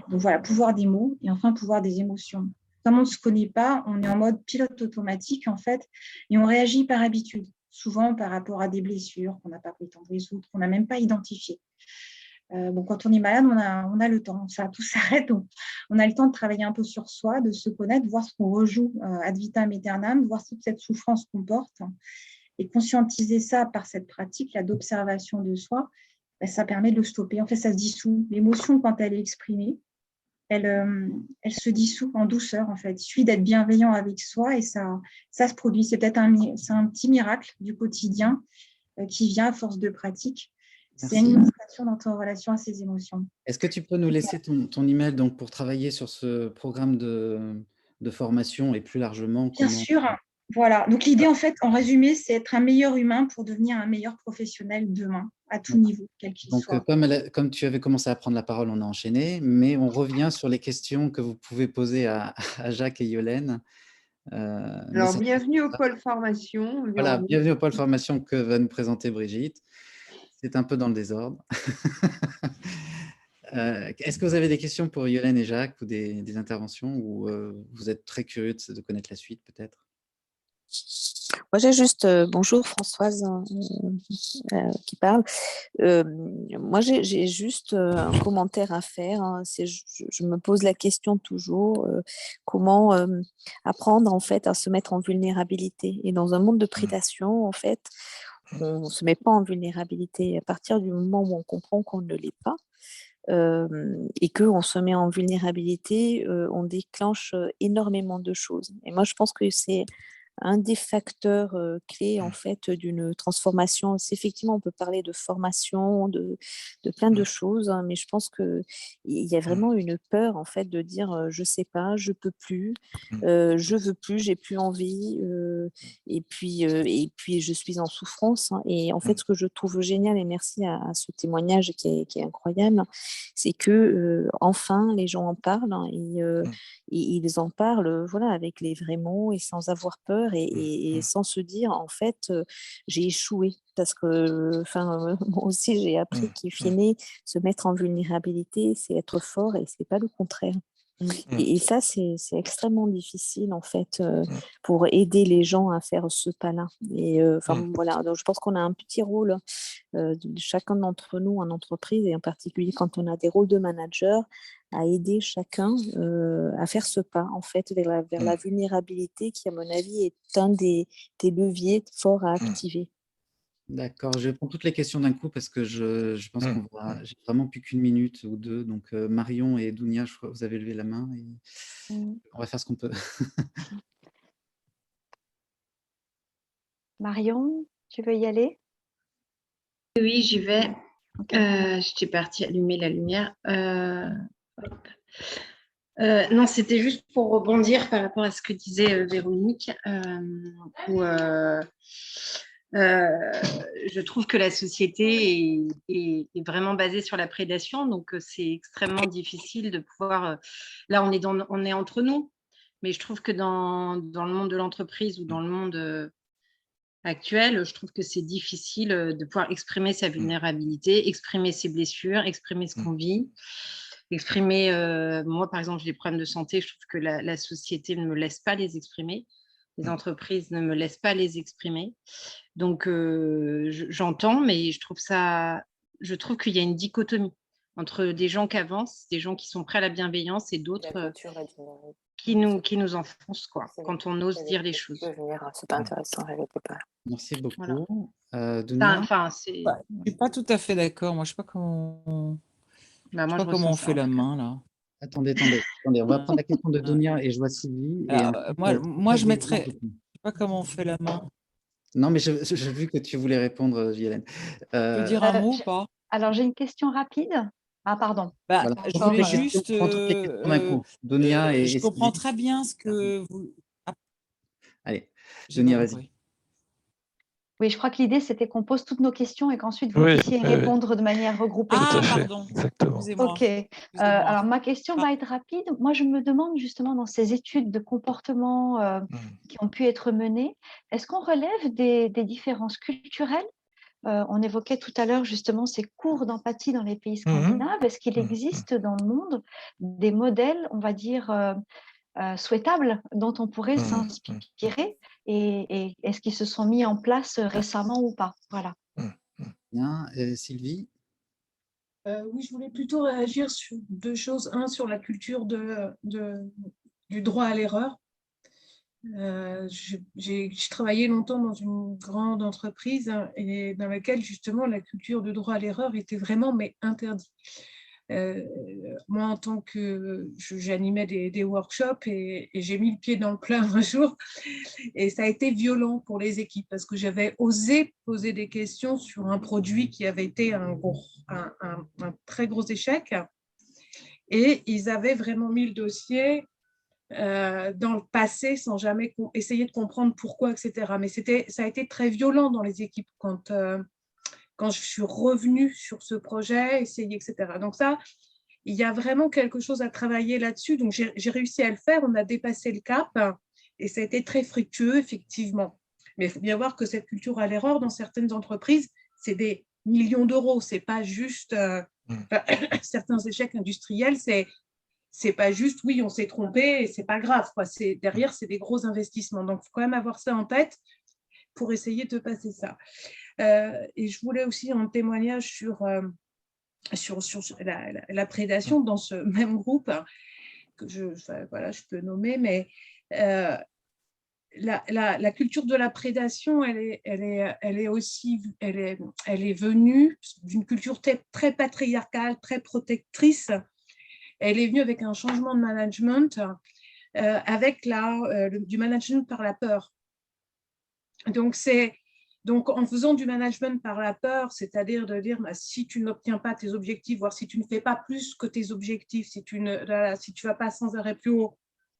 Donc voilà, pouvoir des mots et enfin pouvoir des émotions. Comme on ne se connaît pas, on est en mode pilote automatique, en fait, et on réagit par habitude, souvent par rapport à des blessures qu'on n'a pas pris le temps de résoudre, qu'on n'a même pas identifiées. Quand on est malade, on a le temps, ça, tout s'arrête. Donc, on a le temps de travailler un peu sur soi, de se connaître, voir ce qu'on rejoue ad vitam aeternam, voir toute cette souffrance qu'on porte, et conscientiser ça par cette pratique là, d'observation de soi, ça permet de le stopper. En fait, ça se dissout. L'émotion, quand elle est exprimée, elle se dissout en douceur, en fait. Il suffit d'être bienveillant avec soi et ça se produit. C'est peut-être un petit miracle du quotidien qui vient à force de pratique. Merci. C'est une initiation dans ton relation à ces émotions. Est-ce que tu peux nous laisser ton email donc, pour travailler sur ce programme de formation et plus largement Bien sûr. Voilà. Donc, l'idée, en fait, en résumé, c'est être un meilleur humain pour devenir un meilleur professionnel demain, à tout niveau, quel qu'il soit. Donc, comme tu avais commencé à prendre la parole, on a enchaîné, mais on revient sur les questions que vous pouvez poser à Jacques et Yolène. Alors, bienvenue au pôle formation. Voilà, bienvenue au pôle formation que va nous présenter Brigitte. C'est un peu dans le désordre. Est-ce que vous avez des questions pour Yolène et Jacques ou des interventions, ou vous êtes très curieux de connaître la suite peut-être? Moi, j'ai juste, bonjour Françoise qui parle. Moi, j'ai juste un commentaire à faire. Je me pose la question toujours, comment apprendre en fait à se mettre en vulnérabilité. Et dans un monde de prédation, en fait, on ne se met pas en vulnérabilité. À partir du moment où on comprend qu'on ne l'est pas, et qu'on se met en vulnérabilité, on déclenche énormément de choses. Et moi, je pense que c'est un des facteurs clés en fait d'une transformation. Effectivement, on peut parler de formation, de plein de choses, hein, mais je pense qu'il y a vraiment une peur en fait de dire je sais pas, je peux plus, je veux plus, j'ai plus envie, et puis je suis en souffrance, hein. Et en fait, ce que je trouve génial, et merci à ce témoignage qui est incroyable, c'est que enfin les gens en parlent, hein, et ils en parlent voilà, avec les vrais mots et sans avoir peur et sans se dire en fait j'ai échoué. Parce que moi aussi j'ai appris qu'il fallait se mettre en vulnérabilité, c'est être fort et c'est pas le contraire. Et ça, c'est extrêmement difficile, en fait, pour aider les gens à faire ce pas-là. Et voilà, donc je pense qu'on a un petit rôle, chacun d'entre nous en entreprise, et en particulier quand on a des rôles de manager, à aider chacun à faire ce pas, en fait, vers la vulnérabilité, qui, à mon avis, est un des leviers forts à activer. D'accord, je vais prendre toutes les questions d'un coup parce que je pense qu'on va. J'ai vraiment plus qu'une minute ou deux. Donc, Marion et Dounia, je crois que vous avez levé la main. Et on va faire ce qu'on peut. Marion, tu veux y aller? Oui, j'y vais. J'étais partie allumer la lumière. Non, c'était juste pour rebondir par rapport à ce que disait Véronique, où je trouve que la société est vraiment basée sur la prédation, donc c'est extrêmement difficile de pouvoir… là, on est entre nous, mais je trouve que dans le monde de l'entreprise ou dans le monde actuel, je trouve que c'est difficile de pouvoir exprimer sa vulnérabilité, exprimer ses blessures, exprimer ce qu'on vit. Exprimer, moi par exemple j'ai des problèmes de santé, je trouve que la société ne me laisse pas les exprimer, les entreprises ne me laissent pas les exprimer, donc j'entends, mais je trouve qu'il y a une dichotomie entre des gens qui avancent, des gens qui sont prêts à la bienveillance et d'autres qui nous enfoncent, quoi, quand on ose dire les choses. C'est pas intéressant, Merci beaucoup. Voilà. Dounia. Je ne suis pas tout à fait d'accord. Moi, je ne sais pas comment, on fait la main, là. Attendez, on va prendre la question de Dounia et je vois Sylvie. Et moi, je mettrais… Je ne sais pas comment on fait la main. Non, mais j'ai vu que tu voulais répondre, Violaine. Tu peux dire un mot ou pas? Alors, j'ai une question rapide. Ah, pardon. Voilà. Je voulais juste… Dounia et je comprends Sylvie. très bien ce que vous… Allez, Dounia, vas-y. Oui, je crois que l'idée, c'était qu'on pose toutes nos questions et qu'ensuite, vous puissiez répondre de manière regroupée. Ah, pardon. Exactement. Ok. Alors, ma question va être rapide. Moi, je me demande justement dans ces études de comportement qui ont pu être menées, est-ce qu'on relève des différences culturelles? On évoquait tout à l'heure justement ces cours d'empathie dans les pays scandinaves. Est-ce qu'il existe dans le monde des modèles, on va dire, souhaitables dont on pourrait s'inspirer, et est-ce qu'ils se sont mis en place récemment ou pas? Voilà. Bien, Sylvie? Oui, je voulais plutôt réagir sur deux choses. Un, sur la culture du droit à l'erreur. J'ai travaillé longtemps dans une grande entreprise et dans laquelle justement la culture du droit à l'erreur était vraiment interdite. Moi, en tant que j'animais des workshops et j'ai mis le pied dans le plat un jour et ça a été violent pour les équipes parce que j'avais osé poser des questions sur un produit qui avait été un très gros échec et ils avaient vraiment mis le dossier dans le passé sans jamais essayer de comprendre pourquoi, etc. Mais ça a été très violent dans les équipes quand je suis revenue sur ce projet, essayer, etc. Donc ça, il y a vraiment quelque chose à travailler là-dessus. Donc j'ai réussi à le faire, on a dépassé le cap et ça a été très fructueux, effectivement. Mais il faut bien voir que cette culture à l'erreur, dans certaines entreprises, c'est des millions d'euros. C'est pas juste certains échecs industriels, c'est pas juste, oui, on s'est trompé et c'est pas grave, quoi. Derrière, c'est des gros investissements. Donc, il faut quand même avoir ça en tête pour essayer de passer ça. Et je voulais aussi un témoignage sur la prédation dans ce même groupe que je peux nommer, mais la culture de la prédation, elle est venue d'une culture très patriarcale, très protectrice. Elle est venue avec un changement de management, avec du management par la peur. Donc, en faisant du management par la peur, c'est-à-dire de dire si tu n'obtiens pas tes objectifs, voire si tu ne fais pas plus que tes objectifs, si tu ne vas pas sans arrêt plus haut,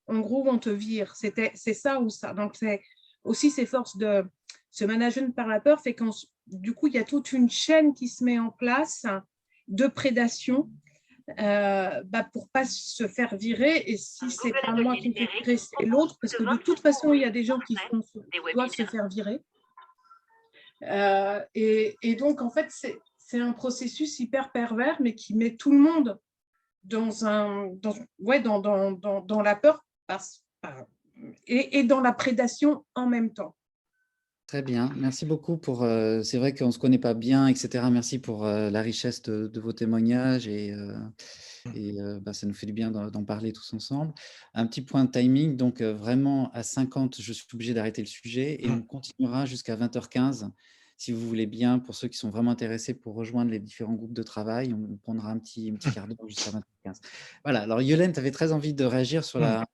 en gros, on te vire. C'est ça ou ça. Donc, c'est aussi ces forces de ce management par la peur fait du coup, il y a toute une chaîne qui se met en place de prédation pour pas se faire virer. Et si c'est pas moi qui me fais virer, c'est l'autre, parce que de toute façon, il y a des gens qui doivent se faire virer. Et donc, en fait, c'est un processus hyper pervers, mais qui met tout le monde dans la peur et dans la prédation en même temps. Très bien, merci beaucoup pour. C'est vrai qu'on ne se connaît pas bien, etc. Merci pour la richesse de vos témoignages ça nous fait du bien d'en parler tous ensemble. Un petit point de timing, donc vraiment à 50, je suis obligé d'arrêter le sujet et on continuera jusqu'à 20h15. Si vous voulez bien, pour ceux qui sont vraiment intéressés pour rejoindre les différents groupes de travail, on prendra un petit quart d'heure jusqu'à 20h15. Voilà, alors Yolène, tu avais très envie de réagir sur la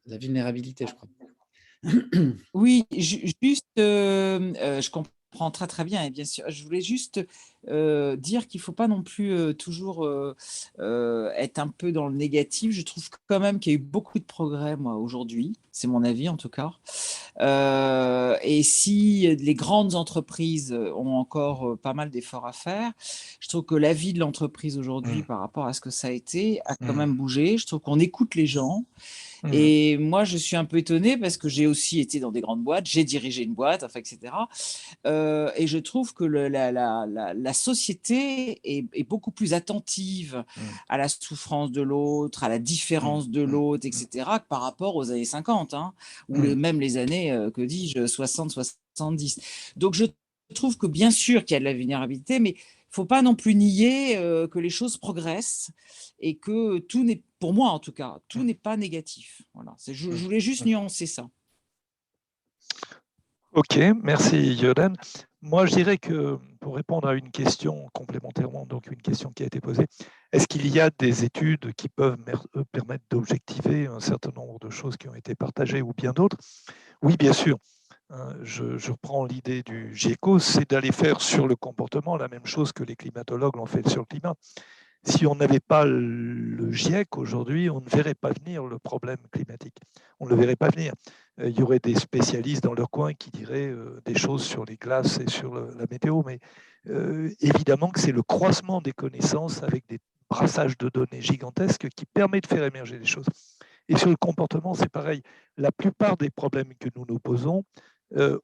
vulnérabilité, je crois. Oui, juste, je comprends très très bien, et bien sûr, je voulais juste dire qu'il ne faut pas non plus toujours être un peu dans le négatif. Je trouve quand même qu'il y a eu beaucoup de progrès, moi, aujourd'hui, c'est mon avis en tout cas. Et si les grandes entreprises ont encore pas mal d'efforts à faire, je trouve que la vie de l'entreprise aujourd'hui par rapport à ce que ça a été a quand même bougé. Je trouve qu'on écoute les gens. Et moi, je suis un peu étonnée parce que j'ai aussi été dans des grandes boîtes, j'ai dirigé une boîte, enfin, etc. Et je trouve que la société est beaucoup plus attentive à la souffrance de l'autre, à la différence de l'autre, etc., que par rapport aux années 50, ou même les années, que dis-je, 60, 70. Donc, je trouve que bien sûr qu'il y a de la vulnérabilité, mais il ne faut pas non plus nier que les choses progressent et que tout n'est, pour moi en tout cas, tout n'est pas négatif. Voilà. Je voulais juste nuancer ça. Ok, merci Yodan. Moi, je dirais que pour répondre à une question complémentairement, donc une question qui a été posée, est-ce qu'il y a des études qui peuvent permettre d'objectiver un certain nombre de choses qui ont été partagées ou bien d'autres? Oui, bien sûr. Je reprends l'idée du GIECO, c'est d'aller faire sur le comportement la même chose que les climatologues l'ont fait sur le climat. Si on n'avait pas le GIEC aujourd'hui, on ne verrait pas venir le problème climatique. On ne le verrait pas venir. Il y aurait des spécialistes dans leur coin qui diraient des choses sur les glaces et sur la météo, mais évidemment que c'est le croisement des connaissances avec des brassages de données gigantesques qui permet de faire émerger des choses. Et sur le comportement, c'est pareil. La plupart des problèmes que nous nous posons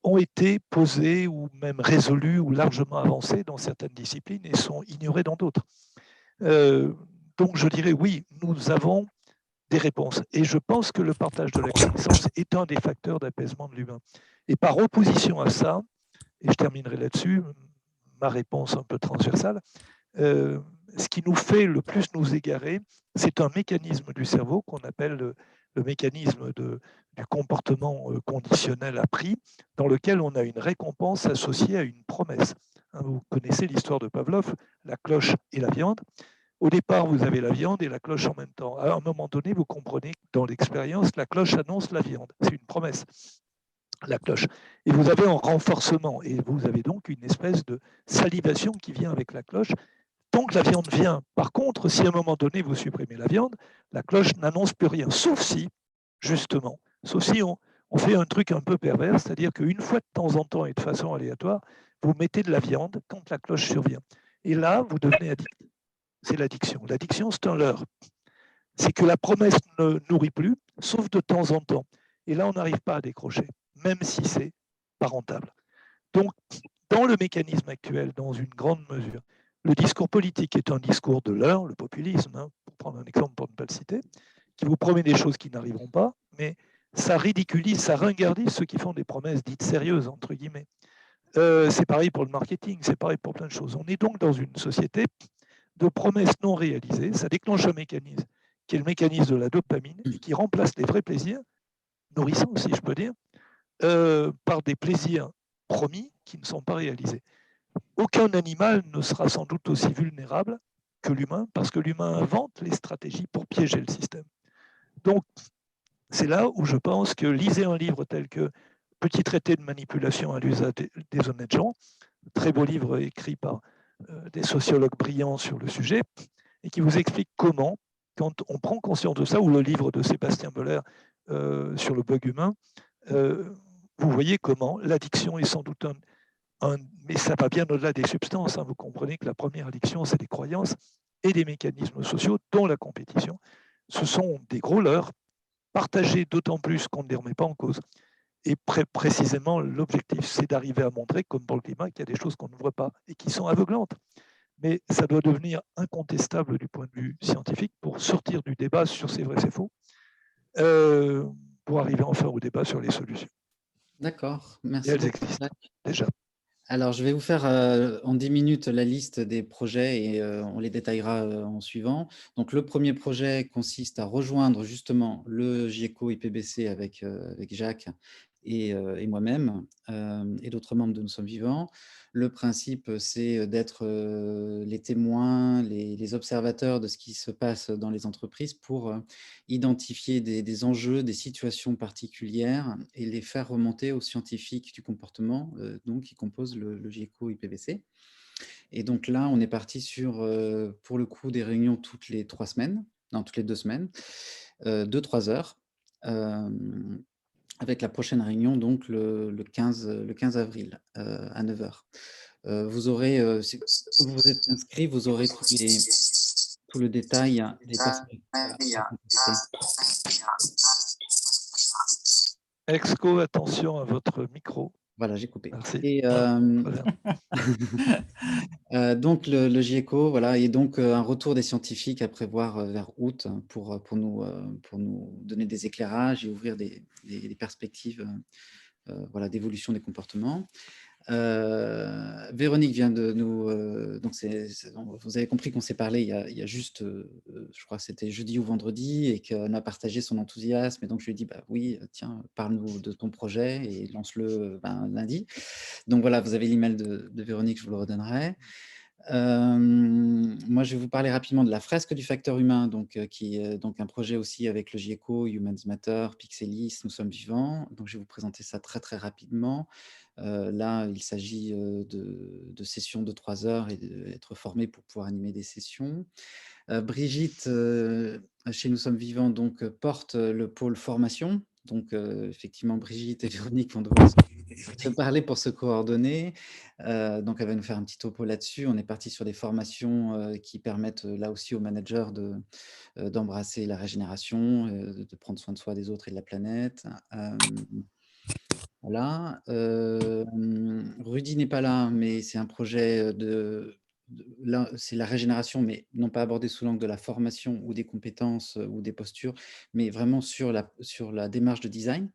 ont été posés ou même résolus ou largement avancés dans certaines disciplines et sont ignorés dans d'autres. Donc je dirais oui, nous avons des réponses. Et je pense que le partage de la connaissance est un des facteurs d'apaisement de l'humain. Et par opposition à ça, et je terminerai là-dessus, ma réponse un peu transversale, ce qui nous fait le plus nous égarer, c'est un mécanisme du cerveau qu'on appelle le mécanisme du comportement conditionnel appris, dans lequel on a une récompense associée à une promesse. Vous connaissez l'histoire de Pavlov, la cloche et la viande. Au départ, vous avez la viande et la cloche en même temps. À un moment donné, vous comprenez que dans l'expérience, la cloche annonce la viande. C'est une promesse, la cloche. Et vous avez un renforcement. Et vous avez donc une espèce de salivation qui vient avec la cloche. Tant que la viande vient. Par contre, si à un moment donné, vous supprimez la viande, la cloche n'annonce plus rien. Sauf si, justement, on fait un truc un peu pervers, c'est-à-dire qu'une fois de temps en temps et de façon aléatoire, vous mettez de la viande quand la cloche survient. Et là, vous devenez addict. C'est l'addiction. L'addiction, c'est un leurre. C'est que la promesse ne nourrit plus, sauf de temps en temps. Et là, on n'arrive pas à décrocher, même si c'est pas rentable. Donc, dans le mécanisme actuel, dans une grande mesure, le discours politique est un discours de leurre, le populisme, pour prendre un exemple pour ne pas le citer, qui vous promet des choses qui n'arriveront pas, mais ça ridiculise, ça ringardise ceux qui font des promesses dites sérieuses, entre guillemets. C'est pareil pour le marketing, c'est pareil pour plein de choses. On est donc dans une société de promesses non réalisées, ça déclenche un mécanisme qui est le mécanisme de la dopamine et qui remplace les vrais plaisirs, nourrissants si je peux dire, par des plaisirs promis qui ne sont pas réalisés. Aucun animal ne sera sans doute aussi vulnérable que l'humain, parce que l'humain invente les stratégies pour piéger le système. Donc, c'est là où je pense que lisez un livre tel que Petit traité de manipulation à l'usage des honnêtes gens, très beau livre écrit par des sociologues brillants sur le sujet, et qui vous explique comment, quand on prend conscience de ça, ou le livre de Sébastien Boller sur le bug humain, vous voyez comment l'addiction est sans doute mais ça va bien au-delà des substances. Hein. Vous comprenez que la première addiction, c'est des croyances et des mécanismes sociaux, dont la compétition. Ce sont des gros leurres, partagés d'autant plus qu'on ne les remet pas en cause. Et précisément, l'objectif, c'est d'arriver à montrer, comme pour le climat, qu'il y a des choses qu'on ne voit pas et qui sont aveuglantes. Mais ça doit devenir incontestable du point de vue scientifique pour sortir du débat sur c'est vrai, c'est faux, pour arriver enfin au débat sur les solutions. D'accord, Et merci elles beaucoup. existent déjà. Alors, je vais vous faire en 10 minutes la liste des projets et on les détaillera en suivant. Donc, le premier projet consiste à rejoindre justement le GIECO IPBC avec Jacques et moi-même et d'autres membres de Nous sommes vivants. Le principe, c'est d'être les témoins, les observateurs de ce qui se passe dans les entreprises pour identifier des enjeux, des situations particulières et les faire remonter aux scientifiques du comportement donc, qui composent le GIECO IPBC. Et donc là, on est parti sur, pour le coup, des réunions toutes les 3 semaines, non, toutes les 2 semaines, 2-3 heures, avec la prochaine réunion, donc le 15 avril, à 9 heures. Vous aurez, si vous êtes inscrit, vous aurez tout le détail des personnes. Exco, attention à votre micro. Voilà, j'ai coupé. Merci. Et Voilà. donc, le GIECO, voilà, et donc un retour des scientifiques à prévoir vers août pour nous donner des éclairages et ouvrir des perspectives voilà, d'évolution des comportements. Véronique vient de nous... donc vous avez compris qu'on s'est parlé il y a juste, je crois que c'était jeudi ou vendredi, et qu'on a partagé son enthousiasme. Et donc, je lui ai dit, bah, oui, tiens, parle-nous de ton projet et lance-le lundi. Donc, voilà, vous avez l'email de Véronique, je vous le redonnerai. Moi, je vais vous parler rapidement de la fresque du facteur humain, donc, qui est donc un projet aussi avec le GIECO, Humans Matter, Pixelis, Nous sommes vivants. Donc, je vais vous présenter ça très, très rapidement. Là, il s'agit de sessions de 3 heures et d'être formé pour pouvoir animer des sessions. Brigitte, chez Nous sommes vivants, donc, porte le pôle formation. Donc, effectivement, Brigitte et Véronique vont devoir se parler pour se coordonner. Donc, elle va nous faire un petit topo là-dessus. On est parti sur des formations qui permettent là aussi aux managers d'embrasser la régénération, de prendre soin de soi, des autres et de la planète. Voilà. Rudy n'est pas là, mais c'est un projet là, c'est la régénération, mais non pas abordé sous l'angle de la formation ou des compétences ou des postures, mais vraiment sur la démarche de design.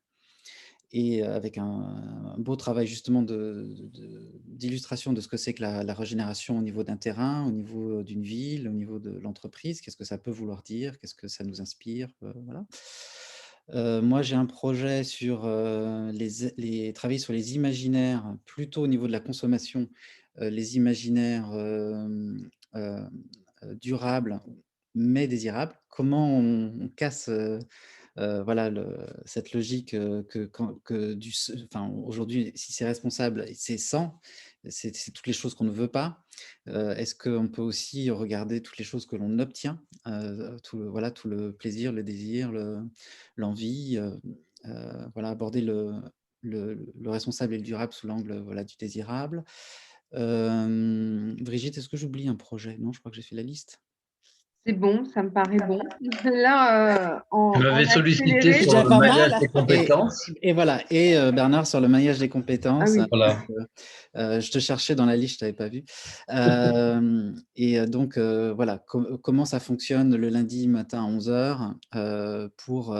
Et avec un beau travail justement d'illustration de ce que c'est que la régénération au niveau d'un terrain, au niveau d'une ville, au niveau de l'entreprise. Qu'est-ce que ça peut vouloir dire? Qu'est-ce que ça nous inspire? Voilà. Moi, j'ai un projet sur travailler sur les imaginaires, plutôt au niveau de la consommation, les imaginaires durables, mais désirables. Comment on casse voilà, cette logique que enfin, aujourd'hui, si c'est responsable, c'est sans, c'est toutes les choses qu'on ne veut pas. Est-ce qu'on peut aussi regarder toutes les choses que l'on obtient, voilà, tout le plaisir, le désir, l'envie, voilà, aborder le responsable et le durable sous l'angle voilà, du désirable. Brigitte, est-ce que j'oublie un projet? Non, je crois que j'ai fait la liste. C'est bon, ça me paraît bon. Là, Tu m'avais sollicité accéléré. sur le maillage des compétences. Et voilà, et Bernard sur le maillage des compétences. Ah oui. Voilà. Je te cherchais dans la liste, je t'avais pas vu. Et donc, voilà, comment ça fonctionne le lundi matin à 11 h pour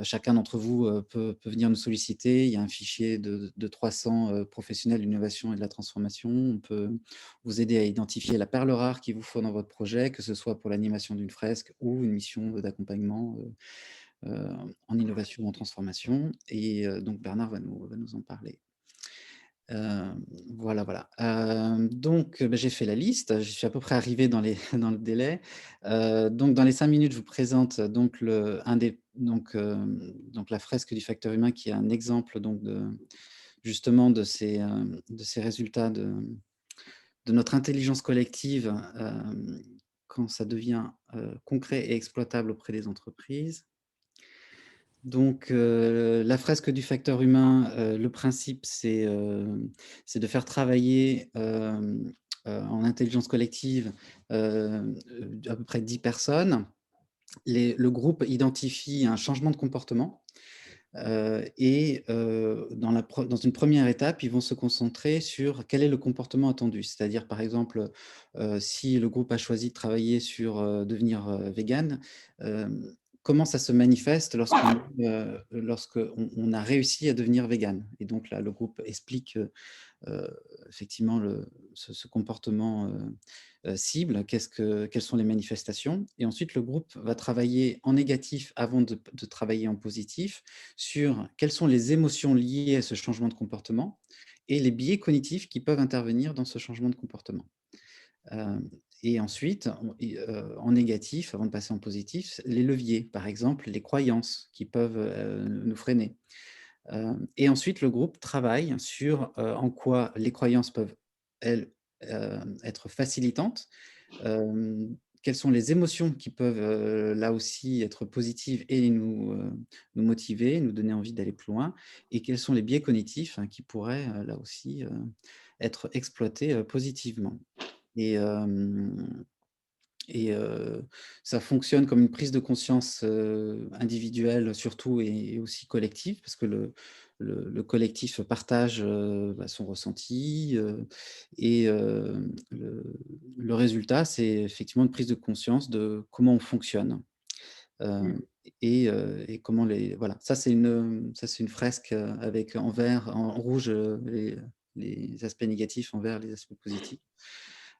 chacun d'entre vous peut venir nous solliciter. Il y a un fichier de 300 professionnels de l'innovation et de la transformation. On peut vous aider à identifier la perle rare qu'il vous faut dans votre projet, que ce soit pour l'animation d'une fresque ou une mission d'accompagnement en innovation ou en transformation. Et donc, Bernard va nous en parler. Voilà, voilà. Donc, j'ai fait la liste. Je suis à peu près arrivé dans le délai. Donc, dans les 5 minutes, je vous présente donc un des donc la fresque du facteur humain qui est un exemple donc, justement de ces résultats de notre intelligence collective quand ça devient concret et exploitable auprès des entreprises. Donc, la fresque du facteur humain, le principe, c'est de faire travailler en intelligence collective à peu près 10 personnes. Le groupe identifie un changement de comportement et dans une première étape, ils vont se concentrer sur quel est le comportement attendu. C'est-à-dire, par exemple, si le groupe a choisi de travailler sur devenir vegan, comment ça se manifeste lorsqu'on a réussi à devenir vegan. Et donc là, le groupe explique effectivement ce comportement cible, quelles sont les manifestations. Et ensuite, le groupe va travailler en négatif avant de travailler en positif sur quelles sont les émotions liées à ce changement de comportement et les biais cognitifs qui peuvent intervenir dans ce changement de comportement. Et ensuite, en négatif, avant de passer en positif, les leviers, par exemple, les croyances qui peuvent nous freiner. Et ensuite, le groupe travaille sur en quoi les croyances peuvent, elles, être facilitantes, quelles sont les émotions qui peuvent là aussi être positives et nous motiver, nous donner envie d'aller plus loin, et quels sont les biais cognitifs qui pourraient là aussi être exploités positivement. Et ça fonctionne comme une prise de conscience individuelle surtout et aussi collective, parce que le collectif partage son ressenti et le résultat, c'est effectivement une prise de conscience de comment on fonctionne et comment voilà. Ça, c'est une fresque avec en vert, en rouge les aspects négatifs, en vert les aspects positifs.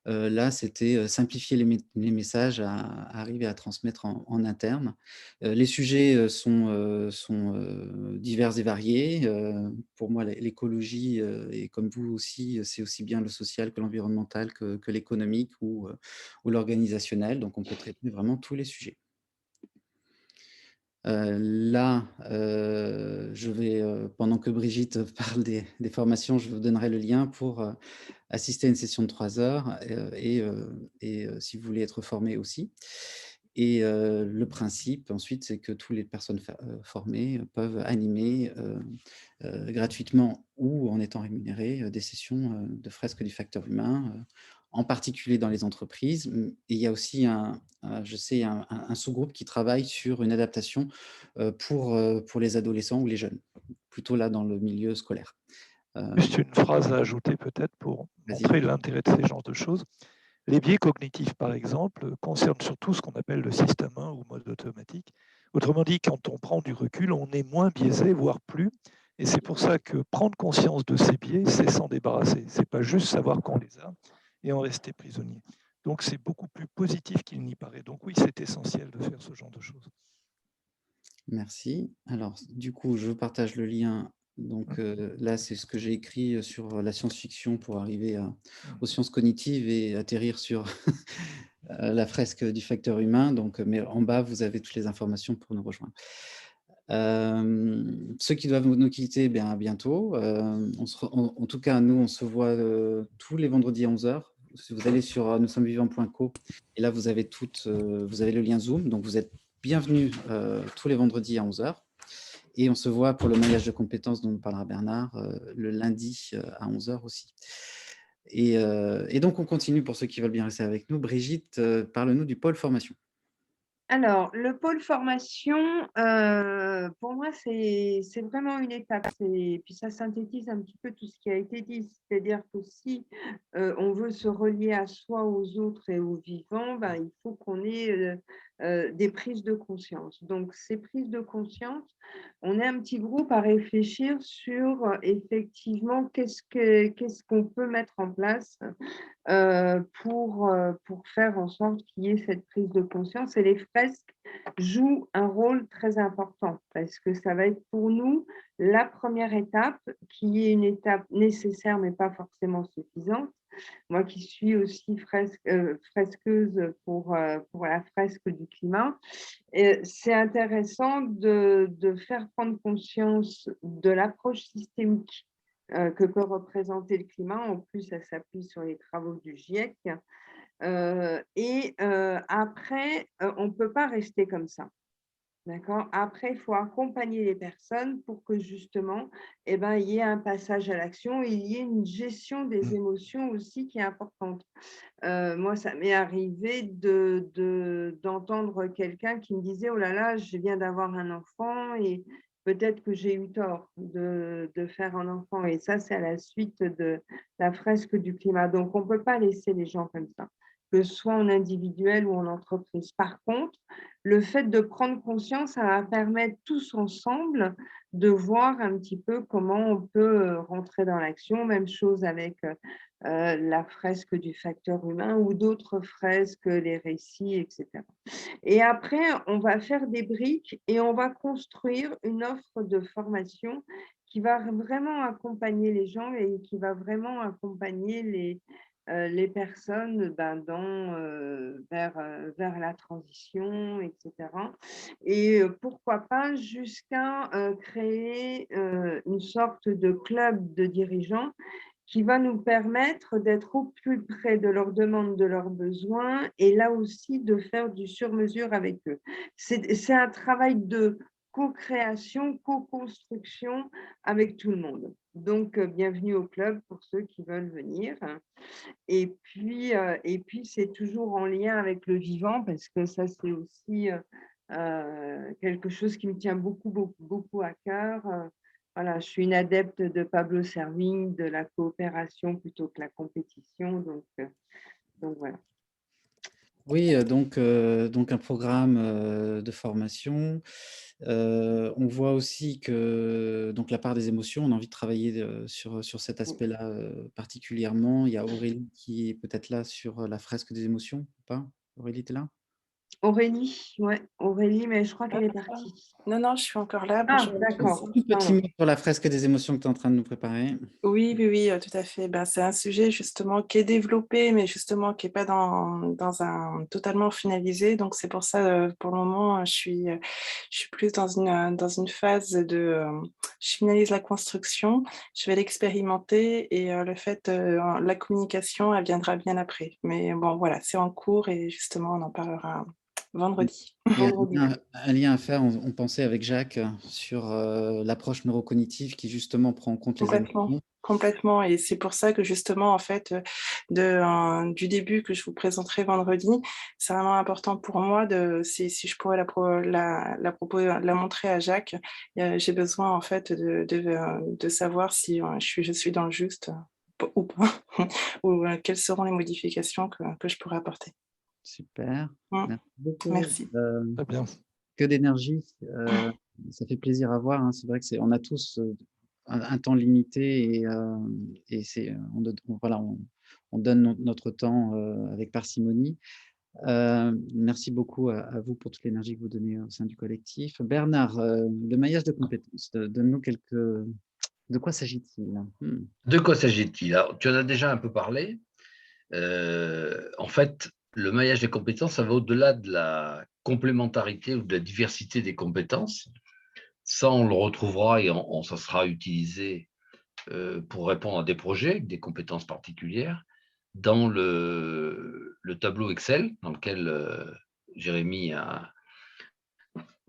Là, c'était simplifier les messages à arriver à transmettre en interne. Les sujets sont divers et variés. Pour moi, l'écologie, et comme vous aussi, c'est aussi bien le social que l'environnemental, que l'économique ou l'organisationnel. Donc, on peut traiter vraiment tous les sujets. Là, je vais, pendant que Brigitte parle des formations, je vous donnerai le lien pour assister à une session de 3 heures et si vous voulez être formé aussi. Et le principe ensuite, c'est que toutes les personnes formées peuvent animer gratuitement ou en étant rémunérées des sessions de fresque du facteur humain, en particulier dans les entreprises. Et il y a aussi je sais, un sous-groupe qui travaille sur une adaptation pour les adolescents ou les jeunes, plutôt là dans le milieu scolaire. Juste une phrase à ajouter peut-être pour montrer l'intérêt de ces genres de choses. Les biais cognitifs, par exemple, concernent surtout ce qu'on appelle le système 1 ou mode automatique. Autrement dit, quand on prend du recul, on est moins biaisé, voire plus. Et c'est pour ça que prendre conscience de ces biais, c'est s'en débarrasser. Ce n'est pas juste savoir qu'on les a et en rester prisonnier. Donc, c'est beaucoup plus positif qu'il n'y paraît. Donc oui, c'est essentiel de faire ce genre de choses. Merci. Alors, du coup, je partage le lien. Donc là, c'est ce que j'ai écrit sur la science-fiction pour arriver aux sciences cognitives et atterrir sur la fresque du facteur humain. Donc, mais en bas, vous avez toutes les informations pour nous rejoindre. Ceux qui doivent nous quitter, bien, à bientôt. En tout cas, nous, on se voit tous les vendredis à 11 h. Si vous allez sur noussomesvivants.co, et là, vous avez le lien Zoom. Donc, vous êtes bienvenus tous les vendredis à 11 h. Et on se voit pour le maillage de compétences dont nous parlera Bernard le lundi à 11 h aussi. Et donc, on continue pour ceux qui veulent bien rester avec nous. Brigitte, parle-nous du pôle formation. Alors, le pôle formation, pour moi, c'est vraiment une étape. Puis ça synthétise un petit peu tout ce qui a été dit. C'est-à-dire que si on veut se relier à soi, aux autres et aux vivants, il faut qu'on ait des prises de conscience. Donc, ces prises de conscience, on est un petit groupe à réfléchir sur effectivement qu'est-ce qu'on peut mettre en place pour faire en sorte qu'il y ait cette prise de conscience. Et les fresques jouent un rôle très important parce que ça va être pour nous la première étape, qui est une étape nécessaire mais pas forcément suffisante. Moi qui suis aussi fresqueuse pour la fresque du climat, c'est intéressant de faire prendre conscience de l'approche systémique que peut représenter le climat. En plus, ça s'appuie sur les travaux du GIEC. Après, on ne peut pas rester comme ça. D'accord. Après, il faut accompagner les personnes pour que justement, il y ait un passage à l'action, il y ait une gestion des émotions aussi qui est importante. Moi, ça m'est arrivé d'entendre quelqu'un qui me disait « Oh là là, je viens d'avoir un enfant et peut-être que j'ai eu tort de faire un enfant. » Et ça, c'est à la suite de la fresque du climat. Donc, on ne peut pas laisser les gens comme ça, que ce soit en individuel ou en entreprise. Par contre, le fait de prendre conscience, ça va permettre tous ensemble de voir un petit peu comment on peut rentrer dans l'action. Même chose avec la fresque du facteur humain ou d'autres fresques, les récits, etc. Et après, on va faire des briques et on va construire une offre de formation qui va vraiment accompagner les gens et qui va vraiment accompagner les personnes vers la transition, etc. Et pourquoi pas jusqu'à créer une sorte de club de dirigeants qui va nous permettre d'être au plus près de leurs demandes, de leurs besoins, et là aussi de faire du sur-mesure avec eux. C'est un travail de co-création, co-construction avec tout le monde. Donc, bienvenue au club pour ceux qui veulent venir. Et puis c'est toujours en lien avec le vivant, parce que ça, c'est aussi quelque chose qui me tient beaucoup, beaucoup, beaucoup à cœur. Voilà, je suis une adepte de Pablo Servigne, de la coopération plutôt que la compétition. Donc voilà. Oui, donc un programme de formation. On voit aussi que donc la part des émotions, on a envie de travailler sur cet aspect-là particulièrement. Il y a Aurélie qui est peut-être là sur la fresque des émotions, ou pas? Aurélie, tu es là? Aurélie, ouais, Aurélie, mais je crois qu'elle est partie. Non, je suis encore là. Ah, Bonjour. d'accord. Un petit mot sur la fresque des émotions que tu es en train de nous préparer. Oui, tout à fait. Ben, c'est un sujet justement qui est développé, mais justement qui n'est pas dans un totalement finalisé. Donc c'est pour ça, pour le moment, je suis plus dans une phase je finalise la construction, je vais l'expérimenter et le fait, la communication, elle viendra bien après. Mais bon, voilà, c'est en cours et justement, on en parlera vendredi. Il y a un lien à faire, on pensait avec Jacques, sur l'approche neurocognitive qui justement prend en compte les émotions. Complètement. Et c'est pour ça que justement, en fait, du début que je vous présenterai vendredi, c'est vraiment important pour moi si je pourrais la montrer à Jacques. J'ai besoin en fait de savoir si je suis dans le juste ou pas, ou quelles seront les modifications que je pourrais apporter. Super, merci beaucoup. Merci. Très bien. Que d'énergie, ça fait plaisir à voir. Hein. C'est vrai que on a tous un temps limité et on donne notre temps avec parcimonie. Merci beaucoup à vous pour toute l'énergie que vous donnez au sein du collectif. Bernard, le maillage de compétences, donne-nous de quoi s'agit-il? De quoi s'agit-il? Alors, tu en as déjà un peu parlé. En fait, le maillage des compétences, ça va au-delà de la complémentarité ou de la diversité des compétences. Ça, on le retrouvera et ça sera utilisé pour répondre à des projets, des compétences particulières, dans le tableau Excel, dans lequel Jérémy a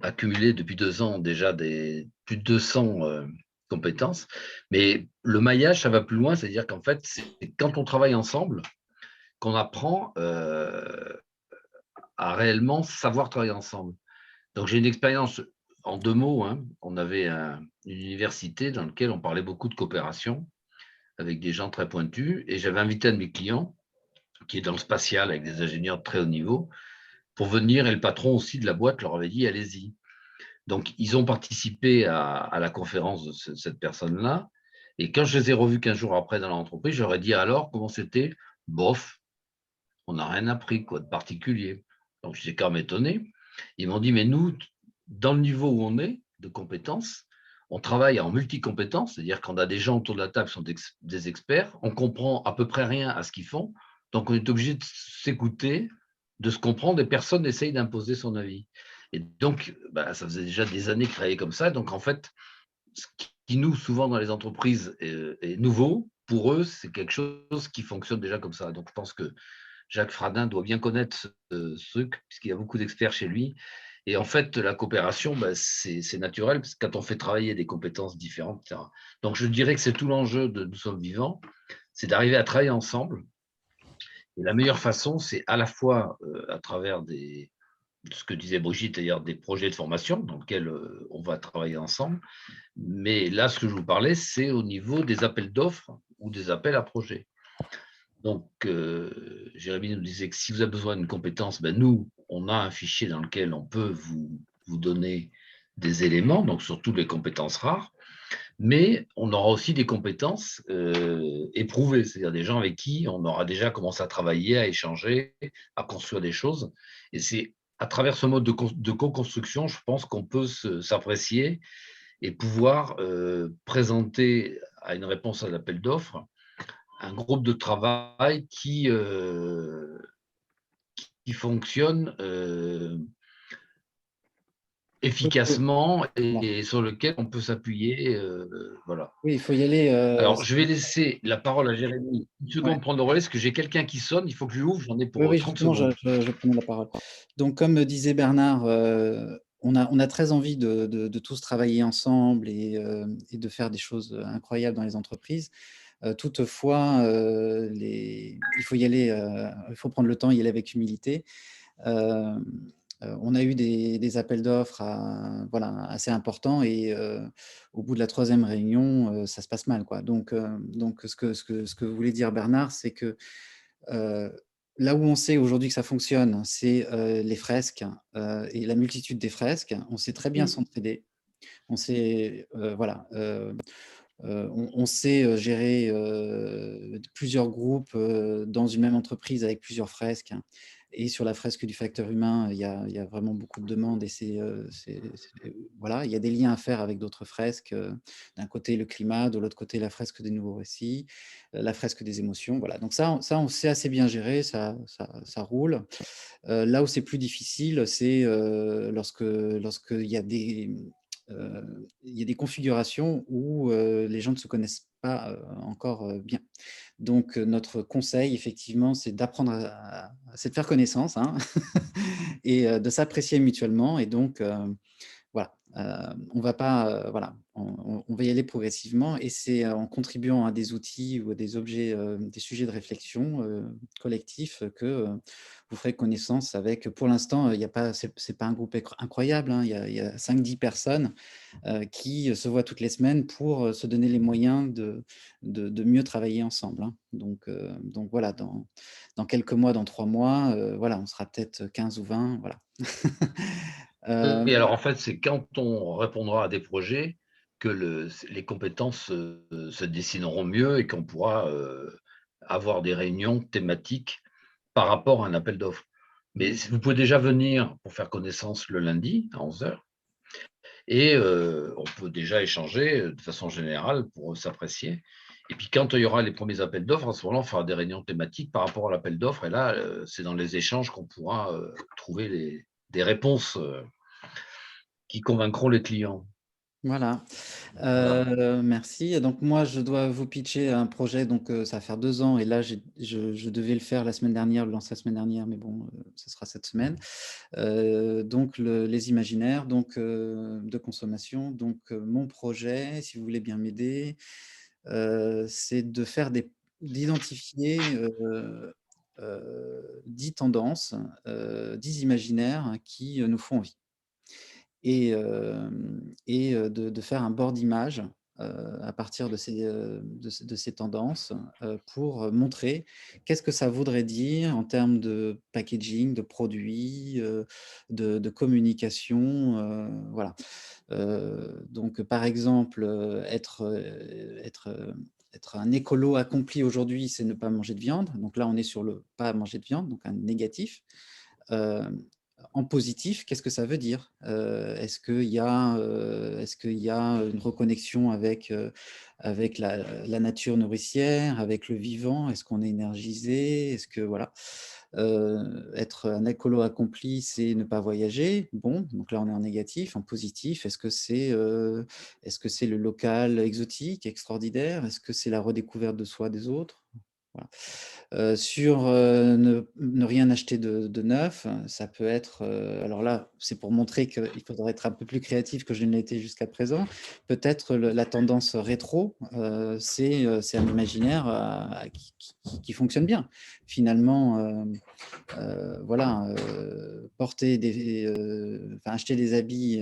accumulé depuis 2 ans déjà plus de 200 compétences. Mais le maillage, ça va plus loin, c'est-à-dire qu'en fait, c'est quand on travaille ensemble qu'on apprend à réellement savoir travailler ensemble. Donc, j'ai une expérience en 2 mots. Hein. On avait une université dans laquelle on parlait beaucoup de coopération avec des gens très pointus. Et j'avais invité un de mes clients, qui est dans le spatial avec des ingénieurs de très haut niveau, pour venir. Et le patron aussi de la boîte leur avait dit, allez-y. Donc, ils ont participé à la conférence de cette personne-là. Et quand je les ai revus 15 jours après dans l'entreprise, je leur ai dit, alors, comment c'était? Bof, on n'a rien appris de particulier. Donc, j'étais quand même étonné. Ils m'ont dit, mais nous, dans le niveau où on est, de compétences, on travaille en multicompétences, c'est-à-dire qu'on a des gens autour de la table qui sont des experts, on comprend à peu près rien à ce qu'ils font, donc on est obligé de s'écouter, de se comprendre, et personne n'essaye d'imposer son avis. Et donc, ça faisait déjà des années que je travaillais comme ça, donc en fait, ce qui nous, souvent dans les entreprises, est nouveau, pour eux, c'est quelque chose qui fonctionne déjà comme ça. Donc je pense que Jacques Fradin doit bien connaître ce truc, puisqu'il y a beaucoup d'experts chez lui. Et en fait, la coopération, c'est naturel, parce que quand on fait travailler des compétences différentes, etc. Donc, je dirais que c'est tout l'enjeu de Nous sommes vivants, c'est d'arriver à travailler ensemble. Et la meilleure façon, c'est à la fois à travers ce que disait Brigitte, c'est-à-dire des projets de formation dans lesquels on va travailler ensemble. Mais là, ce que je vous parlais, c'est au niveau des appels d'offres ou des appels à projets. Donc, Jérémy nous disait que si vous avez besoin d'une compétence, nous, on a un fichier dans lequel on peut vous donner des éléments, donc surtout les compétences rares, mais on aura aussi des compétences éprouvées, c'est-à-dire des gens avec qui on aura déjà commencé à travailler, à échanger, à construire des choses. Et c'est à travers ce mode de co-construction, je pense qu'on peut s'apprécier et pouvoir présenter à une réponse à l'appel d'offres un groupe de travail qui fonctionne efficacement et sur lequel on peut s'appuyer. Voilà. Oui, il faut y aller. Alors, je vais laisser la parole à Jérémy. Une seconde, prendre le relais, parce que j'ai quelqu'un qui sonne, il faut que je l'ouvre, j'en ai pour Oui, 30 justement, secondes. je prenais la parole. Donc, comme disait Bernard, on a très envie de tous travailler ensemble et de faire des choses incroyables dans les entreprises. Toutefois, il faut y aller, il faut prendre le temps, y aller avec humilité. On a eu des appels d'offres voilà, assez importants et au bout de la 3e réunion, ça se passe mal, quoi. Donc ce que voulait dire Bernard, c'est que là où on sait aujourd'hui que ça fonctionne, c'est les fresques et la multitude des fresques. On sait très bien s'entraider. On sait, voilà, on sait gérer plusieurs groupes dans une même entreprise avec plusieurs fresques. Et sur la fresque du facteur humain, il y a vraiment beaucoup de demandes et voilà, il y a des liens à faire avec d'autres fresques. D'un côté, le climat, de l'autre côté, la fresque des nouveaux récits, la fresque des émotions. Voilà. Donc ça, on sait assez bien gérer, ça roule. Là où c'est plus difficile, c'est lorsqu'il y a il y a des configurations où les gens ne se connaissent pas encore bien. Donc, notre conseil, effectivement, c'est d'apprendre c'est de faire connaissance, hein, et de s'apprécier mutuellement. Et donc, voilà, on va pas, voilà, on va y aller progressivement et c'est en contribuant à des outils ou à des objets, des sujets de réflexion collectifs que vous ferez connaissance avec, pour l'instant, il y a pas, c'est pas un groupe incroyable, hein, il y a 5-10 personnes qui se voient toutes les semaines pour se donner les moyens de mieux travailler ensemble, hein. Donc voilà, dans quelques mois, dans 3 mois, voilà, on sera peut-être 15 ou 20, voilà. Et alors, en fait, c'est quand on répondra à des projets que les compétences se dessineront mieux et qu'on pourra avoir des réunions thématiques par rapport à un appel d'offres. Mais vous pouvez déjà venir pour faire connaissance le lundi à 11 h et on peut déjà échanger de façon générale pour s'apprécier. Et puis, quand il y aura les premiers appels d'offres, à ce moment-là, on fera des réunions thématiques par rapport à l'appel d'offres. Et là, c'est dans les échanges qu'on pourra trouver des réponses qui convaincront les clients. Voilà. Voilà. Merci. Et donc moi, je dois vous pitcher un projet, donc ça va faire 2 ans et là, je devais le faire la semaine dernière, le lancer la semaine dernière, mais bon, ce sera cette semaine. Donc les imaginaires donc, de consommation. Donc mon projet, si vous voulez bien m'aider, c'est d'identifier 10 tendances, 10 imaginaires qui nous font envie. Et de faire un board d'image à partir de ces tendances pour montrer qu'est-ce que ça voudrait dire en termes de packaging, de produits, de communication, voilà. Donc par exemple, être un écolo accompli aujourd'hui, c'est ne pas manger de viande. Donc là, on est sur le pas manger de viande, donc un négatif. en positif, qu'est-ce que ça veut dire? Est-ce qu'il y a une reconnexion avec la nature nourricière, avec le vivant? Est-ce qu'on est énergisé? Est-ce que voilà, être un écolo accompli, c'est ne pas voyager. Bon, donc là on est en négatif. En positif, est-ce que c'est le local exotique, extraordinaire? Est-ce que c'est la redécouverte de soi, des autres? Voilà. Sur ne rien acheter de neuf, ça peut être, alors là, c'est pour montrer qu'il faudrait être un peu plus créatif que je ne l'ai été jusqu'à présent. Peut-être la tendance rétro, c'est un imaginaire qui fonctionne bien. Finalement, voilà, acheter des habits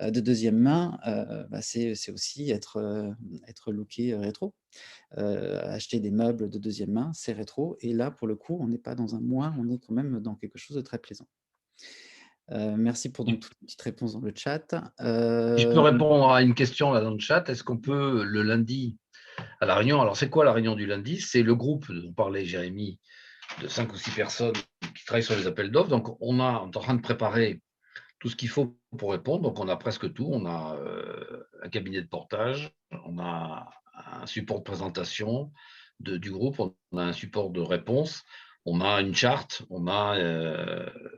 de deuxième main, bah, c'est aussi être looké rétro. Acheter des meubles de deuxième main, c'est rétro. Et là, pour le coup, on n'est pas dans un moi, on est quand même dans quelque chose de très plaisant. Merci pour donc toutes les petites réponses dans le chat. Je peux répondre à une question là dans le chat. Est-ce qu'on peut le lundi à la réunion? Alors, c'est quoi la réunion du lundi? C'est le groupe dont parlait Jérémy, de 5 ou 6 personnes qui travaillent sur les appels d'offres. Donc, on est en train de préparer tout ce qu'il faut pour répondre. Donc, on a presque tout. On a un cabinet de portage, on a un support de présentation du groupe, on a un support de réponse, on a une charte, on a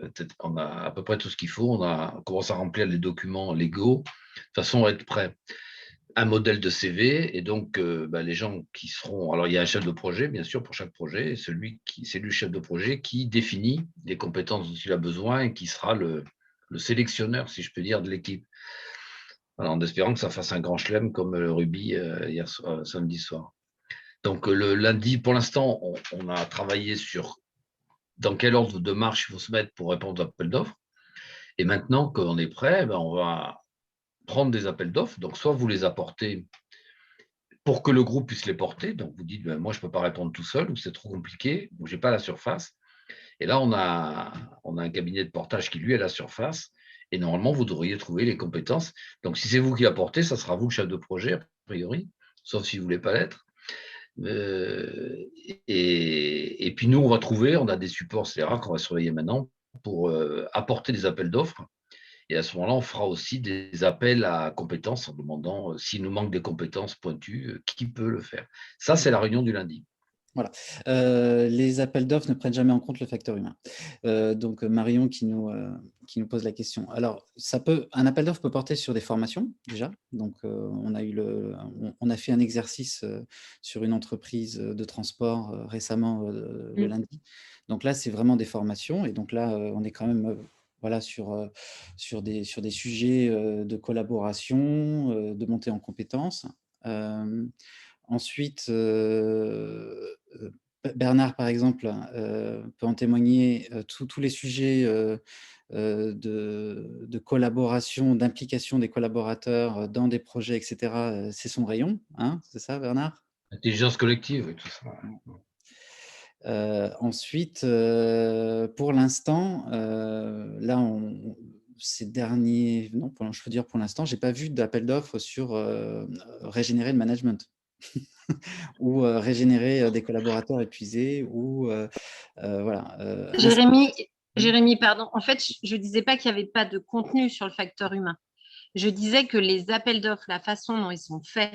à peu près tout ce qu'il faut. On commence à remplir les documents légaux de façon à être prêt. Un modèle de CV, et donc les gens qui seront… Alors, il y a un chef de projet, bien sûr, pour chaque projet, et c'est lui, chef de projet, qui définit les compétences dont il a besoin et qui sera le sélectionneur, si je peux dire, de l'équipe. Alors, en espérant que ça fasse un grand chelem comme le rugby samedi soir. Donc, le lundi, pour l'instant, on a travaillé sur dans quel ordre de marche il faut se mettre pour répondre aux appels d'offres. Et maintenant qu'on est prêt, on va prendre des appels d'offres. Donc, soit vous les apportez pour que le groupe puisse les porter. Donc, vous dites, moi, je ne peux pas répondre tout seul, ou c'est trop compliqué, ou je n'ai pas la surface. Et là, on a un cabinet de portage qui, lui, a la surface. Et normalement, vous devriez trouver les compétences. Donc, si c'est vous qui l'apportez, ça sera vous le chef de projet, a priori, sauf si vous ne voulez pas l'être. Et puis, nous, on va trouver, on a des supports, c'est rare qu'on va surveiller maintenant, pour apporter des appels d'offres. Et à ce moment-là, on fera aussi des appels à compétences en demandant s'il nous manque des compétences pointues, qui peut le faire. Ça, c'est la réunion du lundi. Voilà. Les appels d'offres ne prennent jamais en compte le facteur humain. Donc, Marion qui nous pose la question. Alors, un appel d'offres peut porter sur des formations, déjà. Donc, on a fait un exercice sur une entreprise de transport récemment, le lundi. Donc là, c'est vraiment des formations. Et donc là, on est quand même… voilà, sur des sujets de collaboration, de montée en compétences. Ensuite, Bernard, par exemple, peut en témoigner, tous les sujets de collaboration, d'implication des collaborateurs dans des projets, etc., c'est son rayon, hein, c'est ça, Bernard? Intelligence collective, tout ça. Ensuite, pour l'instant, là, ces derniers… Non, je peux dire pour l'instant, je n'ai pas vu d'appel d'offres sur régénérer le management ou régénérer des collaborateurs épuisés ou voilà. Jérémy, pardon. En fait, je ne disais pas qu'il n'y avait pas de contenu sur le facteur humain. Je disais que les appels d'offres, la façon dont ils sont faits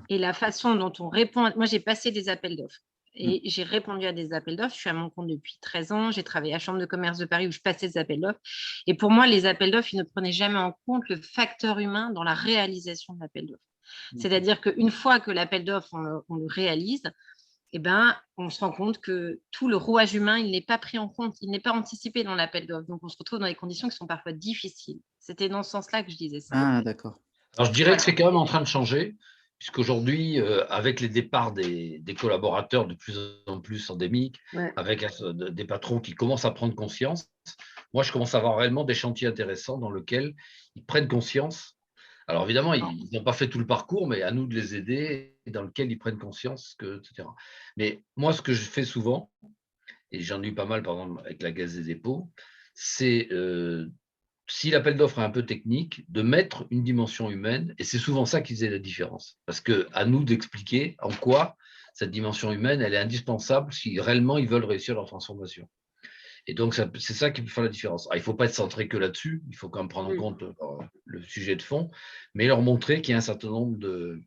et la façon dont on répond… Moi, j'ai passé des appels d'offres. Et j'ai répondu à des appels d'offres. Je suis à mon compte depuis 13 ans. J'ai travaillé à la Chambre de commerce de Paris où je passais des appels d'offres. Et pour moi, les appels d'offres, ils ne prenaient jamais en compte le facteur humain dans la réalisation de l'appel d'offres. C'est-à-dire qu'une fois que l'appel d'offres, on le réalise, on se rend compte que tout le rouage humain, il n'est pas pris en compte, il n'est pas anticipé dans l'appel d'offres. Donc, on se retrouve dans des conditions qui sont parfois difficiles. C'était dans ce sens-là que je disais ça. Ah, d'accord. Alors, je dirais que c'est quand même en train de changer, puisqu'aujourd'hui, avec les départs des collaborateurs de plus en plus endémiques, avec des patrons qui commencent à prendre conscience, moi, je commence à avoir réellement des chantiers intéressants dans lesquels ils prennent conscience. Alors, évidemment, ils n'ont pas fait tout le parcours, mais à nous de les aider, dans lequel ils prennent conscience, etc. Mais moi, ce que je fais souvent, et j'en ai eu pas mal, par exemple, avec la Caisse des dépôts, c'est… si l'appel d'offres est un peu technique, de mettre une dimension humaine, et c'est souvent ça qui faisait la différence. Parce qu'à nous d'expliquer en quoi cette dimension humaine, elle est indispensable si réellement ils veulent réussir leur transformation. Et donc, c'est ça qui peut faire la différence. Il ne faut pas être centré que là-dessus, il faut quand même prendre en compte le sujet de fond, mais leur montrer qu'il y a un certain nombre de…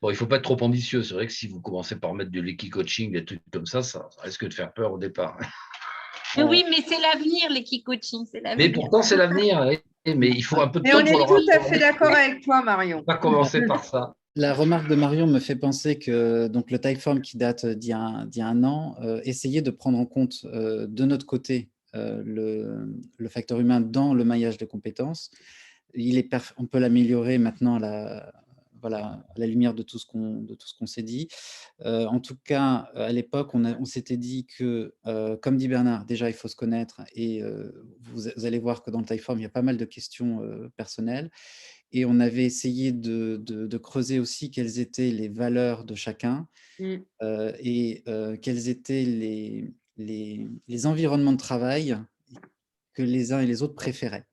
Bon, il ne faut pas être trop ambitieux. C'est vrai que si vous commencez par mettre de l'équi-coaching, des trucs comme ça risque de faire peur au départ. Oui, mais c'est l'avenir, l'équi-coaching, c'est l'avenir. Mais pourtant, c'est l'avenir. Mais il faut un peu de Mais temps on est pour leur tout à apprendre. fait d'accord avec toi, Marion. On va pas commencer par ça. La remarque de Marion me fait penser que donc, le Typeform qui date d'il y a un an, essayait de prendre en compte de notre côté le facteur humain dans le maillage de compétences. On peut l'améliorer maintenant voilà, à la lumière de tout ce qu'on s'est dit. En tout cas, à l'époque, on s'était dit que, comme dit Bernard, déjà, il faut se connaître et vous allez voir que dans le Typeform, il y a pas mal de questions personnelles. Et on avait essayé de creuser aussi quelles étaient les valeurs de chacun et quels étaient les environnements de travail que les uns et les autres préféraient.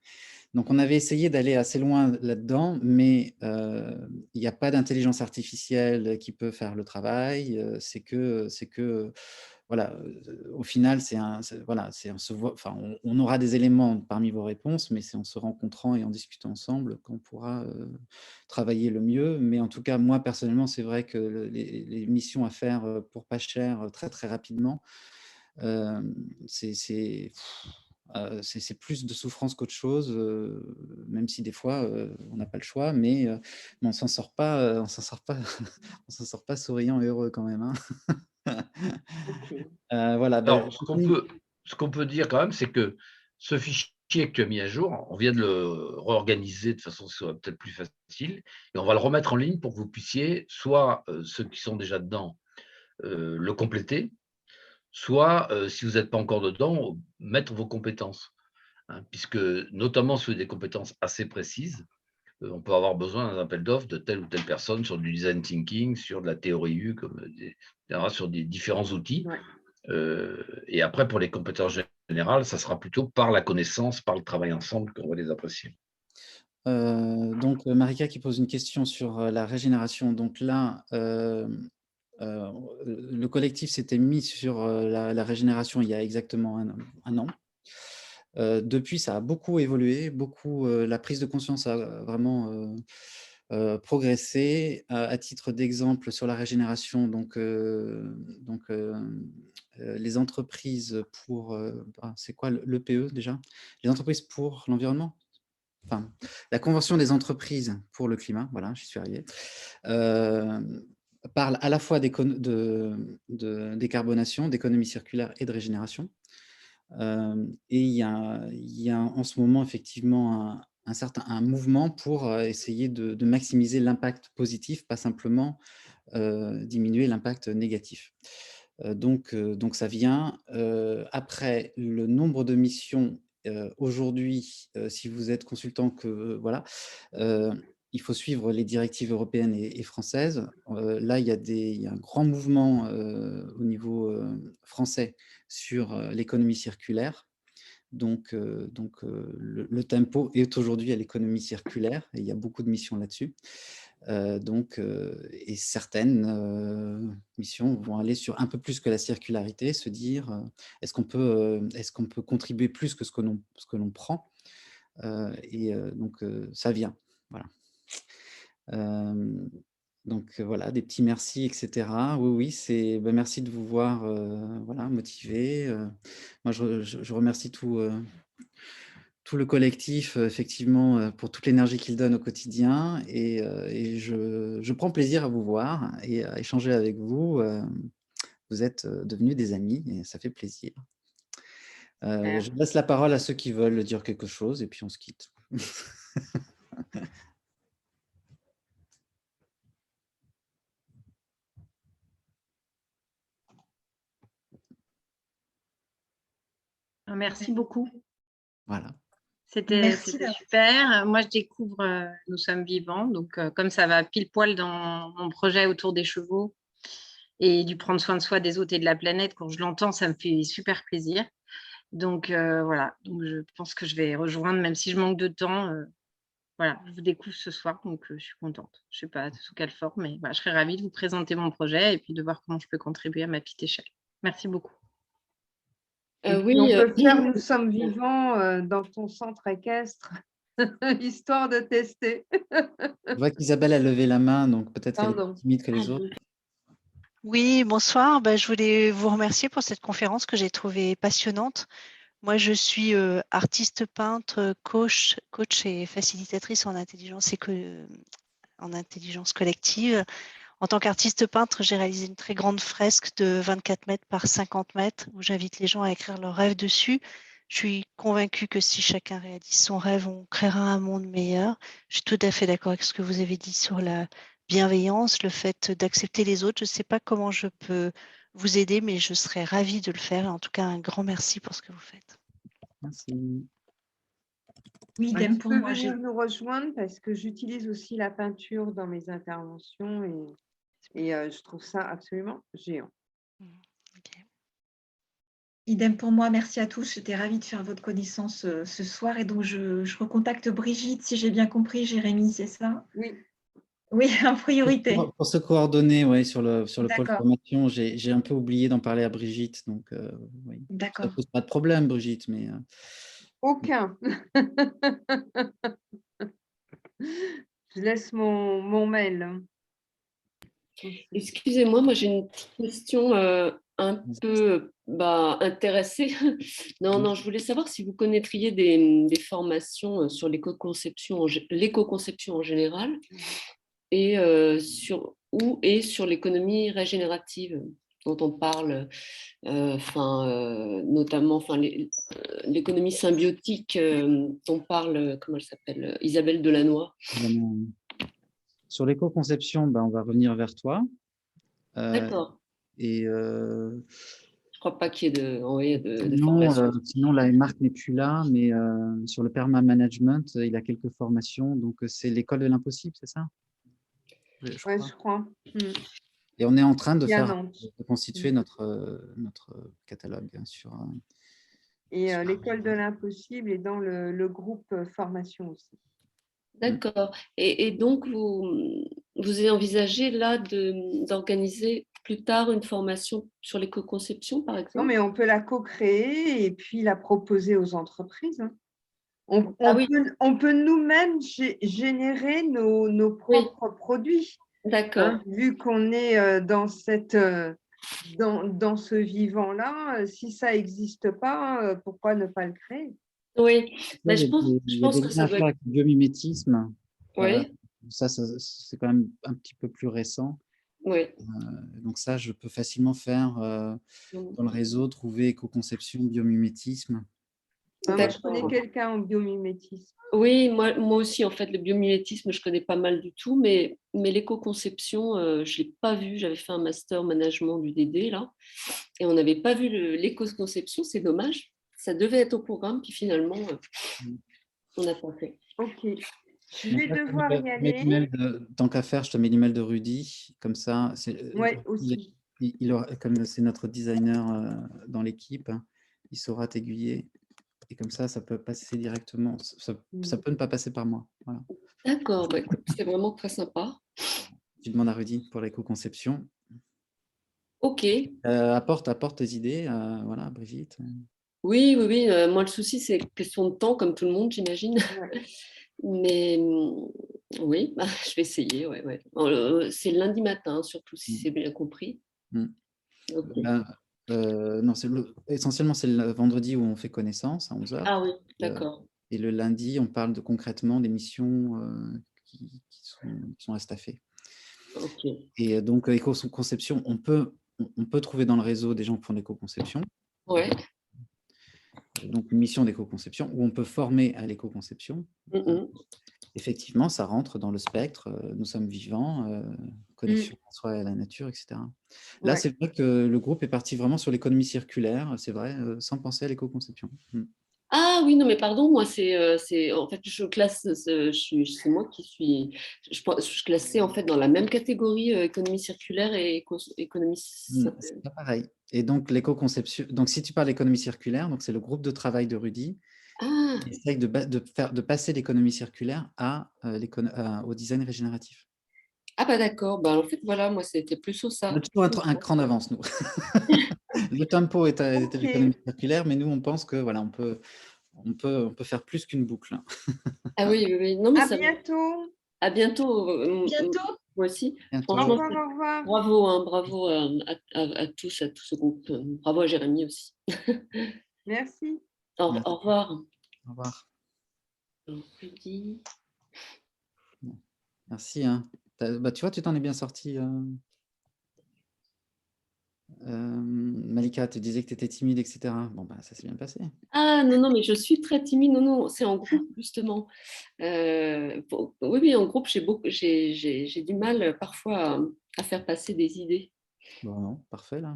Donc, on avait essayé d'aller assez loin là-dedans, mais il n'y a pas d'intelligence artificielle qui peut faire le travail. C'est que voilà, au final, on aura des éléments parmi vos réponses, mais c'est en se rencontrant et en discutant ensemble qu'on pourra travailler le mieux. Mais en tout cas, moi, personnellement, c'est vrai que les missions à faire pour pas cher, très, très rapidement, c'est plus de souffrance qu'autre chose, même si des fois, on n'a pas le choix, mais on ne s'en sort pas, on s'en sort pas souriant et heureux quand même, hein. Voilà, Alors, ce qu'on peut dire quand même, c'est que ce fichier que tu as mis à jour, on vient de le réorganiser de façon que ce soit peut-être plus facile, et on va le remettre en ligne pour que vous puissiez, soit ceux qui sont déjà dedans, le compléter, soit, si vous n'êtes pas encore dedans, mettre vos compétences. Hein, puisque, notamment sur des compétences assez précises, on peut avoir besoin d'un appel d'offres de telle ou telle personne sur du design thinking, sur de la théorie U, sur des différents outils. Et après, pour les compétences générales, ça sera plutôt par la connaissance, par le travail ensemble qu'on va les apprécier. Donc, Marika qui pose une question sur la régénération. Donc là, le collectif s'était mis sur la régénération il y a exactement un an. Depuis, ça a beaucoup évolué, la prise de conscience a vraiment progressé. À titre d'exemple, sur la régénération, les entreprises pour… c'est quoi l'EPE déjà? Les entreprises pour l'environnement? Enfin, la Convention des entreprises pour le climat, voilà, j'y suis arrivé, parle à la fois de décarbonation, d'économie circulaire et de régénération. Et il y a en ce moment effectivement un mouvement pour essayer de maximiser l'impact positif, pas simplement diminuer l'impact négatif. Donc ça vient. Après, le nombre de missions aujourd'hui, si vous êtes consultant, voilà, il faut suivre les directives européennes et françaises. Là, il y a un grand mouvement au niveau français sur l'économie circulaire. Donc, le tempo est aujourd'hui à l'économie circulaire et il y a beaucoup de missions là-dessus. Et certaines missions vont aller sur un peu plus que la circularité, se dire est-ce qu'on peut contribuer plus que ce que l'on prend, donc ça vient, voilà. Donc voilà, des petits merci, etc. Oui, merci de vous voir voilà, motivés. Moi, je remercie tout le collectif, effectivement, pour toute l'énergie qu'il donne au quotidien. Et je prends plaisir à vous voir et à échanger avec vous. Vous êtes devenus des amis et ça fait plaisir. Je laisse la parole à ceux qui veulent dire quelque chose et puis on se quitte. Merci beaucoup. Voilà. C'était super. Moi, je découvre Nous sommes vivants. Donc, comme ça va pile poil dans mon projet autour des chevaux et du prendre soin de soi, des autres et de la planète, quand je l'entends, ça me fait super plaisir. Donc, voilà. Donc, je pense que je vais rejoindre, même si je manque de temps. Voilà, je vous découvre ce soir, donc je suis contente. Je ne sais pas sous quelle forme, mais voilà, je serais ravie de vous présenter mon projet et puis de voir comment je peux contribuer à ma petite échelle. Merci beaucoup. Et puis, Oui, on peut faire Nous sommes vivants dans ton centre équestre, histoire de tester. Je vois qu'Isabelle a levé la main, donc peut-être qu'elle est Pardon. plus timide que les autres. Oui, bonsoir. Je voulais vous remercier pour cette conférence que j'ai trouvée passionnante. Moi, je suis artiste peintre, coach et facilitatrice en intelligence collective. En tant qu'artiste peintre, j'ai réalisé une très grande fresque de 24 mètres par 50 mètres où j'invite les gens à écrire leurs rêves dessus. Je suis convaincue que si chacun réalise son rêve, on créera un monde meilleur. Je suis tout à fait d'accord avec ce que vous avez dit sur la bienveillance, le fait d'accepter les autres. Je ne sais pas comment je peux vous aider, mais je serais ravie de le faire. En tout cas, un grand merci pour ce que vous faites. Merci. Oui, Tu idem pour peux moi. venir nous rejoindre parce que j'utilise aussi la peinture dans mes interventions et je trouve ça absolument géant. Idem pour moi, merci à tous. J'étais ravie de faire votre connaissance ce soir. Et donc, je recontacte Brigitte, si j'ai bien compris, Jérémy, c'est ça? Oui. Oui, en priorité. Pour se coordonner, ouais, sur le pôle D'accord. formation, j'ai un peu oublié d'en parler à Brigitte. Donc, oui. Ça D'accord. ne pose pas de problème, Brigitte, mais… Aucun. Je laisse mon mail. Excusez-moi, moi j'ai une question un peu intéressée. Non, je voulais savoir si vous connaîtriez des formations sur l'éco-conception en général et sur l'économie régénérative dont on parle, notamment l'économie symbiotique dont parle, comment elle s'appelle, Isabelle Delannoy. Sur l'éco-conception, on va revenir vers toi. D'accord. Et je ne crois pas qu'il y ait de formation. Sinon, là, Marc n'est plus là, mais sur le perma management, il a quelques formations. Donc, c'est l'école de l'impossible, c'est ça? Oui, je crois. Et on est en train de constituer notre catalogue sur… Et l'école de l'impossible est dans le groupe formation aussi. D'accord. Et donc, vous avez envisagé là d'organiser plus tard une formation sur l'éco-conception, par exemple? Non, mais on peut la co-créer et puis la proposer aux entreprises. On peut nous-mêmes générer nos propres produits. D'accord. Vu qu'on est dans ce vivant-là, si ça n'existe pas, pourquoi ne pas le créer? Oui, je pense que ça doit être… avec le biomimétisme. Oui. Ça c'est quand même un petit peu plus récent. Oui. Donc ça, je peux facilement faire dans le réseau, trouver éco-conception, biomimétisme. Moi, je connais quelqu'un en biomimétisme. Oui, moi aussi, en fait, le biomimétisme, je connais pas mal du tout, mais l'éco-conception, je ne l'ai pas vu. J'avais fait un master management du DD, là, et on n'avait pas vu l'éco-conception, c'est dommage. Ça devait être au programme, puis finalement, on n'a pas fait. Ok. Je vais devoir y aller. Tant qu'à faire, je te mets l'email de Rudy, comme ça. Oui, aussi. Comme c'est notre designer dans l'équipe, il saura t'aiguiller. Et comme ça peut passer directement. Ça peut ne pas passer par moi. Voilà. D'accord, c'est vraiment très sympa. Tu demandes à Rudy pour l'éco-conception. Ok. Apporte tes idées, voilà, Brigitte. Oui. Moi, le souci, c'est question de temps, comme tout le monde, j'imagine. Ouais. Mais oui, je vais essayer. Ouais. C'est lundi matin, surtout si c'est bien compris. Okay. Non, essentiellement, c'est le vendredi où on fait connaissance à 11h. Ah oui, d'accord. Et le lundi, on parle concrètement des missions qui sont à staffer. Ok. Et donc, éco-conception, on peut trouver dans le réseau des gens qui font l'éco-conception. Ouais. Donc, une mission d'éco-conception où on peut former à l'éco-conception. Effectivement, ça rentre dans le spectre. Nous sommes vivants, connexion à soi et à la nature, etc. Là, c'est vrai que le groupe est parti vraiment sur l'économie circulaire, c'est vrai, sans penser à l'éco-conception. Ah oui, non, mais pardon, moi, c'est en fait, je classe, c'est moi qui suis, je classais en fait dans la même catégorie économie circulaire et économie. C'est pas pareil. Et donc, l'éco-conception, donc si tu parles d'économie circulaire, donc c'est le groupe de travail de Rudy qui essaye de passer l'économie circulaire au design régénératif. Ah bah d'accord, en fait, voilà, moi, c'était plus ça. On a toujours un cran d'avance, nous. Le tempo est à Ok. l'économie circulaire, mais nous, on pense que voilà, on peut faire plus qu'une boucle. Ah oui, oui, oui. Non, mais À ça, bientôt. à bientôt. Bientôt. Moi aussi. Bientôt. Au Franchement, revoir, au revoir. bravo, hein, bravo à tous, à tout ce groupe. Bravo à Jérémy aussi. Merci. Merci. Au revoir. Au revoir. Rudy. Merci. Hein. Bah, tu vois, tu t'en es bien sorti. Malika, tu disais que tu étais timide, etc. Bon, bah, ça s'est bien passé. Ah non, non, mais je suis très timide. Non, non, c'est en groupe, justement. Oui, oui, en groupe, j'ai du mal parfois à faire passer des idées. Bon, non, parfait, là.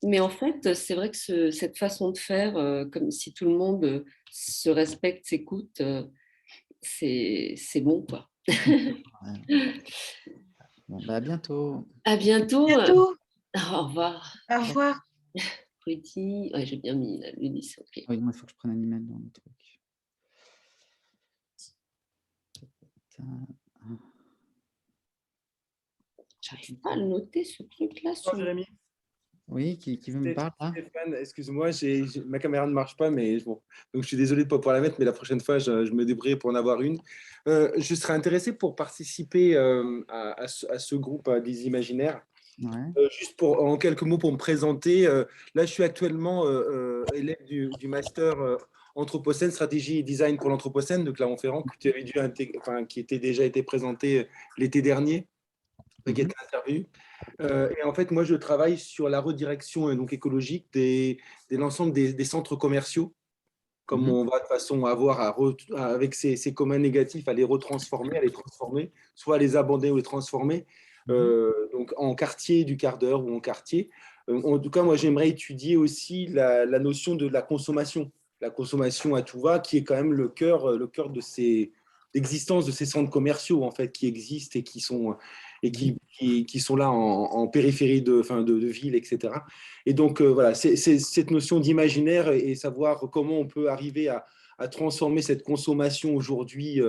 Mais en fait, c'est vrai que cette façon de faire, comme si tout le monde se respecte, s'écoute, c'est bon, quoi. Ouais. Bon, bah, à bientôt. À bientôt. Bientôt. Au revoir. Au revoir. Rudy. Ouais, j'ai bien mis l'Ulysse. Ok. Oui, moi, il faut que je prenne un email dans le truc. J'arrive pas à le noter, ce truc-là. Jérémy. Oui, qui veut me parler là? Stéphane, excuse-moi, ma caméra ne marche pas, mais bon, donc je suis désolé de ne pas pouvoir la mettre, mais la prochaine fois, je me débrouille pour en avoir une. Je serais intéressé pour participer à ce groupe des imaginaires. Ouais. Juste en quelques mots pour me présenter, là, je suis actuellement élève du master Anthropocène, stratégie et design pour l'Anthropocène de Clermont-Ferrand, qui était déjà été présenté l'été dernier, qui était interview. Et en fait, moi, je travaille sur la redirection donc écologique de l'ensemble des centres commerciaux, comme on va de toute façon avoir avec ces communs négatifs à les retransformer, à les transformer, soit à les abandonner ou les transformer, donc en quartier du quart d'heure ou en quartier. En tout cas, moi, j'aimerais étudier aussi la notion de la consommation à tout va, qui est quand même le cœur de l'existence de ces centres commerciaux en fait qui existent et qui sont là en périphérie de ville, etc. Et donc voilà, c'est cette notion d'imaginaire et savoir comment on peut arriver à transformer cette consommation aujourd'hui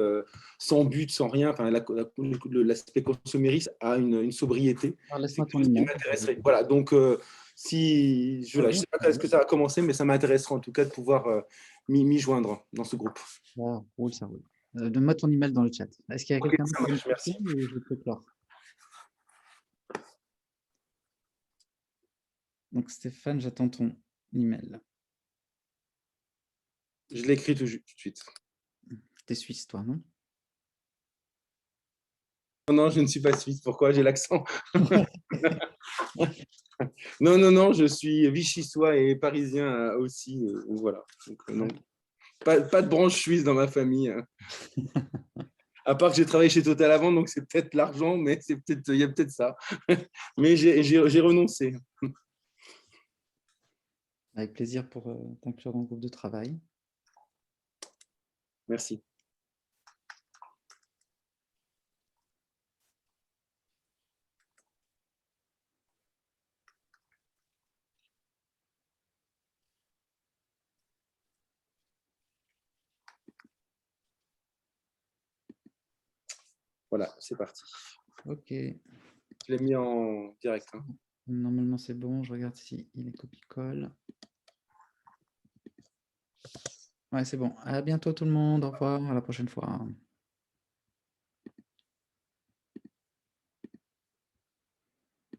sans but, sans rien, l'aspect consumériste à une sobriété. Alors, laisse-moi C'est ton quelque chose qui email. m'intéresserait. Voilà, donc je ne sais pas quand est-ce que ça va commencer, mais ça m'intéresserait en tout cas de pouvoir m'y joindre dans ce groupe. Ça roule, ça roule. Donne-moi ton email dans le chat. Est-ce qu'il y a Ok, quelqu'un ça qui veut me marche, merci. parler ou je peux clore? Donc Stéphane, j'attends ton email. Je l'écris tout de suite. T'es suisse, toi, non? Non, je ne suis pas suisse. Pourquoi? J'ai l'accent. Non, je suis vichysois et parisien aussi. Voilà. Donc, non. Pas de branche suisse dans ma famille. Hein. À part que j'ai travaillé chez Total avant, donc c'est peut-être l'argent, mais il y a peut-être ça. Mais j'ai renoncé. Avec plaisir pour t'inclure dans le groupe de travail. Merci. Voilà, c'est parti. Ok. Je l'ai mis en direct. Hein. Normalement, c'est bon. Je regarde si il est copie-colle. Ouais, c'est bon. À bientôt tout le monde. Au revoir. À la prochaine fois.